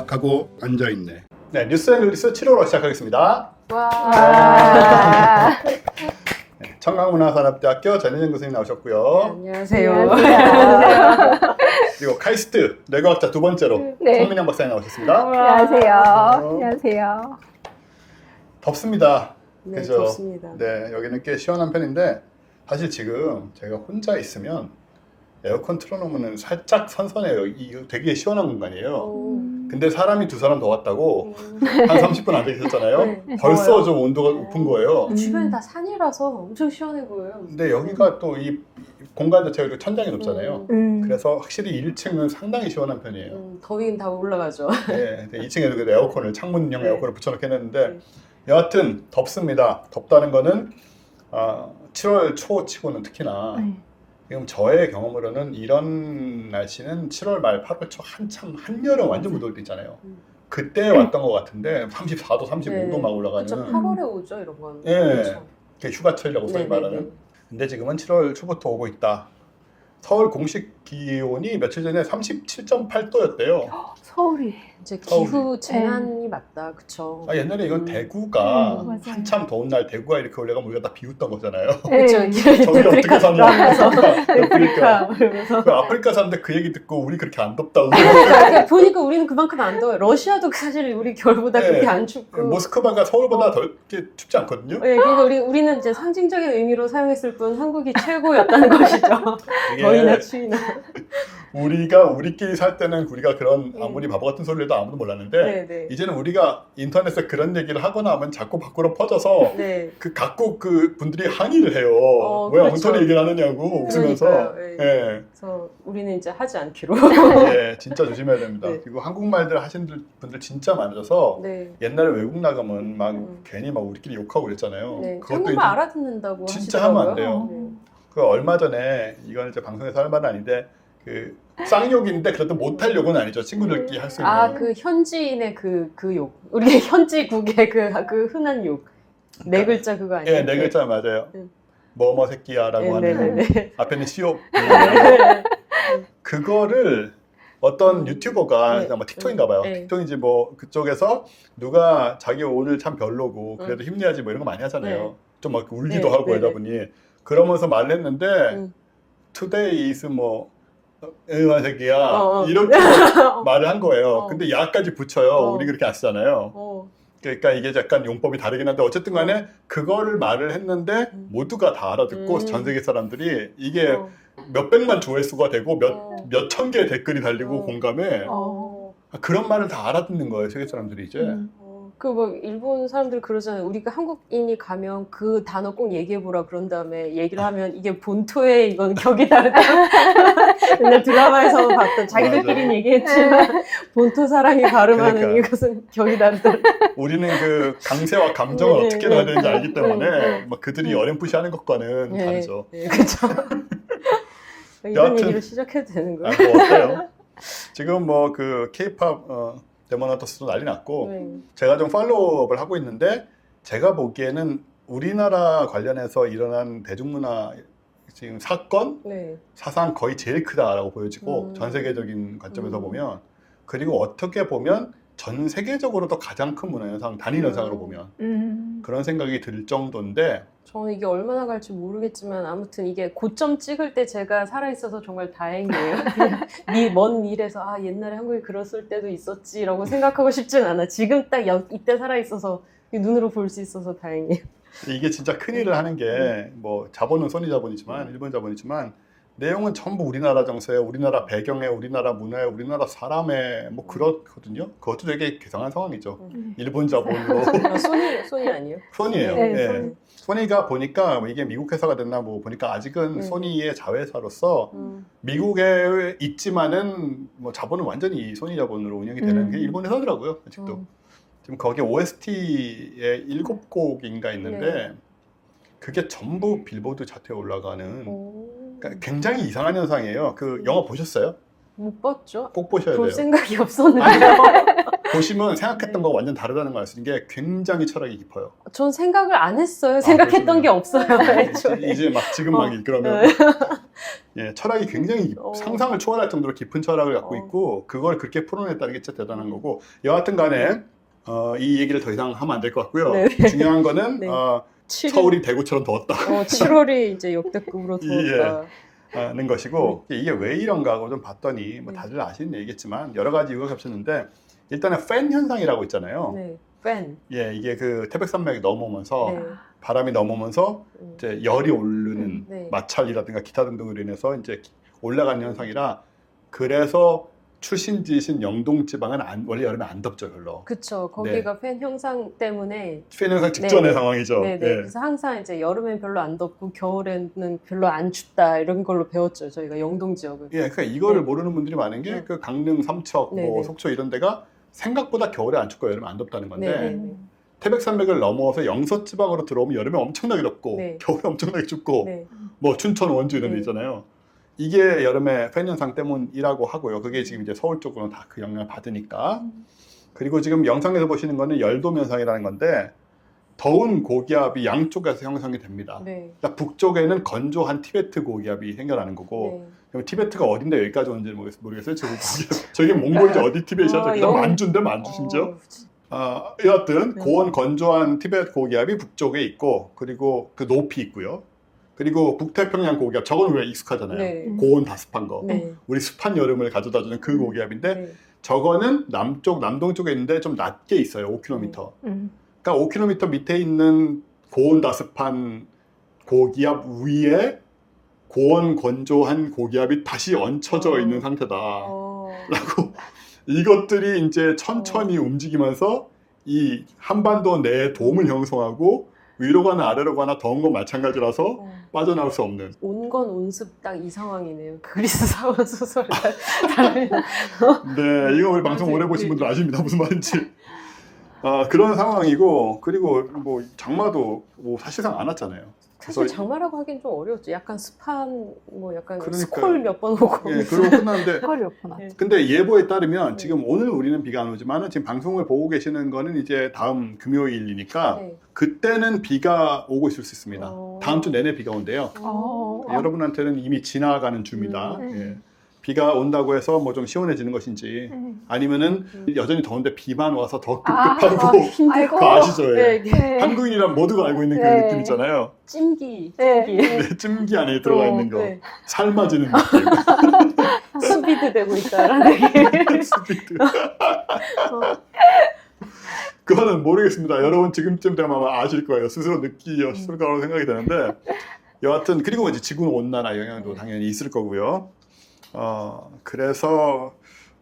딱 하고 앉아있네. 네, 뉴스앤글리스 7호로 시작하겠습니다. 와. 네, 청강문화산업대학교 전혜진 교수님 나오셨고요. 안녕하세요. 그리고 카이스트 뇌과학자 두 번째로 네. 성민영 박사님 나오셨습니다. 안녕하세요. 안녕하세요. 덥습니다. 네, 그죠? 덥습니다. 네, 여기는 꽤 시원한 편인데 사실 지금 제가 혼자 있으면 에어컨 틀어놓으면 살짝 선선해요. 이거 되게 시원한 공간이에요. 근데 사람이 두 사람 더 왔다고 한 30분 앉아 계셨잖아요. 네, 벌써 더워요. 좀 온도가 높은 거예요. 주변이 다 산이라서 엄청 시원해 보여요. 근데 여기가 또 이 공간 자체가 천장이 높잖아요. 그래서 확실히 1층은 상당히 시원한 편이에요. 더위는 다 올라가죠. 네, 2층에도 그래도 에어컨을 창문형 네. 에어컨을 붙여놓긴 했는데 네. 여하튼 덥습니다. 덥다는 거는 7월 초 치고는 특히나 지금 저의 경험으로는 이런 날씨는 7월 말 8월 초 한참 한여름 완전 무더울 때 있잖아요. 그때 왔던 것 같은데 34도 35도 막 올라가는 그렇죠. 8월에 오죠 이런 건. 예. 그렇죠. 그게 휴가철이라고 소위 말하는. 근데 지금은 7월 초부터 오고 있다. 서울 공식 기온이 며칠 전에 37.8도였대요. 서울이. 이제 서울이. 기후 재난이 맞다, 그렇죠. 옛날에 이건 대구가 맞아요. 한참 더운 날 대구가 이렇게 올라가면 우리가 다 비웃던 거잖아요. 그렇죠. 저기 어떻게 사냐. 아프리카 그러면서. 그 아프리카 사는데 그 얘기 듣고 우리 그렇게 안 덥다. 그러니까 보니까 우리는 그만큼 안 더워요. 러시아도 사실 우리 겨울보다 네. 그렇게 안 춥고. 모스크바가 서울보다 덜 춥지 않거든요. 네, 그러니까 우리는 이제 상징적인 의미로 사용했을 뿐 한국이 최고였다는 것이죠. 이게 더위나 추위나. 우리가 우리끼리 살 때는 우리가 그런 아무리 바보 같은 소리를 해도 아무도 몰랐는데 네, 네. 이제는 우리가 인터넷에 그런 얘기를 하거나 하면 자꾸 밖으로 퍼져서 네. 그 각국 그 분들이 항의를 해요. 왜 그렇죠. 엉터리 얘기를 하느냐고 웃으면서. 그러니까요. 네. 예. 그래서 우리는 이제 하지 않기로. 예, 진짜 조심해야 됩니다. 네. 그리고 한국말들 하시는 분들 진짜 많아서 네. 옛날에 외국 나가면 막 괜히 막 우리끼리 욕하고 그랬잖아요. 네. 그것도 한국말 이제 알아듣는다고 진짜 하시더라고요. 하면 안 돼요. 네. 그 얼마 전에 이건 이제 방송에서 할 말은 아닌데 그 쌍욕인데 그래도 못할 욕은 아니죠. 친구들끼리 할 수 있는. 아, 그 현지인의 그 욕. 우리 현지국의 그 흔한 욕. 네 글자 그거 아니에요? 예, 네 글자 맞아요. 네. 뭐뭐 새끼야라고 네, 하는 네, 네. 앞에는 시옷. 네. 그거를 어떤 유튜버가 네. 뭐 틱톡인가 봐요. 네. 틱톡인지 뭐 그쪽에서 누가 자기 오늘 참 별로고 그래도 힘내야지 뭐 이런 거 많이 하잖아요. 네. 좀 막 울기도 네, 하고 네, 여자분이 그러면서 말을 했는데 음. today is 뭐 응아 새끼야 어. 이렇게 말을 한 거예요. 어. 근데 야까지 붙여요. 어. 우리 그렇게 안 쓰잖아요. 그러니까 이게 약간 용법이 다르긴 한데 어쨌든 간에 그거를 말을 했는데 모두가 다 알아듣고 전 세계 사람들이 이게 몇백만 조회수가 되고 몇 천 개의 댓글이 달리고 공감에 그런 말을 다 알아듣는 거예요. 세계 사람들이 이제. 그 뭐 일본 사람들 그러잖아요. 우리가 한국인이 가면 그 단어 꼭 얘기해보라 그런 다음에 얘기를 하면 이게 본토에 이건 격이 다르다. 옛날 드라마에서 봤던 자기들끼리는 얘기했지만 본토 사람이 발음하는 그러니까. 이것은 격이 다르다. 우리는 그 강세와 감정을 네, 어떻게 네. 넣어야 되는지 알기 때문에 네. 막 그들이 어렴풋이하는 것과는 다르죠. 네, 그렇죠. 이런 여하튼- 얘기로 시작해도 되는 아, 거예요? 뭐 어때요? 지금 뭐 그 K-팝 데모나터스도 난리 났고 네. 제가 좀 팔로우업을 하고 있는데 제가 보기에는 우리나라 관련해서 일어난 대중문화 지금 사건 네. 사상 거의 제일 크다라고 보여지고 전 세계적인 관점에서 보면 그리고 어떻게 보면 전 세계적으로도 가장 큰 문화현상 단일 현상으로 보면 그런 생각이 들 정도인데 저는 이게 얼마나 갈지 모르겠지만 아무튼 이게 고점 찍을 때 제가 살아있어서 정말 다행이에요. 먼 미래에서 아 옛날에 한국이 그랬을 때도 있었지라고 생각하고 싶진 않아. 지금 딱 이때 살아있어서 눈으로 볼 수 있어서 다행이에요. 이게 진짜 큰일을 하는 게 뭐 자본은 소니 자본이지만 일본 자본이지만 내용은 전부 우리나라 정서에 우리나라 배경에 우리나라 문화에 우리나라 사람에 뭐 그렇거든요. 그것도 되게 괴상한 상황이죠. 일본 자본으로 아, 소니 아니에요? 소니예요. 네, 예. 소니. 소니가 보니까 뭐 이게 미국 회사가 됐나 뭐 보니까 아직은 소니의 자회사로서 미국에 있지만은 뭐 자본은 완전히 소니 자본으로 운영이 되는 게 일본 회사더라고요. 아직도. 지금 거기 OST에 7곡인가 있는데 네. 그게 전부 빌보드 차트에 올라가는 그러니까 굉장히 이상한 현상이에요. 그 영화 보셨어요? 못 봤죠? 꼭 보셔야 볼 돼요. 생각이 없었는데요. 보시면 생각했던 거 완전 다르다는 걸 알 수 있는 게 굉장히 철학이 깊어요. 전 생각을 안 했어요. 생각했던 게 없어요. 애초에. 이제 막 지금 막 그러면 예, 철학이 굉장히 상상을 초월할 정도로 깊은 철학을 갖고 있고 그걸 그렇게 풀어냈다는 게 진짜 대단한 거고 여하튼 간에 이 얘기를 더 이상 하면 안 될 것 같고요. 네. 중요한 거는 네. 서울이 대구처럼 더웠다. 7월이 이제 역대급으로 더웠다. 는 것이고 이게 왜 이런가 하고 좀 봤더니 뭐 다들 아시는 얘기겠지만 여러 가지 이유가 겹쳤는데 일단은 팬 현상이라고 있잖아요. 네. 팬. 예, 이게 그 태백산맥이 넘어오면서 네. 바람이 넘어오면서 이제 열이 오르는 네. 마찰이라든가 기타 등등으로 인해서 이제 올라가는 현상이라 그래서 출신지신 영동 지방은 원래 여름에 안 덥죠 별로. 그쵸. 거기가 팬 형상 때문에. 팬 현상 직전의 네. 상황이죠. 네네. 예. 그래서 항상 이제 여름엔 별로 안 덥고 겨울에는 별로 안 춥다 이런 걸로 배웠죠. 저희가 영동 지역을. 예, 그러니까 이거를 네. 모르는 분들이 많은 게 네. 그 강릉, 삼척, 네, 뭐 네. 속초 이런 데가 생각보다 겨울에 안 춥고 여름에 안 덥다는 건데 네, 네, 네. 태백산맥을 넘어서 영서 지방으로 들어오면 여름에 엄청나게 덥고 네. 겨울에 엄청나게 춥고 네. 뭐 춘천, 원주 이런 데 네. 있잖아요. 이게 여름에 팬 현상 때문이라고 하고요. 그게 지금 이제 서울 쪽으로는 다 그 영향을 받으니까. 그리고 지금 영상에서 보시는 거는 열돔 현상이라는 건데 더운 고기압이 양쪽에서 형성이 됩니다. 네. 그러니까 북쪽에는 건조한 티베트 고기압이 생겨나는 거고 네. 그럼 티베트가 어딘데 여기까지 오는지 모르겠어요. 저기 몽골이지 어디 티베트이죠? 저기 만주인데 만주 심지어. 여하튼 네. 고온 건조한 티베트 고기압이 북쪽에 있고 그리고 그 높이 있고요. 그리고 북태평양 고기압 저건 왜 익숙하잖아요. 네. 고온 다습한 거. 네. 우리 습한 여름을 가져다주는 그 고기압인데 네. 저거는 남동 쪽에 있는데 좀 낮게 있어요. 5km. 음. 그러니까 5km 밑에 있는 고온 다습한 고기압 위에 고온 건조한 고기압이 다시 얹혀져 있는 상태다. 라고 이것들이 이제 천천히 움직이면서 이 한반도 내에 돔을 형성하고 위로 가나 아래로 가나 더운 건 마찬가지라서 빠져나올 수 없는. 온건 온습 딱 이 상황이네요. 그리스 사원 소설. 네, 이거 우리 방송 오래 보신 분들 아십니다. 무슨 말인지. 그런 상황이고 그리고 뭐 장마도 뭐 사실상 안 왔잖아요. 사실 장마라고 하긴 좀 어려웠죠. 약간 습한 뭐 약간 그러니까요. 스콜 몇 번 오고. 예, 그러고 끝났는데 거리였구나. 네. 근데 예보에 따르면 네. 지금 오늘 우리는 비가 안 오지만 지금 방송을 보고 계시는 거는 이제 다음 금요일이니까 네. 그때는 비가 오고 있을 수 있습니다. 어. 다음 주 내내 비가 온대요. 여러분한테는 이미 지나가는 주입니다. 예. 비가 온다고 해서 뭐 좀 시원해지는 것인지 아니면은 여전히 더운데 비만 와서 더 급급하고 아이고. 그거 아시죠? 예. 네. 네. 한국인이란 모두가 알고 있는 그런 네. 느낌 있잖아요. 찜기. 네. 찜기. 네, 찜기 안에 들어가 있는 거. 네. 삶아지는 느낌. 수비드 되고 있다라는 얘기. 스피드. 그거는 모르겠습니다. 여러분 지금쯤 되면 아마 아실 거예요. 스스로 느끼셨을 거라고 생각이 되는데 여하튼 그리고 이제 지구 온난화 영향도 당연히 있을 거고요. 그래서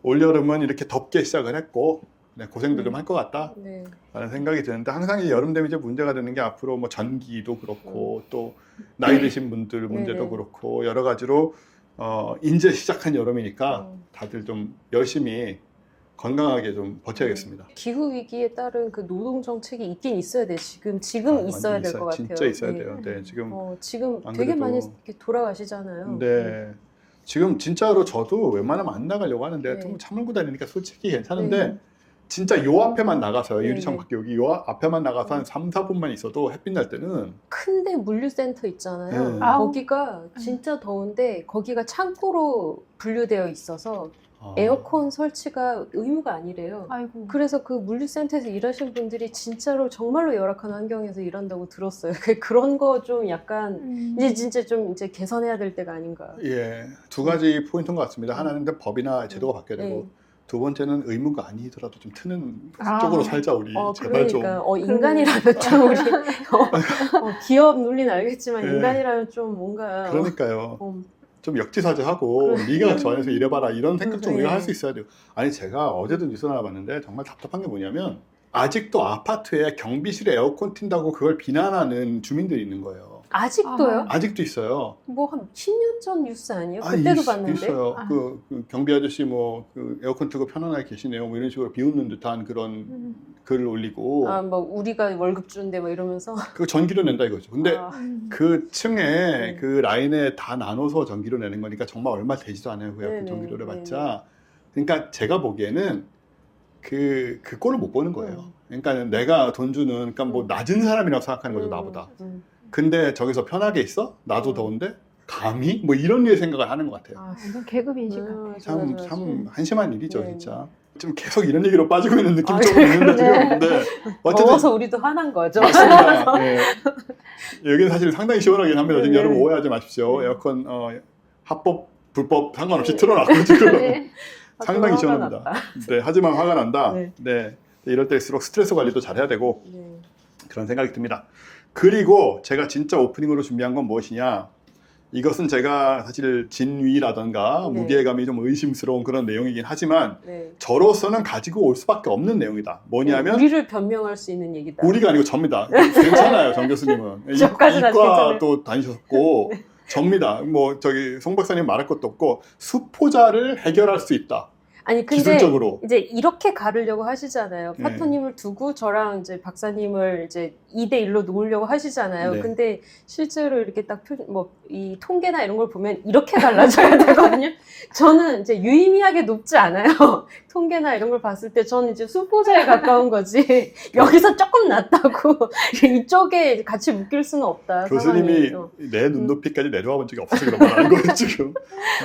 올여름은 이렇게 덥게 시작을 했고 네, 고생들 좀 할 것 같다 네. 라는 생각이 드는데 항상 이 여름 되면 이제 문제가 되는 게 앞으로 뭐 전기도 그렇고 또 나이 드신 분들 문제도 네. 그렇고 여러 가지로 이제 시작한 여름이니까 다들 좀 열심히 건강하게 좀 버텨야겠습니다. 기후 위기에 따른 그 노동 정책이 있긴 있어야 돼. 지금 완전 있어야 될 것 같아요. 진짜 있어야 네. 돼요. 네, 지금 지금 안 되게 그래도- 많이 이렇게 돌아가시잖아요. 네. 지금 진짜로 저도 웬만하면 안 나가려고 하는데 네. 좀 참을고 다니니까 솔직히 괜찮은데 네. 진짜 요 앞에만 나가서요. 네, 유리창 네. 밖에 여기 요 앞에만 나가서 한 3, 4분만 있어도 햇빛 날 때는 큰데 물류센터 있잖아요. 네. 거기가 진짜 더운데 거기가 창고로 분류되어 있어서 에어컨 설치가 의무가 아니래요. 아이고. 그래서 그 물류센터에서 일하시는 분들이 진짜로 정말로 열악한 환경에서 일한다고 들었어요. 그런 거 좀 약간 이제 진짜 좀 이제 개선해야 될 때가 아닌가. 예, 두 가지 포인트인 것 같습니다. 하나는 근데 법이나 제도가 바뀌어야 되고 네. 두 번째는 의무가 아니더라도 좀 트는 아. 쪽으로 살자 우리 제발 좀. 그러니까 인간이라면 좀 우리 기업 논리는 알겠지만 네. 인간이라면 좀 뭔가 그러니까요. 어, 좀 역지사지하고 네가 저 안에서 일해봐라 이런 생각 좀 네. 우리가 할 수 있어야 돼요. 아니 제가 어제도 뉴스 하나 봤는데 정말 답답한 게 뭐냐면 아직도 아파트에 경비실에 에어컨 튄다고 그걸 비난하는 주민들이 있는 거예요. 아직도요? 아직도 있어요. 뭐 한 10년 전 뉴스 아니에요? 그때도 봤는데. 있어요. 아. 그 경비 아저씨 뭐 그 에어컨 틀고 편안하게 계시네요. 뭐 이런 식으로 비웃는 듯한 그런 글을 올리고 뭐 우리가 월급 주는데 뭐 이러면서. 그거 전기료 낸다 이거죠. 근데 아, 그 층에 네. 그 라인에 다 나눠서 전기료 내는 거니까 정말 얼마 되지도 않아요. 그 네네, 전기료를 네네. 받자. 그러니까 제가 보기에는 그 꼴을 못 보는 거예요. 그러니까 내가 돈 주는, 그러니까 뭐 낮은 사람이라고 생각하는 거죠, 나보다. 근데 저기서 편하게 있어? 나도 더운데? 감히? 뭐 이런 류의 생각을 하는 것 같아요. 완전 계급 인식 같아요. 참 한심한 일이죠, 네. 진짜. 좀 계속 이런 얘기로 빠지고 있는 느낌이 조금 있는데 지금. 근데 어쨌든 더워서 우리도 화난 거죠. 맞습니다. 네. 여기는 사실 상당히 시원하긴 합니다. 지금 네. 여러분 오해하지 마십시오. 네. 에어컨 합법, 불법 상관없이 틀어놨고 지금 네. 상당히 화가 시원합니다. 났다. 네, 하지만 화가 난다. 네. 네. 이럴 때일수록 스트레스 관리도 잘해야 되고 네. 그런 생각이 듭니다. 그리고 제가 진짜 오프닝으로 준비한 건 무엇이냐? 이것은 제가 사실 진위라던가 네. 무게감이 좀 의심스러운 그런 내용이긴 하지만 네. 저로서는 가지고 올 수밖에 없는 내용이다. 뭐냐면 우리를 변명할 수 있는 얘기다. 우리가 아니고 접니다. 괜찮아요, 정 교수님은. 저까지는 아직 이과도 다니셨고 접니다. 뭐 저기 송 박사님 말할 것도 없고 수포자를 해결할 수 있다. 아니 근데 기술적으로. 이제 이렇게 가르려고 하시잖아요. 네. 파토님을 두고 저랑 이제 박사님을 이제 2대1로 놓으려고 하시잖아요. 네. 근데 근데 실제로 이렇게 딱 이 통계나 이런 걸 보면 이렇게 갈라져야 되거든요. 저는 이제 유의미하게 높지 않아요. 통계나 이런 걸 봤을 때 저는 이제 수포자에 가까운 거지. 여기서 조금 낮다고 이쪽에 같이 묶일 수는 없다. 교수님이 상황이. 내 눈높이까지 내려와 본 적이 없어서 그런 말 하는 거예요, 지금.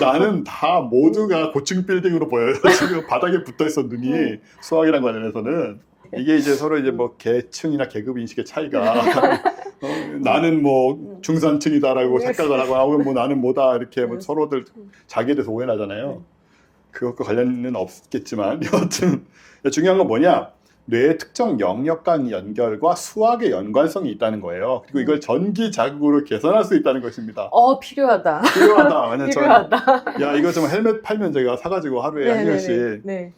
나는 다 모두가 고층 빌딩으로 보여요. 지금 바닥에 붙어 있어, 눈이. 수학이랑 관련해서는. 이게 이제 서로 이제 뭐 계층이나 계급 인식의 차이가 나는 뭐 중산층이다라고 착각을 하고 하고 뭐 나는 뭐다 이렇게 뭐 서로들 자기에 대해서 오해하잖아요. 그것과 관련은 없겠지만 여하튼 중요한 건 뭐냐? 뇌의 특정 영역간 연결과 수학의 연관성이 있다는 거예요. 그리고 이걸 전기 자극으로 개선할 수 있다는 것입니다. 필요하다. 필요하다. 왜냐면 필요하다. 야 이거 좀 헬멧 팔면 제가 사가지고 하루에 한 개씩. 네.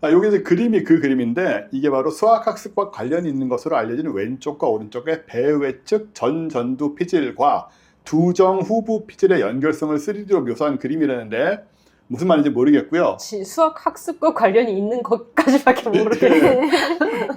여기 이제 그림이 그 그림인데 이게 바로 수학학습과 관련이 있는 것으로 알려지는 왼쪽과 오른쪽의 배외측 전전두 피질과 두정 후부 피질의 연결성을 3D로 묘사한 그림이라는데 무슨 말인지 모르겠고요. 수학 학습과 관련이 있는 것까지밖에 모르겠어요.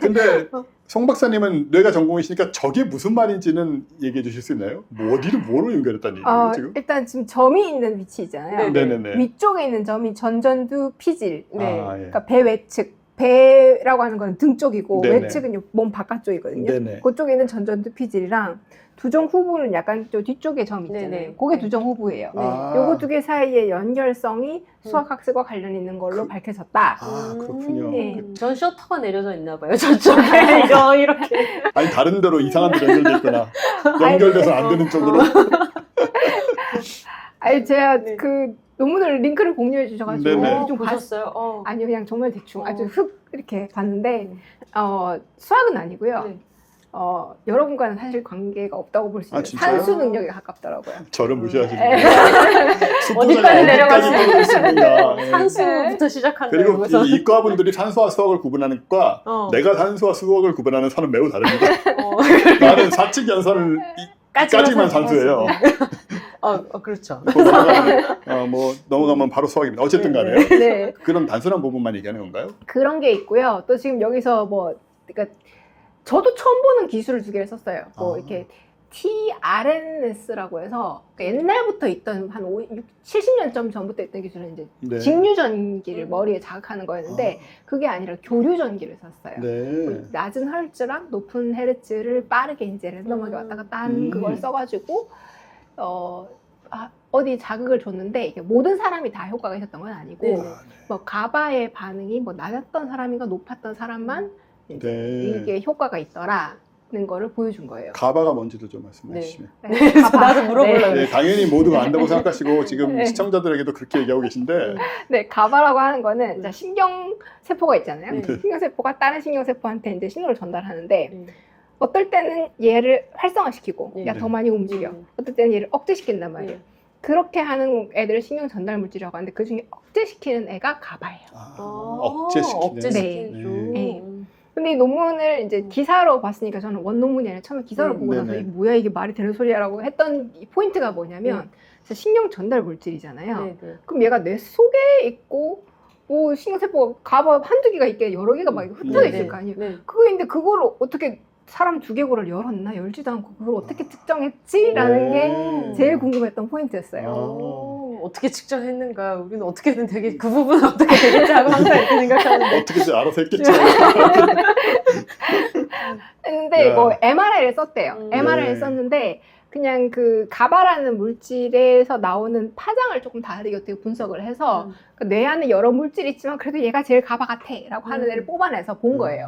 근데 송 박사님은 뇌가 전공이시니까 저게 무슨 말인지는 얘기해 주실 수 있나요? 뭐 어디를 뭐로 연결했다는 얘기예요 지금? 일단 지금 점이 있는 위치 있잖아요. 네네네. 위쪽에 있는 점이 전전두 피질. 네. 아, 예. 그러니까 배 외측. 배라고 하는 건 등 쪽이고 네네. 외측은 몸 바깥쪽이거든요. 네네. 그쪽에 있는 전전두 피질이랑 두정 후부는 약간 저 뒤쪽에 점 있잖아요. 네네. 그게 네. 두정 후부예요. 네. 요거 두 개 사이의 연결성이 수학학습과 관련 있는 걸로 밝혀졌다. 아 그렇군요. 네. 전 셔터가 내려져 있나 봐요. 저쪽에 이렇게. 아니 다른 데로 이상한 데로 연결돼 있거나 연결돼서 안 되는 쪽으로. 아니 제가 네. 그 논문을 링크를 공유해 주셔가지고 네네. 좀 보셨어요? 아니요 그냥 정말 대충 아주 어. 흑 이렇게 봤는데 수학은 아니고요. 네. 여러분과는 사실 관계가 없다고 볼 수 있어요. 진짜요? 산수 능력에 가깝더라고요. 저를 무시하시는 네. 수포자가 어디까지 내려갈지 어디까지 떨어질 수 있는가. 예. 산수부터 시작한다. 그리고 이러면서. 이 이과분들이 산수와 수학을 구분하는 것과 내가 산수와 수학을 구분하는 선은 매우 다릅니다. 나는 사칙 연산을 까지만 산수예요. 그렇죠. 뭐 넘어가면 바로 수학입니다. 어쨌든 간에요. 네. 그런 단순한 부분만 얘기하는 건가요? 그런 게 있고요. 또 지금 여기서 그러니까 저도 처음 보는 기술을 두 개를 썼어요. 이렇게 TRNS라고 해서 그러니까 옛날부터 있던 한 70년 전부터 있던 기술은 이제 네. 직류전기를 머리에 자극하는 거였는데 그게 아니라 교류전기를 썼어요. 네. 낮은 헐츠랑 높은 헤르츠를 빠르게 이제 랜덤하게 왔다 갔다 하는 그걸 써가지고 어디 자극을 줬는데 이게 모든 사람이 다 효과가 있었던 건 아니고 네. 뭐 가바의 반응이 뭐 낮았던 사람인가 높았던 사람만 이제 네. 이게 효과가 있더라는 거를 보여준 거예요. 가바가 뭔지도 좀 말씀해 네. 주시면. 나도 물어보려고. 네, 당연히 모두가 안다고 생각하시고 지금 네. 시청자들에게도 그렇게 얘기하고 계신데 네, 가바라고 하는 거는 이제 신경세포가 있잖아요. 네. 신경세포가 다른 신경세포한테 이제 신호를 전달하는데 네. 어떨 때는 얘를 활성화시키고 네. 야 더 많이 움직여. 어떨 때는 얘를 억제시킨단 말이에요. 네. 그렇게 하는 애들을 신경 전달 물질이라고 하는데 그 중에 억제시키는 애가 가바예요. 억제시키는. 억제시키는. 네. 근데 이 논문을 이제 기사로 봤으니까 저는 원논문이 아니라 처음에 기사로 보고 나서 네네. 이게 뭐야 이게 말이 되는 소리야라고 했던 이 포인트가 뭐냐면 신경 전달 물질이잖아요. 네, 네. 그럼 얘가 뇌 속에 있고 뭐 신경세포가 가봐 한두 개가 있게 여러 개가 막 흩어져 네, 있을 거 아니에요. 네. 그거인데 그걸 어떻게 사람 두개골을 열었나 열지도 않고 그걸 어떻게 특정했지라는 게 제일 궁금했던 포인트였어요. 어떻게 측정했는가, 우리는 어떻게든 되게 그 부분은 어떻게 되겠지 하고 항상 이렇게 생각하는데 어떻게든 알아서 했겠죠. 근데 야. 뭐 MRI를 썼대요. MRI를 네. 썼는데 그냥 그 가바라는 물질에서 나오는 파장을 조금 다르게 어떻게 분석을 해서 그 뇌 안에 여러 물질이 있지만 그래도 얘가 제일 가바 같아라고 하는 애를 뽑아내서 본 거예요.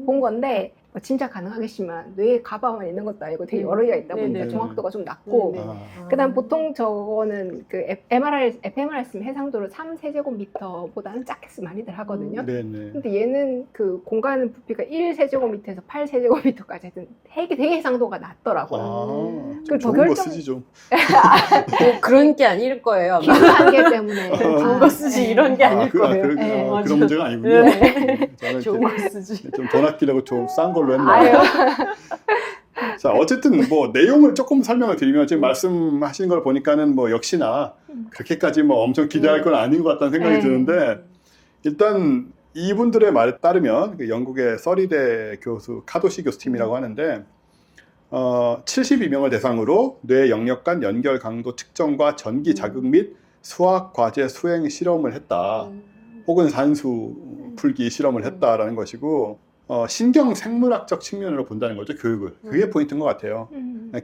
본 건데 뭐 진짜 가능하겠지만 뇌에 가바만 있는 것도 아니고 되게 여러 개가 있다 보니까 네네. 정확도가 좀 낮고 네네. 그다음 보통 저거는 그 fMRI 쓰면 해상도를 3세제곱미터보다는 작게 많이들 하거든요. 네네. 근데 얘는 그 공간 부피가 1세제곱미터에서 8세제곱미터까지 하여튼 되게 해상도가 낮더라고요. 아, 그 좀 더 좋은 거 결정- 쓰지 좀. 뭐 그런 게 아닐 거예요. 아마. 기술한계 때문에. 좋은 거 쓰지 이런 게 아닐 거예요. 네, 그런 맞아요. 문제가 아니군요. 네. 저는 좋은 거 쓰지. 좀 돈 아끼려고 좀 싼 걸로 했나. 아유. 자, 어쨌든 뭐 내용을 조금 설명을 드리면 지금 말씀하시는 걸 보니까는 뭐 역시나 그렇게까지 뭐 엄청 기대할 건 아닌 것 같다는 생각이 네. 드는데 일단 이분들의 말에 따르면 그 영국의 서리대 교수 카도시 교수팀이라고 하는데 72명을 대상으로 뇌 영역 간 연결 강도 측정과 전기 자극 및 수학 과제 수행 실험을 했다. 혹은 산수 풀기 실험을 했다라는 것이고 신경 생물학적 측면으로 본다는 거죠, 교육을. 그게 포인트인 것 같아요.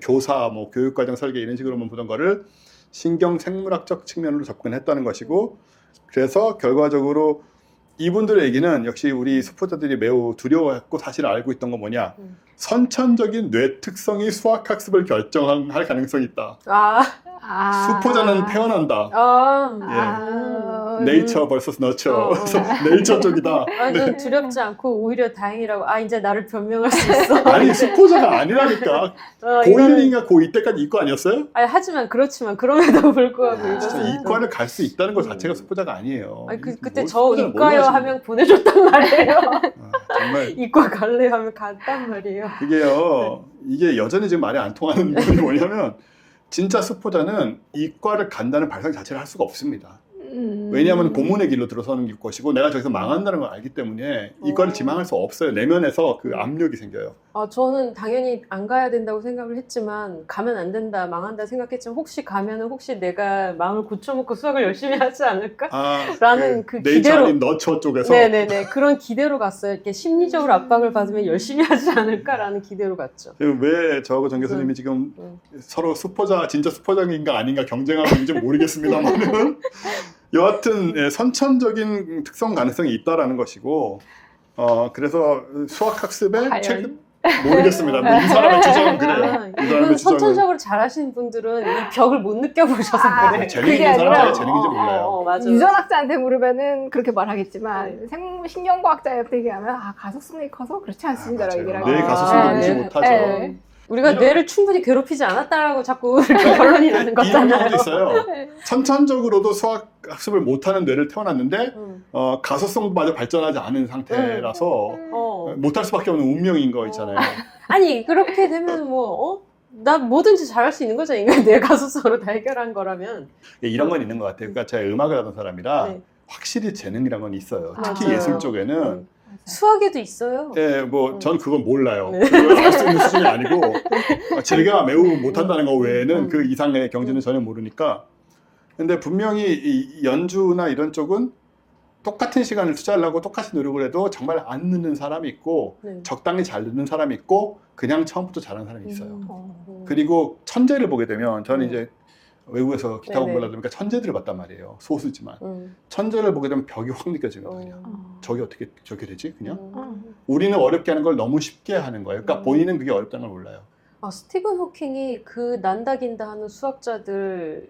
교사, 뭐 교육과정 설계 이런 식으로만 보던 거를 신경 생물학적 측면으로 접근했다는 것이고, 그래서 결과적으로 이분들의 얘기는 역시 우리 수포자들이 매우 두려워했고 사실 알고 있던 건 뭐냐, 선천적인 뇌 특성이 수학 학습을 결정할 가능성이 있다. 수포자는 태어난다. 네이처 vs 너처. 그래서 네이처 쪽이다. 전 두렵지 않고 오히려 다행이라고. 이제 나를 변명할 수 있어. 아니 수포자가 아니라니까. 고1인가 고2 때까지 이과 아니었어요? 하지만 그렇지만 그럼에도 불구하고 진짜 이것은 이과를 갈 수 있다는 것 자체가 수포자가 아니에요. 그때 뭘 저 수포자는 이과요 몰라요, 하면 보내줬단 말이에요. 정말 이과 갈래 하면 갔단 말이에요. 그게요. 이게 여전히 지금 말이 안 통하는 부분이 뭐냐면 진짜 수포자는 이과를 간다는 발상 자체를 할 수가 없습니다. 왜냐하면 고문의 길로 들어서는 것이고 내가 저기서 망한다는 걸 알기 때문에 이과를 지망할 수 없어요. 내면에서 그 압력이 생겨요. 저는 당연히 안 가야 된다고 생각을 했지만 가면 안 된다, 망한다 생각했지만 혹시 가면은 혹시 내가 마음을 고쳐먹고 수학을 열심히 하지 않을까? 라는 그 네이처 기대로. 아닌 너처 쪽에서 네네네. 그런 기대로 갔어요. 이렇게 심리적으로 압박을 받으면 열심히 하지 않을까라는 기대로 갔죠. 왜 저하고 정 교수님이 지금 서로 수포자, 진짜 수포자인가 아닌가 경쟁하고 있는지 모르겠습니다만은 여하튼 선천적인 특성 가능성이 있다라는 것이고 그래서 수학학습에 모르겠습니다. 뭐이 사람의 주장은 그래요. 이 사람의 주장은 선천적으로 잘하시는 분들은 이 벽을 못 느껴보셔서 그래. 재능 있는 그게 아니라- 사람이 재능인지 몰라요. 맞아. 유전학자한테 물으면은 그렇게 말하겠지만 신경과학자한테 얘기하면 가속성이 커서 그렇지 않습니다라고 얘기를 뇌의 하거든요. 가소성도 무시 네. 못하죠. 우리가 뇌를 충분히 괴롭히지 않았다라고 자꾸 이렇게 결론이 나는 이런 거잖아요. 경우도 있어요. 선천적으로도 수학 학습을 못하는 뇌를 태어났는데 가소성마저 발전하지 않은 상태라서 못할 수밖에 없는 운명인 거 있잖아요. 아니 그렇게 되면 나 뭐든지 잘할 수 있는 거죠. 인간 뇌 가소성으로 다 해결한 거라면. 이런 건 있는 것 같아요. 그러니까 제가 음악을 하던 사람이라 네. 확실히 재능이란 건 있어요. 특히 맞아요. 예술 쪽에는 수학에도 있어요. 전 그건 몰라요. 네. 그걸 알 수 있는 수준이 아니고 제가 매우 못한다는 거 외에는 그 이상의 경지는 전혀 모르니까. 근데 분명히 이 연주나 이런 쪽은 똑같은 시간을 투자하려고 똑같이 노력을 해도 정말 안 늦는 사람이 있고 적당히 잘 늦는 사람이 있고 그냥 처음부터 잘하는 사람이 있어요. 그리고 천재를 보게 되면 저는 이제 외국에서 기타 네네. 공부를 하다 보니까 천재들을 봤단 말이에요. 소수지만. 천재를 보게 되면 벽이 확 느껴지는 거예요. 저게 어떻게 저렇게 되지? 그냥? 우리는 어렵게 하는 걸 너무 쉽게 하는 거예요. 그러니까 본인은 그게 어렵다는 걸 몰라요. 스티븐 호킹이 그 난다긴다 하는 수학자들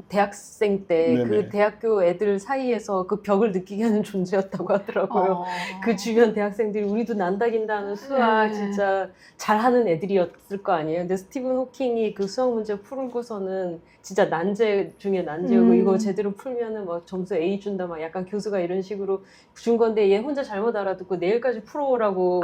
대학생 때 네네. 그 대학교 애들 사이에서 그 벽을 느끼게 하는 존재였다고 하더라고요. 그 주변 대학생들이 우리도 난다긴다는 수학 진짜 잘하는 애들이었을 거 아니에요. 근데 스티븐 호킹이 그 수학 문제 풀고서는 진짜 난제 중에 난제고 이거 제대로 풀면은 뭐 점수 A 준다 막 약간 교수가 이런 식으로 준 건데 얘 혼자 잘못 알아듣고 내일까지 풀어오라고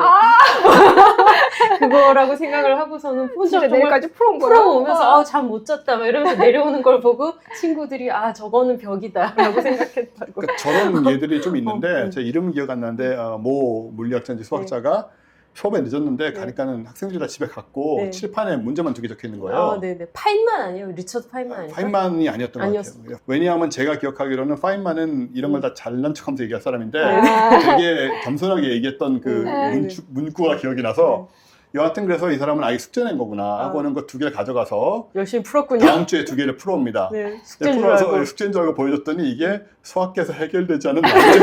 그거라고 생각을 하고서는 혼자 진짜 정말 내일까지 풀어오면서 잠 못 잤다 막 이러면서 내려오는 걸 보고 친구들이 저거는 벽이다 라고 생각했다고. 그러니까 저런 얘들이 좀 있는데 제 이름은 기억 안 나는데 모 물리학자인지 수학자가 수업에 늦었는데 가니까는 학생들이 다 집에 갔고 네. 칠판에 문제만 2개 적혀 있는 거예요. 아, 네네. 파인만 아니에요? 리처드 파인만 아니에요? 파인만이 아니었던 것 아니었어. 같아요. 왜냐하면 제가 기억하기로는 파인만은 이런 걸 다 잘난 척하면서 얘기할 사람인데 아. 되게 겸손하게 얘기했던 그 네. 문구가 기억이 나서 여하튼 그래서 이 사람은 아예 숙제 낸 거구나 하고 하는 거 2개를 가져가서 열심히 풀었군요. 다음 주에 2개를 풀어옵니다. 네, 숙제인 줄 풀어서 알고. 숙제인 줄 알고 보여줬더니 이게 수학계에서 해결되지 않은 난제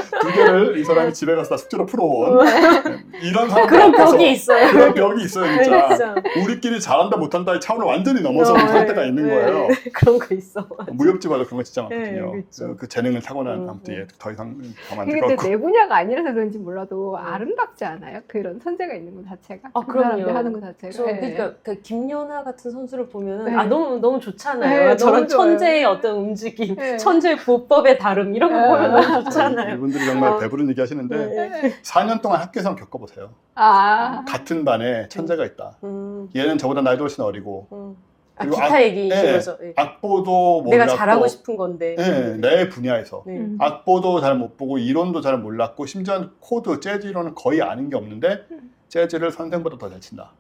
2개를 이 사람이 집에 가서 다 숙제로 풀어온 이런 상황 그런 벽이 있어요. 그런 벽이 있어요 진짜. 진짜. 우리끼리 잘한다 못한다의 차원을 완전히 넘어선 네, 상태가 있는 네, 거예요. 네, 그런 거 있어. 무협지마다 그런 거 진짜 네, 많거든요. 그렇죠. 그 재능을 타고난 아무튼 더 이상 더 그게 만들 것 근데 같고. 내 분야가 아니라서 그런지 몰라도 아름답지 않아요? 그런 선재가 있는 것 자체가. 아, 그 사람들 그럼요. 하는 것 자체가. 저, 네. 그러니까 그 김연아 같은 선수를 보면 네. 아 너무 좋잖아요. 네, 저런 너무 좋아요. 천재의 어떤 움직임, 네. 천재의 보법의 다름 이런 거 네. 보면 너무 좋잖아요. 이분들이 정말 어. 배부른 얘기 하시는데 네. 4년 동안 학교에서 한번 겪어보세요. 아. 같은 반에 천재가 있다. 음, 얘는 저보다 나이도 훨씬 어리고 아, 그리고 기타 얘기이신 네. 거죠. 예. 악보도 몰랐고 내가 잘하고 싶은 건데. 내 분야에서 네. 악보도 잘 못 보고 이론도 잘 몰랐고 심지어 코드, 재즈 이론은 거의 아는 게 없는데 재즈를 선생보다 더 잘 친다.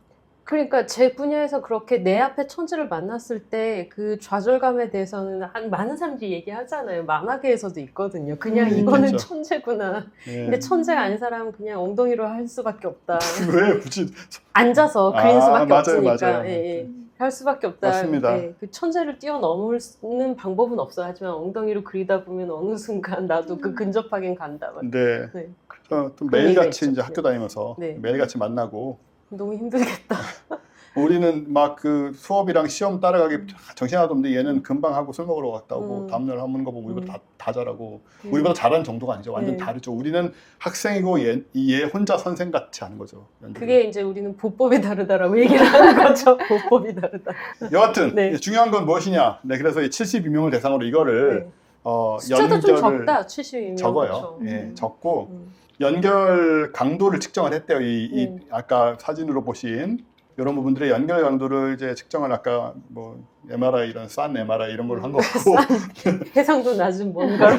그러니까 제 분야에서 그렇게 내 앞에 천재를 만났을 때 그 좌절감에 대해서는 많은 사람들이 얘기하잖아요. 만화계에서도 있거든요. 그냥 이거는 그렇죠. 천재구나. 네. 근데 천재가 아닌 사람은 그냥 엉덩이로 할 수밖에 없다. 왜 굳이 앉아서 그릴 수밖에 맞아요, 없으니까. 맞아요. 예, 예. 할 수밖에 없다. 맞습니다. 예, 그 천재를 뛰어넘는 방법은 없어. 하지만 엉덩이로 그리다 보면 어느 순간 나도 그 근접하긴 간다. 근데 네. 또 그런 매일같이 얘기가 이제 있죠. 학교 다니면서 네. 매일같이 만나고 너무 힘들겠다. 우리는 막 그 수업이랑 시험 따라가기 정신 하나도 없는데 얘는 금방 하고 술 먹으러 갔다 오고 다음날 하는 거 보고 우리보다 다 잘하고 우리보다 잘하는 정도가 아니죠. 완전 네. 다르죠. 우리는 학생이고 얘 혼자 선생 같이 하는 거죠. 그게 이제 우리는 보법이 다르다라고 얘기를 하는 거죠. 보법이 다르다. 여하튼 네. 중요한 건 무엇이냐. 네, 그래서 72명을 대상으로 이거를 네. 숫자도 좀 연결을 적다. 72명. 적어요. 그렇죠. 예, 적고 음. 연결 강도를 측정을 했대요. 이 아까 사진으로 보신 이런 부분들의 연결 강도를 이제 측정을 아까 뭐 MRI 이런 싼 MRI 이런 걸로 한 거고 해상도 낮은 뭔가로.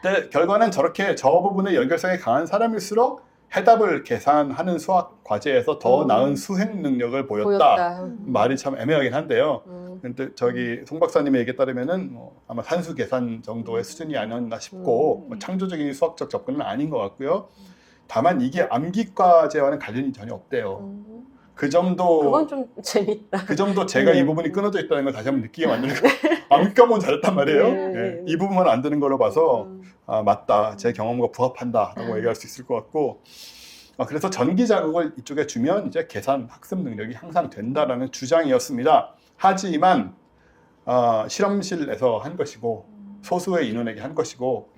근데 결과는 저렇게 저 부분의 연결성이 강한 사람일수록 해답을 계산하는 수학 과제에서 더 나은 수행 능력을 보였다. 말이 참 애매하긴 한데요. 근데 저기 송 박사님의 얘기에 따르면은 뭐 아마 산수 계산 정도의 수준이 아니었나 싶고 뭐 창조적인 수학적 접근은 아닌 것 같고요. 다만 이게 암기과제와는 관련이 전혀 없대요. 그 정도 그건 좀 재밌다. 그 정도 제가 이 부분이 끊어져 있다는 걸 다시 한번 느끼게 만드는 거. 암기과만 잘했단 말이에요. 네. 예, 이 부분만 안 되는 걸로 봐서 아, 맞다. 제 경험과 부합한다라고 얘기할 수 있을 것 같고 그래서 전기 자극을 이쪽에 주면 이제 계산 학습 능력이 향상된다라는 주장이었습니다. 하지만 실험실에서 한 것이고 소수의 인원에게 한 것이고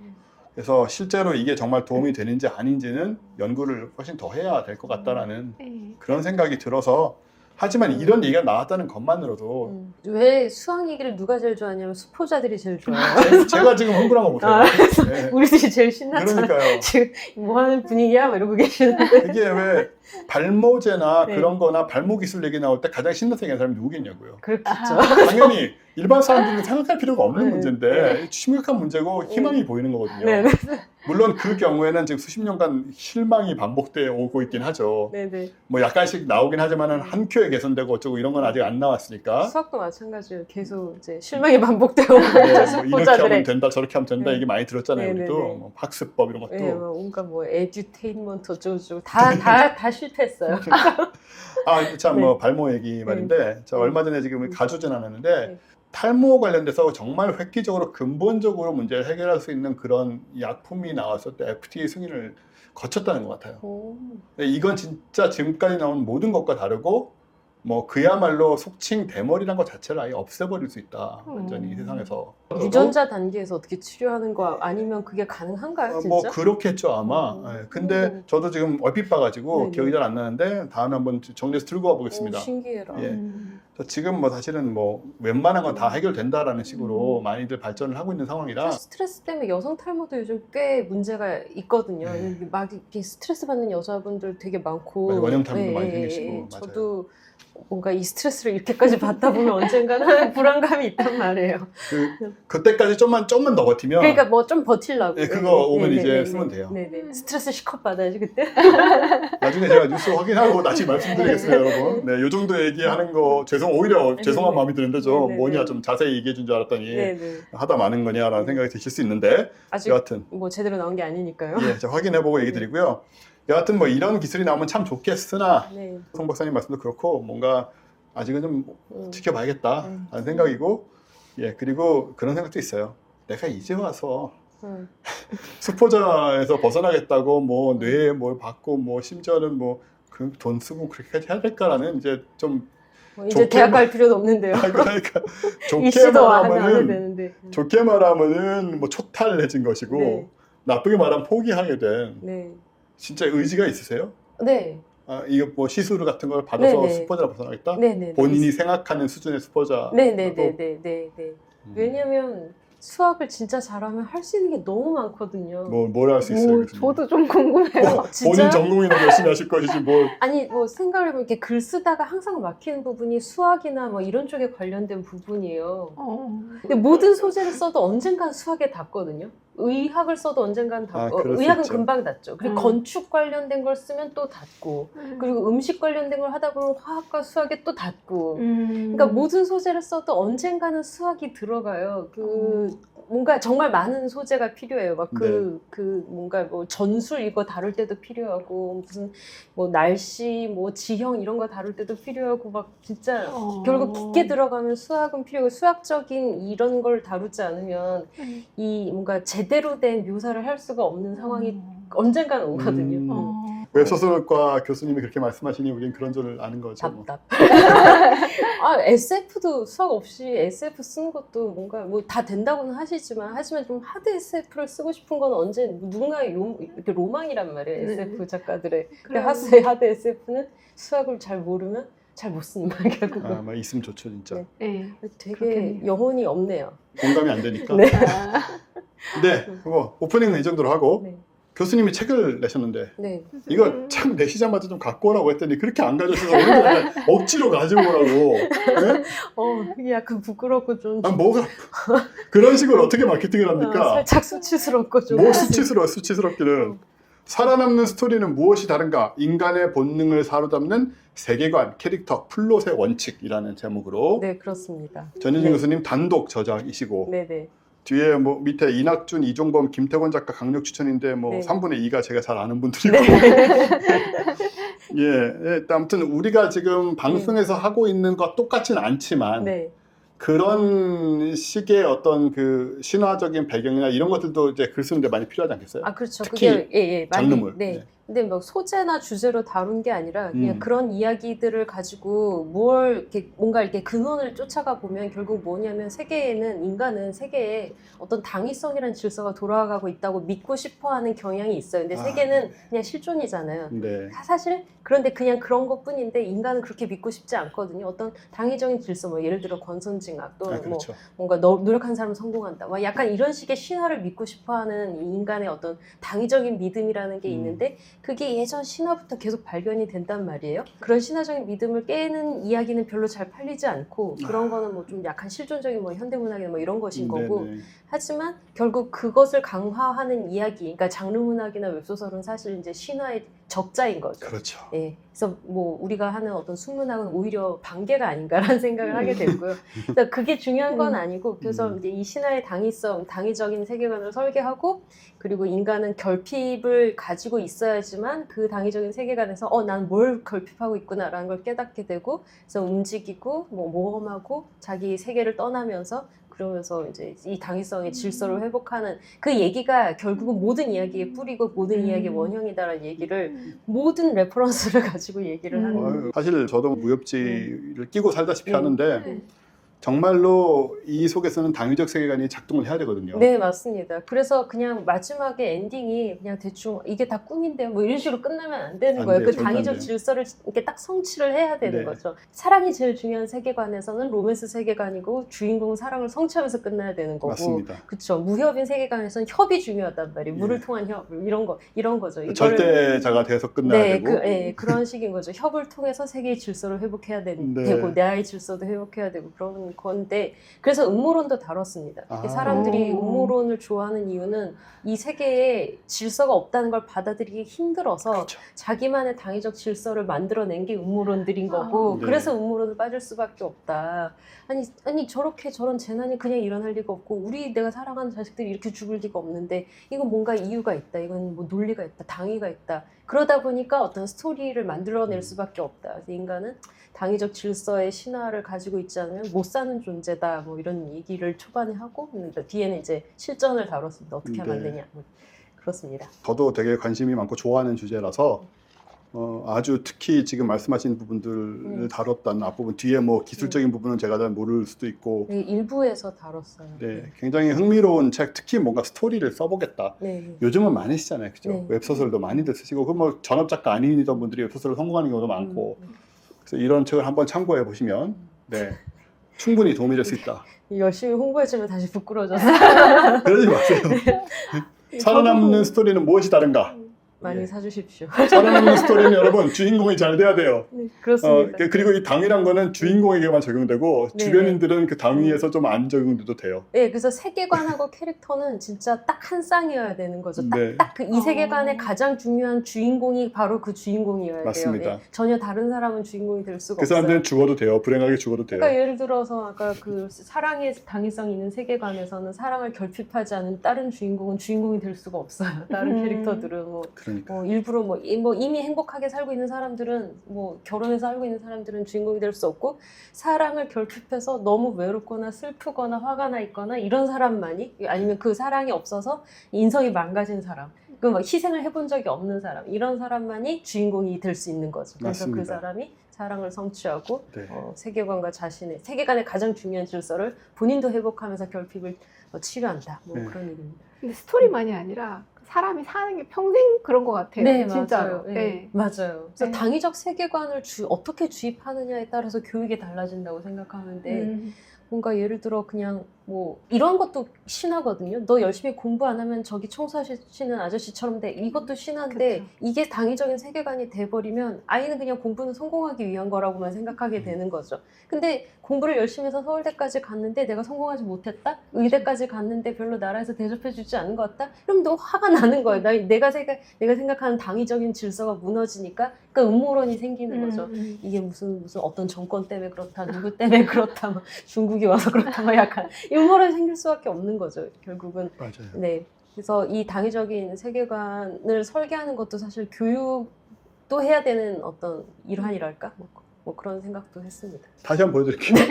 그래서 실제로 이게 정말 도움이 되는지 아닌지는 연구를 훨씬 더 해야 될 것 같다라는 그런 생각이 들어서 하지만 이런 얘기가 나왔다는 것만으로도 왜 수학 얘기를 누가 제일 좋아하냐면 수포자들이 제일 좋아해요. 제가 지금 흥분한 거 보세요. 네. 우리들이 제일 신났잖아요. 그러니까요. 지금 뭐 하는 분위기야? 막 이러고 계시는데. 이게 왜 발모제나 네. 그런 거나 발모 기술 얘기 나올 때 가장 신나서 얘기하는 사람이 누구겠냐고요. 그렇겠죠. 당연히 일반 사람들은 생각할 필요가 없는 네. 문제인데 심각한 문제고 희망이 보이는 거거든요. 네, 네, 물론 그 경우에는 지금 수십 년간 실망이 반복되어 오고 있긴 하죠. 네, 네. 뭐 약간씩 나오긴 하지만은 한 큐에 개선되고 어쩌고 이런 건 아직 안 나왔으니까. 수학도 마찬가지예요. 계속 이제 실망이 반복되고 네, 뭐 이렇게 수포자들의. 하면 된다, 저렇게 하면 된다 네. 얘기 많이 들었잖아요. 네, 우리도 네, 네. 뭐 학습법 이런 것도. 네, 온갖 뭐 에듀테인먼트 어쩌고저쩌고 다 실패했어요. 참 네. 뭐 발모 얘기 말인데 저 얼마 전에 지금 가주진 않았는데 네. 탈모 관련돼서 정말 획기적으로 근본적으로 문제를 해결할 수 있는 그런 약품이 나왔을 때 FDA 승인을 거쳤다는 것 같아요. 오. 이건 진짜 지금까지 나온 모든 것과 다르고 뭐 그야말로 속칭 대머리란 것 자체를 아예 없애버릴 수 있다. 완전히 이 세상에서. 유전자 단계에서 어떻게 치료하는 거 아니면 그게 가능한가요, 진짜? 뭐 그렇겠죠 아마. 예, 근데 저도 지금 얼핏 봐가지고 네네. 기억이 잘 안 나는데 다음에 한번 정리해서 들고 와보겠습니다. 오, 신기해라. 예. 그래서 지금 뭐 사실은 뭐 웬만한 건 다 해결된다라는 식으로 많이들 발전을 하고 있는 상황이라. 스트레스 때문에 여성 탈모도 요즘 꽤 문제가 있거든요. 네. 막 이렇게 스트레스 받는 여자분들 되게 많고. 맞아요. 원형 탈모도 많이 생기시고, 맞아요. 저도 뭔가 이 스트레스를 이렇게까지 받다 보면 언젠가는 불안감이 있단 말이에요. 그때까지 좀만 더 버티면 그러니까 뭐 좀 버틸라고. 네, 그거 오면 이제 쓰면 돼요. 네네. 스트레스 실컷 받아야지 그때. 나중에 제가 뉴스 확인하고 다시 말씀드리겠습니다, 여러분. 네, 요 정도 얘기하는 거 오히려 죄송한 마음이 드는데 좀 네네. 뭐냐 좀 자세히 얘기해 준 줄 알았더니 네네. 하다 마는 거냐라는 생각이 드실 수 있는데 아직 여하튼 뭐 제대로 나온 게 아니니까요. 예, 제가 확인해보고 얘기 드리고요. 여하튼 뭐 이런 기술이 나오면 참 좋겠으나 네. 송 박사님 말씀도 그렇고 뭔가 아직은 좀 지켜봐야겠다라는 음. 생각이고 예 그리고 그런 생각도 있어요. 내가 이제 와서 음. 수포자에서 벗어나겠다고 뭐 뇌에 뭘 받고 뭐 심지어는 뭐 그 돈 쓰고 그렇게까지 해야 될까라는 이제 좀 뭐 이제 대학 갈 필요도 없는데요. 그러니까 좋게 이씨도 안 해도 말하면은 되는데. 좋게 말하면은 뭐 초탈해진 것이고 네. 나쁘게 말하면 포기하게 된 네. 진짜 의지가 있으세요? 네. 아, 이거 뭐 시술 같은 걸 받아서 네네. 수포자를 벗어나겠다? 네네. 본인이 생각하는 수준의 수포자. 네네네네네. 왜냐면 수학을 진짜 잘하면 할 수 있는 게 너무 많거든요. 뭘 할 수 있어요? 오, 교수님? 저도 좀 궁금해요. 진짜? 본인 전공이나 열심히 하실 것이지 뭘. 아니 뭐 생각을 해보면 이렇게 글 쓰다가 항상 막히는 부분이 수학이나 뭐 이런 쪽에 관련된 부분이에요. 근데 모든 소재를 써도 언젠간 수학에 닿거든요. 의학을 써도 언젠간 닿고 그럴 수 의학은 있죠. 금방 닿죠. 그리고 건축 관련된 걸 쓰면 또 닿고 그리고 음식 관련된 걸 하다 보면 화학과 수학에 또 닿고 그러니까 모든 소재를 써도 언젠가는 수학이 들어가요. 뭔가 정말 많은 소재가 필요해요. 막 뭔가 뭐 전술 이거 다룰 때도 필요하고 무슨 뭐 날씨 뭐 지형 이런 거 다룰 때도 필요하고 막 진짜 결국 깊게 들어가면 수학은 필요하고 수학적인 이런 걸 다루지 않으면 이 뭔가 제대로 된 묘사를 할 수가 없는 상황이 언젠가는 오거든요. 웹소설과 교수님이 그렇게 말씀하시니 우리는 그런 줄 아는 거죠. 뭐. 답답. SF도 수학 없이 SF 쓰는 것도 뭔가 뭐 다 된다고는 하시지만 좀 하드 SF를 쓰고 싶은 건 언제 누군가의 이렇게 로망이란 말이에요. SF 작가들의. 근데 하드 SF는 수학을 잘 모르면 잘 못 쓰는 말이야 결국은. 막 있으면 좋죠 진짜. 네. 되게 그렇겠네요. 영혼이 없네요. 공감이 안 되니까. 네. 네, 그거 오프닝은 이 정도로 하고 네. 교수님이 책을 내셨는데 네. 이거 참 내시자마자 좀 갖고 오라고 했더니 그렇게 안 가져오셔서 오늘 억지로 가지고 오라고. 네? 이게 약간 부끄럽고 좀. 뭐가 그런 식으로 어떻게 마케팅을 합니까? 살짝 수치스럽고 좀. 뭐 수치스럽기는. 살아남는 스토리는 무엇이 다른가? 인간의 본능을 사로잡는 세계관, 캐릭터, 플롯의 원칙이라는 제목으로 네, 그렇습니다. 전혜진 네. 교수님 단독 저작이시고 네네. 뒤에 뭐 밑에 이낙준, 이종범, 김태권 작가 강력 추천인데 뭐 네. 3분의 2가 제가 잘 아는 분들이고 예, 아무튼 우리가 지금 방송에서 하고 있는 것 똑같지는 않지만 네. 그런 식의 어떤 그 신화적인 배경이나 이런 것들도 이제 글 쓰는데 많이 필요하지 않겠어요? 그렇죠. 특히 그게 많이, 장르물. 네. 네. 근데 뭐 소재나 주제로 다룬 게 아니라 그냥 그런 이야기들을 가지고 뭔가 이렇게 근원을 쫓아가 보면 결국 뭐냐면 인간은 세계에 어떤 당위성이라는 질서가 돌아가고 있다고 믿고 싶어하는 경향이 있어요. 근데 세계는 그냥 실존이잖아요. 네. 사실 그런데 그냥 그런 것뿐인데 인간은 그렇게 믿고 싶지 않거든요. 어떤 당위적인 질서, 뭐 예를 들어 권선징악 또는 그렇죠. 뭐 뭔가 노력한 사람은 성공한다. 막 약간 이런 식의 신화를 믿고 싶어하는 이 인간의 어떤 당위적인 믿음이라는 게 있는데 그게 예전 신화부터 계속 발견이 된단 말이에요. 그런 신화적인 믿음을 깨는 이야기는 별로 잘 팔리지 않고 그런 거는 뭐 좀 약간 실존적인 뭐 현대문학이나 뭐 이런 것인 거고 하지만 결국 그것을 강화하는 이야기, 그러니까 장르문학이나 웹소설은 사실 이제 신화의 적자인 거죠. 그렇죠. 예. 그래서 뭐 우리가 하는 어떤 순문학은 오히려 반개가 아닌가라는 생각을 하게 됐고요. 그래서 그게 중요한 건 아니고 그래서 이제 이 신화의 당위적인 세계관을 설계하고 그리고 인간은 결핍을 가지고 있어야지만 그 당위적인 세계관에서 난 뭘 결핍하고 있구나라는 걸 깨닫게 되고 그래서 움직이고 뭐 모험하고 자기 세계를 떠나면서 그러면서 이제 이 당위성의 질서를 회복하는 그 얘기가 결국은 모든 이야기의 뿌리고 모든 이야기의 원형이다라는 얘기를 모든 레퍼런스를 가지고 얘기를 하는 거예요. 사실 저도 무협지를 끼고 살다시피 하는데 정말로 이 속에서는 당위적 세계관이 작동을 해야 되거든요. 네, 맞습니다. 그래서 그냥 마지막에 엔딩이 그냥 대충 이게 다 꿈인데요. 뭐 이런 식으로 끝나면 안 되는 안 거예요. 돼요. 그 절대 안 당위적 돼요. 질서를 이렇게 딱 성취를 해야 되는 네. 거죠. 사랑이 제일 중요한 세계관에서는 로맨스 세계관이고 주인공은 사랑을 성취하면서 끝나야 되는 거고. 맞습니다. 그렇죠. 무협인 세계관에서는 협이 중요하단 말이에요. 물을 예. 통한 협 이런 거죠. 이거를 절대자가 돼서 끝나야 네, 되고. 그런 식인 거죠. 협을 통해서 세계의 질서를 회복해야 네. 되고, 나의 질서도 회복해야 되고, 그런 건데, 그래서 음모론도 다뤘습니다. 아. 사람들이 음모론을 좋아하는 이유는 이 세계에 질서가 없다는 걸 받아들이기 힘들어서 그렇죠. 자기만의 당위적 질서를 만들어낸 게 음모론들인 거고, 네. 그래서 음모론을 빠질 수밖에 없다. 아니, 저렇게 저런 재난이 그냥 일어날 리가 없고, 내가 사랑하는 자식들이 이렇게 죽을 리가 없는데, 이건 뭔가 이유가 있다. 이건 뭐 논리가 있다. 당위가 있다. 그러다 보니까 어떤 스토리를 만들어낼 수밖에 없다. 그래서 인간은 당위적 질서의 신화를 가지고 있지 않으면 못 사는 존재다. 뭐 이런 얘기를 초반에 하고, 뒤에는 이제 실전을 다뤘습니다. 어떻게 하면 안 네. 되냐. 그렇습니다. 저도 되게 관심이 많고 좋아하는 주제라서 아주 특히 지금 말씀하신 부분들을 다뤘다는 앞부분 뒤에 뭐 기술적인 부분은 제가 잘 모를 수도 있고 네, 일부에서 다뤘어요. 네, 굉장히 흥미로운 책 특히 뭔가 스토리를 써보겠다 네. 요즘은 많이 쓰잖아요 그죠? 네. 웹소설도 많이들 쓰시고 그 뭐 전업 작가 아니던 분들이 웹소설을 성공하는 경우도 많고 음. 그래서 이런 책을 한번 참고해 보시면 네, 충분히 도움이 될 수 있다 열심히 홍보해주면 다시 부끄러워져서 그러지 마세요 살아남는 스토리는 무엇이 다른가 많이 예. 사주십시오. 살아남는 스토리는 여러분 주인공이 잘 돼야 돼요. 네, 그렇습니다. 그리고 이 당위란 거는 주인공에게만 적용되고 네. 주변인들은 그 당위에서 좀 안 적용돼도 돼요. 네, 그래서 세계관하고 캐릭터는 진짜 딱 한 쌍이어야 되는 거죠. 네. 딱 그 이 세계관의 가장 중요한 주인공이 바로 그 주인공이어야 맞습니다. 돼요. 네, 전혀 다른 사람은 주인공이 될 수가 그 없어요. 사람들은 죽어도 돼요. 불행하게 죽어도 돼요. 그러니까 예를 들어서 아까 그 사랑의 당위성 있는 세계관에서는 사랑을 결핍하지 않은 다른 주인공은 주인공이 될 수가 없어요. 다른 캐릭터들은 그러니까. 일부러 뭐 이미 행복하게 살고 있는 사람들은 뭐 결혼해서 살고 있는 사람들은 주인공이 될 수 없고 사랑을 결핍해서 너무 외롭거나 슬프거나 화가 나 있거나 이런 사람만이 아니면 그 사랑이 없어서 인성이 망가진 사람 그 막 희생을 해본 적이 없는 사람 이런 사람만이 주인공이 될 수 있는 거죠. 그래서 맞습니다. 그 사람이 사랑을 성취하고 네. 세계관과 자신의 세계관의 가장 중요한 질서를 본인도 회복하면서 결핍을 치료한다. 뭐 네. 그런 얘기입니다. 근데 스토리만이 아니라 사람이 사는 게 평생 그런 것 같아요. 네, 진짜로. 맞아요. 네. 네. 맞아요. 그래서 네. 당위적 세계관을 어떻게 주입하느냐에 따라서 교육이 달라진다고 생각하는데 뭔가 예를 들어 그냥 뭐 이런 것도 신화거든요. 너 열심히 공부 안 하면 저기 청소하시는 아저씨처럼 돼. 이것도 신화인데 그쵸. 이게 당위적인 세계관이 돼버리면 아이는 그냥 공부는 성공하기 위한 거라고만 생각하게 되는 거죠. 근데 공부를 열심히 해서 서울대까지 갔는데 내가 성공하지 못했다? 의대까지 갔는데 별로 나라에서 대접해주지 않은 것 같다? 그럼 너 화가 나는 거예요. 내가 생각하는 당위적인 질서가 무너지니까 그러니까 음모론이 생기는 거죠. 이게 무슨 어떤 정권 때문에 그렇다, 누구 때문에 그렇다, 막 중국이 와서 그렇다, 막 약간 음모론이 생길 수밖에 없는 거죠. 결국은. 맞아요. 네. 그래서 이 당위적인 세계관을 설계하는 것도 사실 교육도 해야 되는 어떤 일환이랄까? 뭐 그런 생각도 했습니다. 다시 한번 보여드릴게요.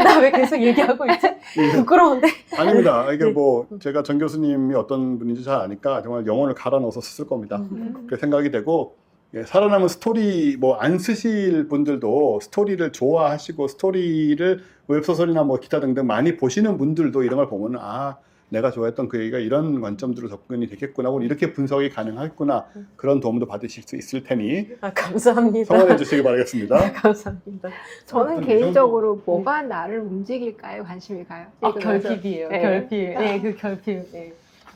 나 왜 계속 얘기하고 있지? 부끄러운데? 아닙니다. 이게 네. 뭐 제가 전 교수님이 어떤 분인지 잘 아니까 정말 영혼을 갈아 넣어서 쓸 겁니다. 그렇게 생각이 되고 예, 살아남은 스토리 뭐 안 쓰실 분들도 스토리를 좋아하시고 스토리를 웹소설이나 뭐 기타 등등 많이 보시는 분들도 이런 걸 보면 아 내가 좋아했던 그 얘기가 이런 관점들로 접근이 되겠구나 혹은 이렇게 분석이 가능하겠구나 그런 도움도 받으실 수 있을 테니 감사합니다. 성원해 주시기 바라겠습니다. 감사합니다. 저는 이 개인적으로 뭐가 나를 움직일까요? 관심이 가요. 결핍이에요. 네. 결핍. 네, 그 결핍. 네.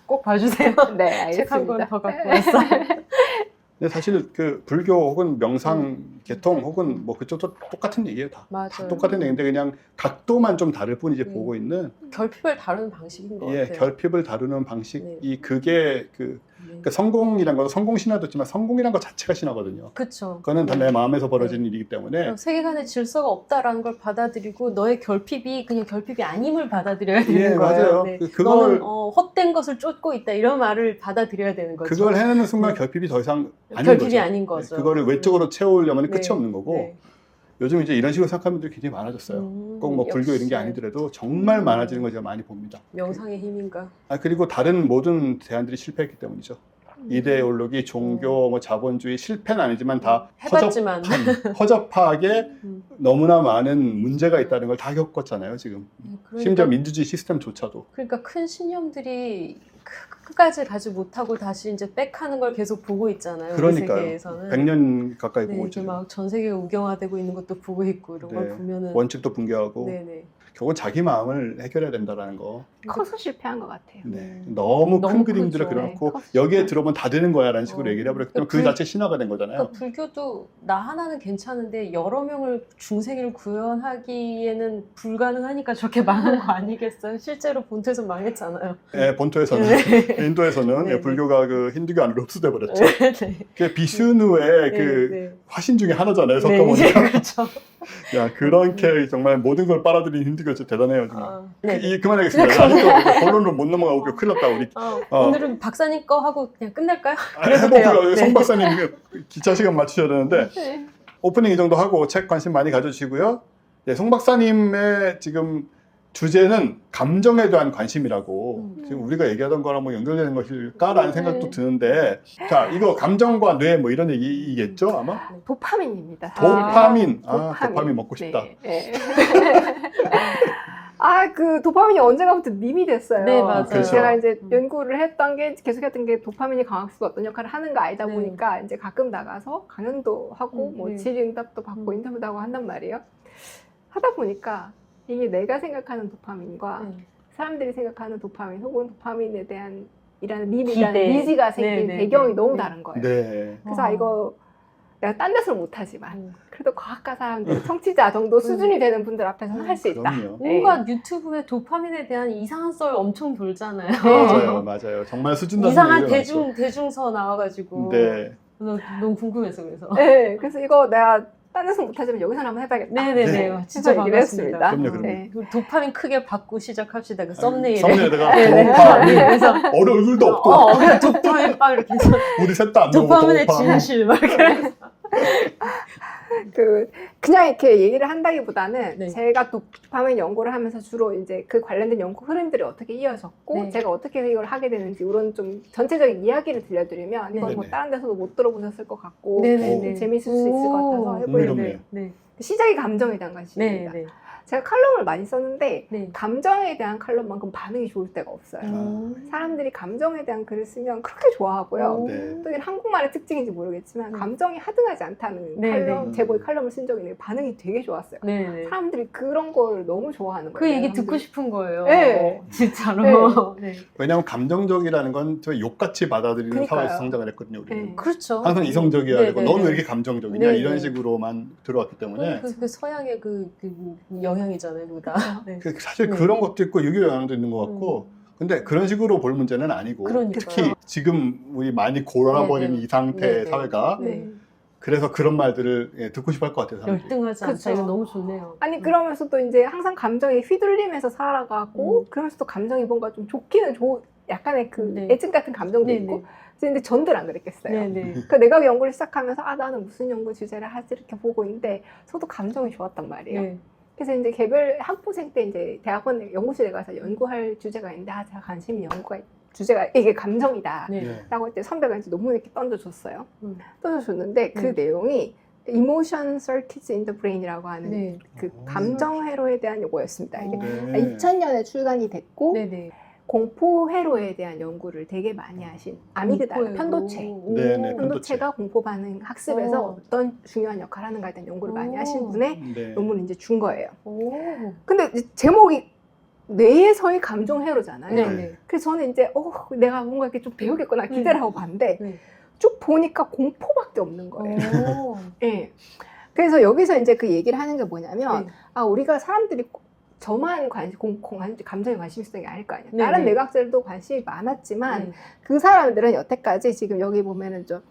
꼭 봐주세요. 네, 책 한 권 알겠습니다. 더 갖고 왔어요. 근데 사실 그 불교 혹은 명상 계통 혹은 뭐 그쪽도 똑같은 얘기예요 다. 맞아요. 다 똑같은 얘기인데 그냥 각도만 좀 다를 뿐이지 보고 있는 결핍을 다루는 방식인 것 예, 같아요. 결핍을 다루는 방식이 네. 그게 그러니까 성공이란 거 성공 신화도 있지만 성공이란 것 자체가 신화거든요. 그렇죠. 그거는 다 내 마음에서 벌어지는 일이기 때문에 세계관의 질서가 없다라는 걸 받아들이고 너의 결핍이 그냥 결핍이 아님을 받아들여야 되는 예, 거예요. 맞아요. 네. 그걸 너는 헛된 것을 쫓고 있다 이런 말을 받아들여야 되는 거죠. 그걸 해내는 순간 네. 결핍이 더 이상 아닌 결핍이 거죠. 아닌 거죠. 그거를 외적으로 채우려면 네. 끝이 없는 거고 네. 요즘 이제 이런 식으로 생각하는 분들이 굉장히 많아졌어요. 꼭 뭐 불교 이런 게 역시 아니더라도 정말 많아지는 걸 제가 많이 봅니다. 명상의 힘인가? 그리고 다른 모든 대안들이 실패했기 때문이죠. 이데올로기, 종교, 뭐 자본주의 실패는 아니지만 다 해봤지만. 허접하게 음. 너무나 많은 문제가 있다는 걸 다 겪었잖아요, 지금. 그러니까, 심지어 민주주의 시스템조차도. 그러니까 큰 신념들이 끝까지 가지 못하고 다시 이제 백하는 걸 계속 보고 있잖아요. 우리 그러니까요. 세계에서는. 100년 가까이 네, 보고 이게 있죠. 막 전 세계가 우경화되고 있는 것도 보고 있고 이런 걸 네. 보면은 원칙도 붕괴하고 네네. 결국 자기 마음을 해결해야 된다는 거. 커서 실패한 것 같아요. 네. 너무 큰 너무 그림들을 크죠. 그려놓고 네, 컸어요. 여기에 들어오면 다 되는 거야 라는 식으로 얘기를 해버렸기 때문에 그 그러니까 자체 신화가 된 거잖아요. 그러니까 불교도 나 하나는 괜찮은데 여러 명을 중생을 구현하기에는 불가능하니까 저렇게 망한 거 아니겠어요? 실제로 본토에서 망했잖아요. 예, 본토에서는 인도에서는 네, 네. 불교가 그 힌두교 안으로 흡수돼 버렸죠. 네. 그게 비슈누의 네, 그 네. 화신 중에 하나잖아요. 네, 석가모니가. 그렇죠. 야 그렇게 정말 모든 걸 빨아들인 힌두교 진짜 대단해요. 정말. 아, 네. 그만하겠습니다. 아직도 본론으로 못 넘어가고 큰일 났다 우리. 오늘은 박사님 거 하고 그냥 끝낼까요? 해보고요. 네. 송 박사님 기차 시간 맞추셔야 되는데 네. 오프닝 이 정도 하고 책 관심 많이 가져주시고요. 네, 송 박사님의 지금 주제는 감정에 대한 관심이라고 지금 우리가 얘기하던 거랑 뭐 연결되는 것일까라는 생각도 드는데 자 이거 감정과 뇌 뭐 이런 얘기겠죠 아마? 도파민입니다. 도파민. 도파민. 도파민 먹고 싶다. 네. 그 도파민이 언젠가부터 밈이 됐어요. 네, 맞아요. 그렇죠. 제가 이제 연구를 했던 게 계속했던 게 도파민이 강학습에 어떤 역할을 하는가 알다 네. 보니까 이제 가끔 나가서 강연도 하고 뭐 네. 질의응답도 받고 인터뷰도 하고 한단 말이에요. 하다 보니까 이게 내가 생각하는 도파민과 사람들이 생각하는 도파민 혹은 도파민에 대한 이라는 밈이라는 기대. 니즈가 생긴 네, 네, 배경이 네. 너무 네. 다른 거예요. 네. 그래서 이거 내가 딴 데서는 못하지만 그래도 과학과 사람들, 청취자 정도 수준이 되는 분들 앞에서는 할 수 있다. 그럼요. 뭔가 유튜브에 도파민에 대한 이상한 썰 엄청 돌잖아요. 맞아요. 정말 수준 낮은 이상한 얘기가 대중서 나와가지고 많죠. 네. 너무 궁금해서 그래서. 네, 그래서 이거 내가 딴 데서 못하지만 여기서 한번 해봐야겠다. 네네네. 네. 진짜 해서 얘기를 했습니다. 반갑습니다. 그럼요. 네. 그 도파민 크게 받고 시작합시다. 그 썸네일에. 썸네일에다가 네. 도파민. 그래서 얼굴도 없고 그냥 도파민 막 이렇게 해서 우리 셋 다 안 나오고 도파민의 도파민. 진실 막 이렇게. 그냥 이렇게 얘기를 한다기보다는 네. 제가 도파민 연구를 하면서 주로 이제 그 관련된 연구 흐름들이 어떻게 이어졌고 네. 제가 어떻게 이걸 하게 되는지 이런 좀 전체적인 이야기를 들려드리면 이건 뭐 네네. 다른 데서도 못 들어보셨을 것 같고 네네네. 재밌을 수 있을 것 같아서 해보려고. 흥미롭네요. 네. 시작이 감정에 대한 관심입니다. 네. 제가 칼럼을 많이 썼는데 네. 감정에 대한 칼럼만큼 반응이 좋을 때가 없어요. 사람들이 감정에 대한 글을 쓰면 그렇게 좋아하고요. 네. 또 이게 한국말의 특징인지 모르겠지만 감정이 하등하지 않다는 네, 칼럼, 네. 제목의 칼럼을 쓴 적이 있는데 반응이 되게 좋았어요. 네. 사람들이 그런 걸 너무 좋아하는 거예요. 그 얘기 사람들이. 듣고 싶은 거예요. 네. 진짜로. 네. 왜냐하면 감정적이라는 건 저 욕같이 받아들이는 그러니까요. 사회에서 성장을 했거든요. 우리는. 네. 그렇죠. 항상 이성적이어야 네, 되고 네, 너는 네. 왜 이렇게 감정적이냐 네, 이런 네. 식으로만 들어왔기 때문에 그 서양의 그 영향이잖아요, 그거 다. 네. 사실 네. 그런 것도 있고 유교 영향도 있는 것 같고 근데 그런 식으로 볼 문제는 아니고 그러니까요. 특히 지금 우리 많이 골아버린 네, 네. 이 상태의 네, 네. 사회가 네. 그래서 그런 말들을 듣고 싶어 할 것 같아요. 사람들이. 열등하지 않다. 그쵸. 이거 너무 좋네요. 아니 그러면서도 이제 항상 감정이 휘둘리면서 살아가고 그러면서도 감정이 뭔가 좀 좋기는 약간의 그 네. 애증 같은 감정도 네, 있고 네. 근데 전들 안 그랬겠어요. 네네. 그 내가 연구를 시작하면서 나는 무슨 연구 주제를 하지 이렇게 보고 있는데 저도 감정이 좋았단 말이에요. 네. 그래서 이제 개별 학부생 때 이제 대학원 연구실에 가서 연구할 주제가 있는데 제가 관심이 연구가 주제가 이게 감정이다 네. 네. 라고 할 때 선배가 이제 논문 이렇게 던져줬어요. 던져줬는데 그 음. 내용이 Emotion Circuits in the Brain이라고 하는 네. 그 감정 회로에 대한 요거였습니다. 이게 네. 2000년에 출간이 됐고 네네. 공포 회로에 대한 연구를 되게 많이 하신 아미그달라 편도체. 네네. 편도체가 공포 반응 학습에서 어떤 중요한 역할을 하는가에 대한 연구를 많이 하신 분의 네. 논문을 이제 준 거예요. 오. 근데 이제 제목이 뇌에서의 감정 회로잖아요. 네네. 그래서 저는 이제 내가 뭔가 이렇게 좀 배우겠구나 기대를 하고 봤는데 네. 쭉 보니까 공포밖에 없는 거예요. 오. 예. 그래서 여기서 이제 그 얘기를 하는 게 뭐냐면 네. 우리가 사람들이 저만 감정에 관심 있었던 게 아닐 거 아니에요. 네네. 다른 뇌과학자들도 관심이 많았지만 네. 그 사람들은 여태까지 지금 여기 보면은 좀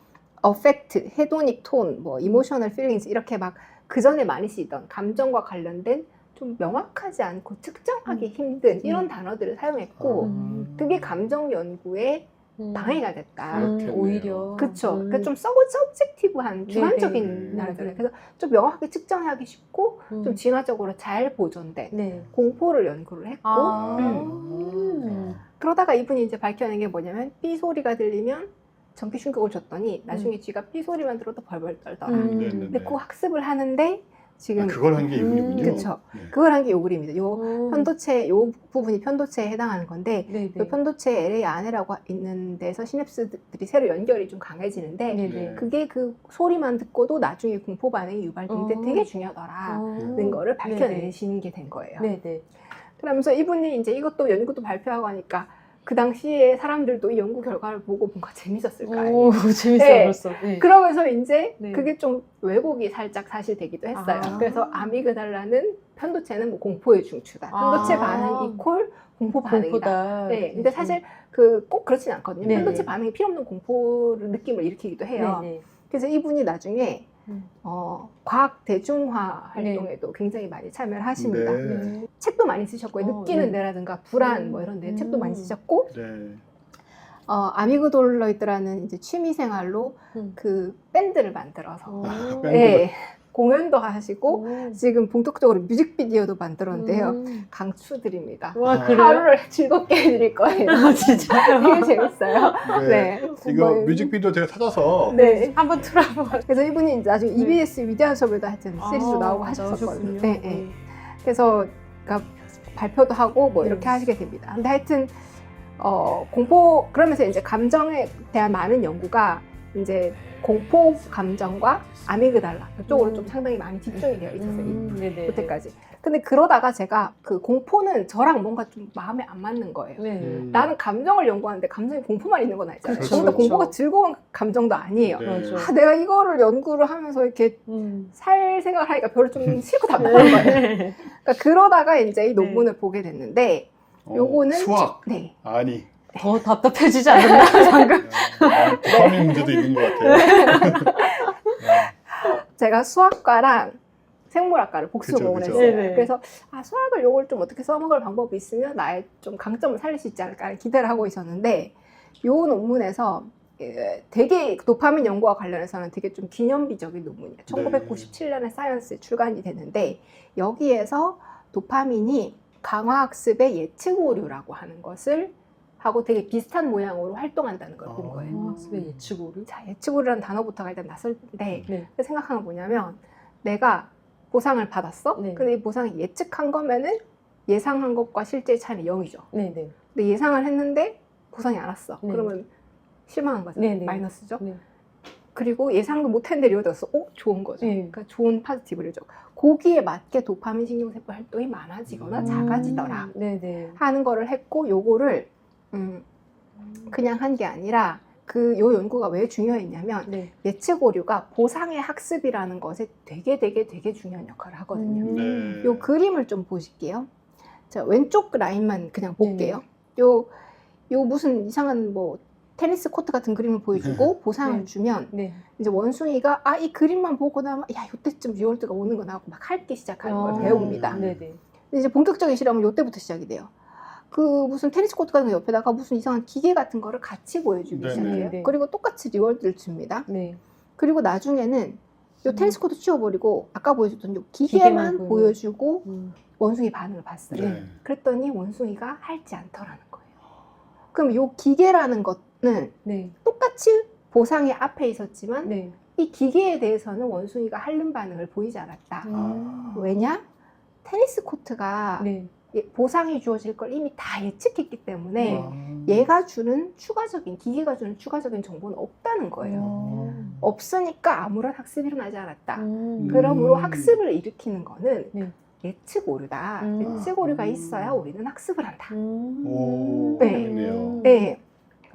affect, hedonic tone, 뭐 emotional feelings 이렇게 막 그 전에 많이 쓰이던 감정과 관련된 좀 명확하지 않고 측정하기 힘든 이런 단어들을 사용했고 그게 감정 연구에 방해가 됐다. 그렇겠네요. 오히려. 그렇죠. 그러니까 좀 서브젝티브한 주관적인 네. 단어들. 그래서 좀 명확하게 측정하기 쉽고 좀 진화적으로 잘 보존된 네. 공포를 연구를 했고 그러다가 이분이 이제 밝혀낸 게 뭐냐면 삐 소리가 들리면 전기 충격을 줬더니 나중에 쥐가 삐 소리만 들어도 벌벌 떨더라. 네네네. 근데 그 학습을 하는데 지금 아, 그걸 한 게 이분이군요. 그쵸. 네. 그걸 한 게 요 그림입니다. 요 편도체, 요 부분이 편도체에 해당하는 건데, 네네. 요 편도체 LA 안에라고 있는 데서 시냅스들이 새로 연결이 좀 강해지는데, 네네. 그게 그 소리만 듣고도 나중에 공포 반응이 유발될 때 어. 되게 중요하더라는 거를 밝혀내시는 게 된 거예요. 네네. 그러면서 이분이 이제 이것도 연구도 발표하고 하니까 그 당시에 사람들도 이 연구 결과를 보고 뭔가 재밌었을 거 아니에요. 오, 재밌어요, 네. 벌써. 네. 그러면서 이제 네. 그게 좀 왜곡이 살짝 사실 되기도 했어요. 아. 그래서 아미그달라는 편도체는 뭐 공포의 중추다. 편도체 아. 반응 이퀄 공포 반응이다. 공포다. 네, 근데 사실 그 꼭 그렇진 않거든요. 네. 편도체 반응이 필요 없는 공포를 느낌을 일으키기도 해요. 네네. 그래서 이분이 나중에 과학 대중화 네. 활동에도 굉장히 많이 참여를 하십니다. 네. 책도 많이 쓰셨고요. 느끼는 네. 데라든가 불안 뭐 이런 데 책도 많이 쓰셨고 네. 아미그돌로이드라는 이제 취미 생활로 그 밴드를 만들어서 오. 예, 공연도 하시고 오. 지금 본격적으로 뮤직비디오도 만들었는데요. 강추드립니다. 와, 그래요? 하루를 즐겁게 해드릴 거예요. 아, 진짜요? 되게 재밌어요. 네. 네. 이거 뭐, 뮤직비디오 제가 찾아서 네. 한번 틀어봐. 그래서 이분이 이제 나중에 네. EBS 위대한 수업에도 하여튼 시리즈도 나오고 맞아, 하셨었거든요. 하셨군요. 네, 네. 그래서 그러니까 발표도 하고 뭐 이렇게 네. 하시게 됩니다. 근데 하여튼 공포 그러면서 이제 감정에 대한 많은 연구가 이제 공포 감정과 아미그달라 이쪽으로 좀 상당히 많이 집중이 되어 있었어요. 네네. 그때까지. 근데 그러다가 제가 그 공포는 저랑 뭔가 좀 마음에 안 맞는 거예요. 네. 나는 감정을 연구하는데 감정에 공포만 있는 건 아니잖아요. 그렇죠, 전부 다 그렇죠. 공포가 즐거운 감정도 아니에요. 네. 맞아. 내가 이거를 연구를 하면서 이렇게 살 생각을 하니까 별로 좀 싫고 답답한 거예요. 네. 그러니까 그러다가 이제 이 논문을 보게 됐는데 요거는 수학. 네. 아니. 더 답답해지지 않았나, 방금? 도파민 문제도 있는 것 같아요. 제가 수학과랑 생물학과를 복수공을 그쵸, 했어요. 그쵸. 네네. 그래서 수학을 요걸 좀 어떻게 써먹을 방법이 있으면 나의 좀 강점을 살릴 수 있지 않을까 기대를 하고 있었는데 요 논문에서 되게 도파민 연구와 관련해서는 되게 좀 기념비적인 논문이에요. 1997년에 사이언스에 출간이 되는데 여기에서 도파민이 강화학습의 예측 오류라고 하는 것을 하고 되게 비슷한 모양으로 활동한다는 걸 본 거예요. 학습의 예측 오류? 자, 예측 오류라는 단어부터가 일단 낯설텐데 네. 생각하는 건 뭐냐면 내가 보상을 받았어? 네. 근데 이 보상이 예측한 거면은 예상한 것과 실제의 차이는 0이죠. 네네. 근데 예상을 했는데 보상이 안 왔어. 네. 그러면 실망한 거죠. 네네. 마이너스죠. 네. 그리고 예상도 못했는데 리워드 왔어. 좋은 거죠. 네. 그러니까 좋은 파지티브죠. 거기에 맞게 도파민 신경세포 활동이 많아지거나 작아지더라 네네. 하는 거를 했고 요거를 그냥 한 게 아니라 요 연구가 왜 중요했냐면 네. 예측 오류가 보상의 학습이라는 것에 되게 중요한 역할을 하거든요. 네. 요 그림을 좀 보실게요. 자, 왼쪽 라인만 그냥 볼게요. 요 무슨 이상한 뭐 테니스 코트 같은 그림을 보여주고 보상을 네. 주면 네. 이제 원숭이가 이 그림만 보고 나면 야 요때쯤 리월드가 오는 거나 하고 막 핥기 시작하는 걸 배웁니다. 네네. 근데 이제 본격적인 실험은 요때부터 시작이 돼요. 그 무슨 테니스 코트 같은 거 옆에다가 무슨 이상한 기계 같은 거를 같이 보여주기 네네. 시작해요. 네. 그리고 똑같이 리월드를 줍니다. 네. 그리고 나중에는 요 테니스 코트 치워버리고 아까 보여줬던 요 기계만 기계만 보여주고 음. 원숭이 반응을 봤어요. 네. 그랬더니 원숭이가 핥지 않더라는 거예요. 그럼 요 기계라는 것은 네. 똑같이 보상이 앞에 있었지만 네. 이 기계에 대해서는 원숭이가 핥는 반응을 보이지 않았다. 왜냐? 테니스 코트가 네. 보상이 주어질 걸 이미 다 예측했기 때문에 아. 얘가 주는 기계가 주는 추가적인 정보는 없다는 거예요. 없으니까 아무런 학습이 일어나지 않았다. 그러므로 학습을 일으키는 거는 네. 예측 오류다. 음. 예측 오류가 있어야 우리는 학습을 한다. 오, 네. 그러네요. 네.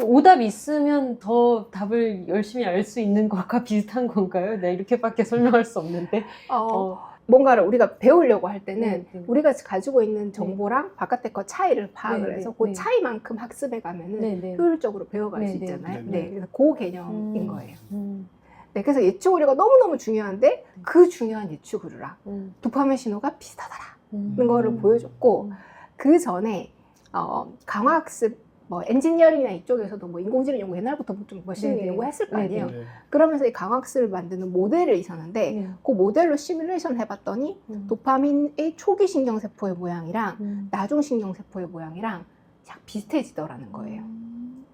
오답이 있으면 더 답을 열심히 알 수 있는 것과 비슷한 건가요? 네, 이렇게밖에 설명할 수 없는데. 뭔가를 우리가 배우려고 할 때는 네. 우리가 가지고 있는 정보랑 바깥의 거 차이를 파악을 네, 해서 네, 그 네. 차이만큼 학습해 가면은 네, 네. 효율적으로 배워갈 네, 수 네, 있잖아요. 네, 네, 네. 그래서 그 개념인 거예요. 음. 네, 그래서 예측 오류가 너무너무 중요한데 그 중요한 예측 오류랑 도파민 신호가 비슷하다라는 거를 보여줬고 그 전에 강화학습 뭐 엔지니어링이나 이쪽에서도 뭐 인공지능 연구 옛날부터 좀 머신러닝 네네. 연구했을 거 아니에요. 네. 그러면서 이 강화학습을 만드는 모델이 있었는데 네. 그 모델로 시뮬레이션 해봤더니 도파민의 초기 신경세포의 모양이랑 나중 신경세포의 모양이랑 약 비슷해지더라는 거예요.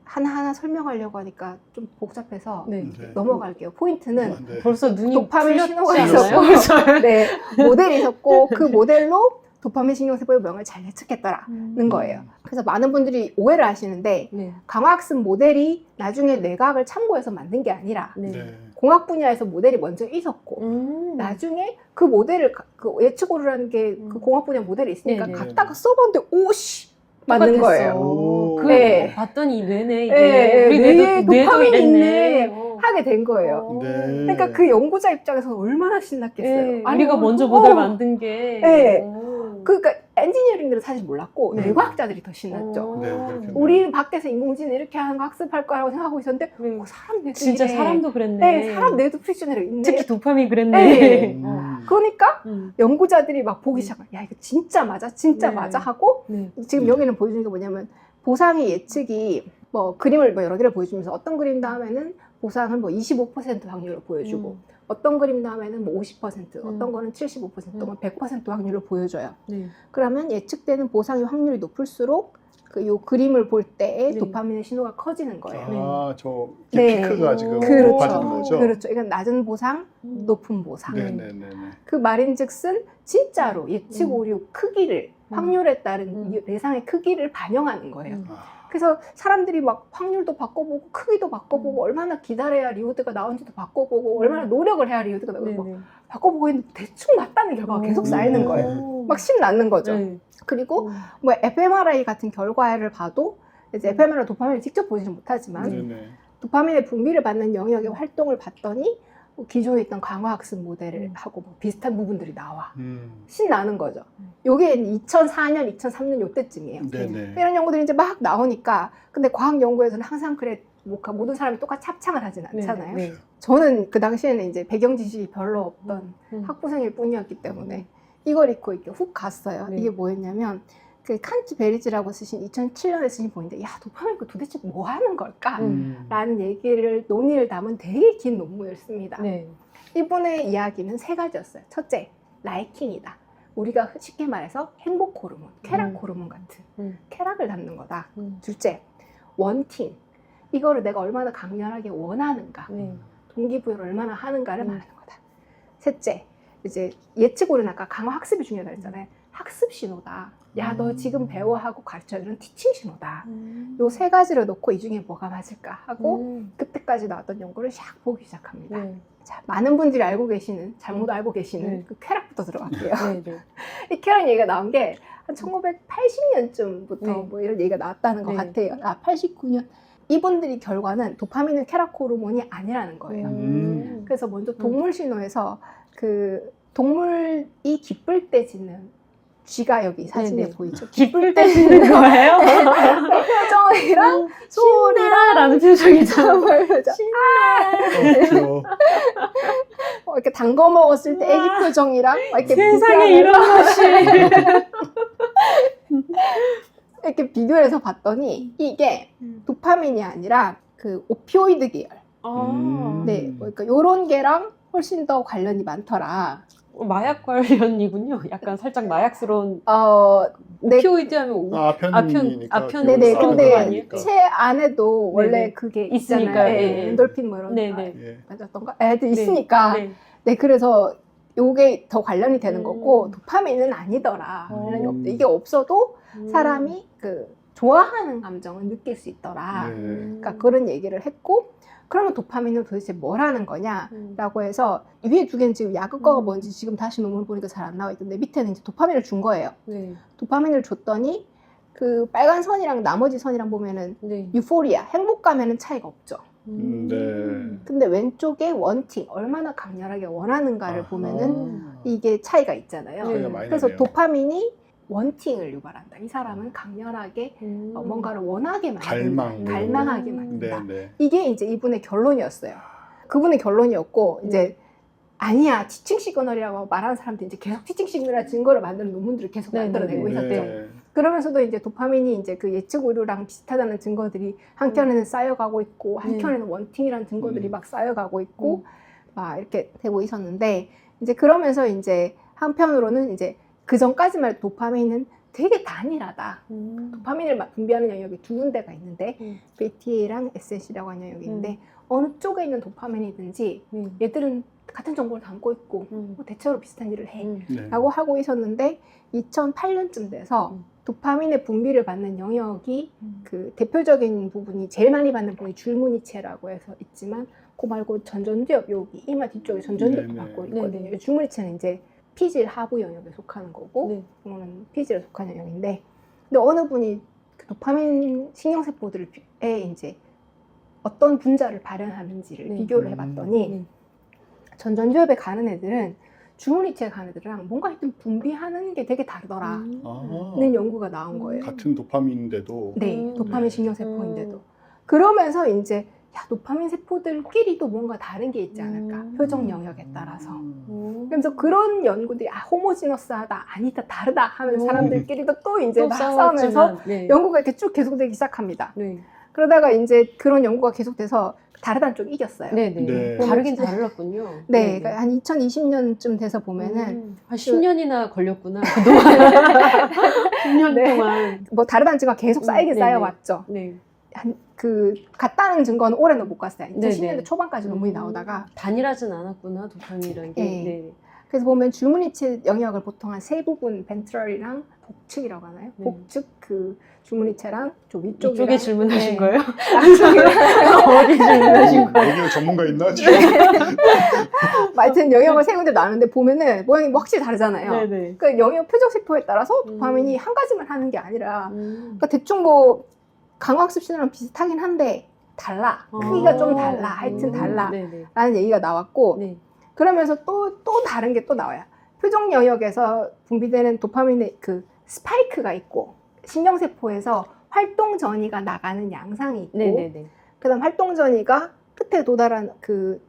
하나하나 설명하려고 하니까 좀 복잡해서 네. 네. 넘어갈게요. 포인트는 네. 벌써 눈이 도파민 신호가 풀렸잖아요. 있었고, 네, 모델이 있었고 그 모델로 도파민 신경세포의 모양을 잘 예측했더라는 거예요. 그래서 많은 분들이 오해를 하시는데 네. 강화학습 모델이 나중에 뇌과학을 참고해서 만든 게 아니라 네. 네. 공학 분야에서 모델이 먼저 있었고 나중에 그 모델을 그 예측오류라는 게 그 공학 분야 모델이 있으니까 네네. 갖다가 써봤는데 오씨 맞는 거예요. 오. 그 네. 봤더니 뇌네 이게 네, 우리 뇌에 뇌도 도파민이 이랬네. 있네. 하게 된 거예요. 네. 그러니까 그 연구자 입장에서는 얼마나 신났겠어요. 네, 아니, 우리가 먼저 어, 모델 만든 게. 네. 오. 그러니까 엔지니어링들은 사실 몰랐고 네. 뇌과학자들이 더 신났죠. 네, 그렇군요. 우리 밖에서 인공지능 이렇게 하는 거 학습할 거라고 생각하고 있었는데 네. 사람 뇌도 진짜 이래. 사람도 그랬네. 네, 사람 뇌도 프릭션으로 있네. 특히 도파민 그랬네. 네. 그러니까 음. 연구자들이 막 보기 시작한 야 이거 진짜 맞아 진짜 네. 맞아 하고 네. 지금 여기는 보여주는 게 뭐냐면 보상의 예측이 뭐 그림을 뭐 여러 개를 보여주면서 어떤 그림 다음에는 보상은 뭐 25% 확률로 보여주고 어떤 그림 다음에는 뭐 50% 어떤 거는 75% 또는 100% 확률로 보여줘요. 네. 그러면 예측되는 보상의 확률이 높을수록 그 요 그림을 볼 때 네. 도파민의 신호가 커지는 거예요. 아, 저 네. 피크가 지금 그렇죠. 높아지는 거죠? 그렇죠. 이건 낮은 보상, 높은 보상. 네, 네, 네, 네. 그 말인즉슨 진짜로 예측 오류 크기를 확률에 따른 예상의 크기를 반영하는 거예요. 그래서 사람들이 막 확률도 바꿔보고 크기도 바꿔보고 얼마나 기다려야 리오드가 나온지도 바꿔보고 얼마나 노력을 해야 리오드가 나오고 네. 바꿔보고 했는데 대충 맞다는 결과가 계속 쌓이는 거예요. 막 신나는 거죠. 네. 그리고 뭐 fMRI 같은 결과를 봐도 이제 fMRI 도파민을 직접 보지는 못하지만 네, 네. 도파민의 분비를 받는 영역의 활동을 봤더니 뭐 기존에 있던 강화학습 모델을 하고 뭐 비슷한 부분들이 나와. 신나는 거죠. 요게 2004년, 2003년 요때쯤이에요. 네, 네. 이런 연구들이 이제 막 나오니까 근데 과학 연구에서는 항상 그래 모든 사람이 똑같이 합창을 하진 않잖아요. 네. 저는 그 당시에는 이제 배경 지식이 별로 없던 학부생일 뿐이었기 때문에 이걸 읽고 이렇게 훅 갔어요. 네. 이게 뭐였냐면 그 칸트 베리지라고 쓰신 2007년에 쓰신 본인데 야 도파민 그 도대체 뭐 하는 걸까? 라는 얘기를 논의를 담은 되게 긴 논문을 씁니다. 네. 이분의 이야기는 세 가지였어요. 첫째, 라이킹이다. 우리가 쉽게 말해서 행복 호르몬, 쾌락 호르몬 같은 쾌락을 담는 거다. 둘째, 원팅. 이거를 내가 얼마나 강렬하게 원하는가. 네. 동기부여를 얼마나 하는가를 말하는 거다. 셋째, 이제 예측 오류는 아까 강화 학습이 중요하다고 했잖아요. 학습 신호다. 야, 너 지금 배워하고 가르쳐주는 티칭 신호다. 요 세 가지를 놓고 이 중에 뭐가 맞을까 하고 그때까지 나왔던 연구를 샥 보기 시작합니다. 네. 자, 많은 분들이 알고 계시는, 잘못 알고 계시는 네. 그 쾌락부터 들어갈게요. 네. 네. 이 쾌락 얘기가 나온 게 한 1980년쯤부터 네. 뭐 이런 얘기가 나왔다는 것 네. 같아요. 아, 89년. 이분들이 결과는 도파민은 쾌락 호르몬이 아니라는 거예요. 그래서 먼저 동물 신호에서 그 동물이 기쁠 때 짓는 쥐가 여기 사진에 네네. 보이죠? 기쁠 때 짓는 거예요? 표정이랑 소리랑 라는 표정이죠. 표정. 귀여워. 이렇게 담궈 먹었을 때 애기 표정이랑 막 이렇게 세상에 비교하면서 이런 것이. 이렇게 비교를 해서 봤더니 이게 도파민이 아니라 그 오피오이드 계열. 네, 그러니까 요런 게랑 훨씬 더 관련이 많더라. 마약 관련이군요. 약간 살짝 마약스러운 네, 오피오이드 하면 아편이니까. 아편, 네네. 그런 거 근데 아니에요? 체 안에도 원래 네네. 그게 있으니까, 있잖아요. 예, 예, 예. 엔돌핀 뭐 이런 네네. 예. 맞았던가? 애들 있으니까. 네. 네, 그래서 요게 더 관련이 되는 음. 거고 도파민은 아니더라. 관련이 음. 없대. 이게 없어도 사람이 그 좋아하는 감정을 느낄 수 있더라. 네. 그러니까 그런 얘기를 했고 그러면 도파민은 도대체 뭘 하는 거냐라고 해서 위에 두 개는 지금 약효과가 뭔지 지금 다시 논문 보니까 잘 안 나와 있던데 밑에는 이제 도파민을 준 거예요. 네. 도파민을 줬더니 그 빨간 선이랑 나머지 선이랑 보면은 네. 유포리아, 행복감에는 차이가 없죠. 네. 근데 왼쪽에 원팅, 얼마나 강렬하게 원하는가를 보면은 이게 차이가 있잖아요. 차이가 많이 그래서 나네요. 도파민이 원팅을 유발한다. 이 사람은 강렬하게 뭔가를 원하게 만든다. 갈망하게 만든다. 네, 네. 이게 이제 이분의 결론이었어요. 그분의 결론이었고 이제 아니야 티칭 시그널이라고 말하는 사람들이 이제 계속 티칭 시그널 증거를 만드는 논문들을 계속 네, 만들어내고 네, 있었죠. 네. 그러면서도 이제 도파민이 이제 그 예측 오류랑 비슷하다는 증거들이 한켠에는 쌓여가고 있고 한켠에는 원팅이라는 증거들이 막 쌓여가고 있고 막 이렇게 되고 있었는데 이제 그러면서 이제 한편으로는 이제 그 전까지만 해도 도파민은 되게 단일하다. 도파민을 분비하는 영역이 두 군데가 있는데 BTA랑 SNC라고 하는 영역이 있는데 어느 쪽에 있는 도파민이든지 얘들은 같은 정보를 담고 있고 뭐 대체로 비슷한 일을 해 네. 라고 하고 있었는데 2008년쯤 돼서 도파민의 분비를 받는 영역이 그 대표적인 부분이 제일 많이 받는 부분이 줄무늬체라고 해서 있지만 그 말고 전전두엽 여기 이마 뒤쪽에 전전두엽 네네. 받고 있거든요. 네네. 줄무늬체는 이제 피질 하부 영역에 속하는 거고 네. 이거는 피질에 속하는 영역인데 근데 어느 분이 그 도파민 신경세포들에 이제 어떤 분자를 발현하는지를 네. 비교를 해봤더니 전전두엽에 가는 애들은 줄무늬체에 가는 애들이랑 뭔가 하여튼 분비하는 게 되게 다르더라는 아, 연구가 나온 거예요. 같은 도파민인데도 네, 도파민 네. 신경세포인데도. 그러면서 이제 야, 도파민 세포들끼리도 뭔가 다른 게 있지 않을까. 표적 영역에 따라서. 그러면서 그런 연구들이 호모지너스하다, 아니다, 다르다 하면 사람들끼리도 또 이제 막 싸우면서 네. 연구가 이렇게 쭉 계속되기 시작합니다. 네. 그러다가 이제 그런 연구가 계속돼서 다르다는 쪽이 이겼어요. 네네. 네. 다르긴 달랐군요. 네, 그러니까 한 2020년쯤 돼서 보면은 한 10년이나 걸렸구나. 그동안. 10년 네. 동안. 뭐 다르다는 증거가 계속 쌓이게 네네. 쌓여왔죠. 네. 그 같다는 증거는 올해는 못 갔어요. 네네. 2010년대 초반까지 논문이 나오다가 단일하진 않았구나, 도파민이라는 게. 네. 네. 그래서 보면 줄무늬체 영역을 보통 한 세 부분 벤트럴이랑 복측이라고 하나요? 네. 복측 그 줄무늬체랑 저 위쪽이랑 이쪽에 질문하신 네. 거예요? 앞쪽이랑 어디 질문하신 거예요? 여기는 전문가 있나 지금? 하여튼 영역을 세 군데 나누는데 보면은 모양이 뭐 확실히 다르잖아요. 네네. 그 영역 표적 세포에 따라서 도파민이 한 가지만 하는 게 아니라 음. 그러니까 대충 뭐 강화학습 신호랑 비슷하긴 한데 달라. 크기가 좀 달라. 하여튼 달라. 네네. 라는 얘기가 나왔고 네. 그러면서 또 다른 게 또 나와요. 표적 영역에서 분비되는 도파민의 그 스파이크가 있고 신경세포에서 활동 전이가 나가는 양상이 있고 네네네. 그다음 활동 전이가 끝에 도달한 그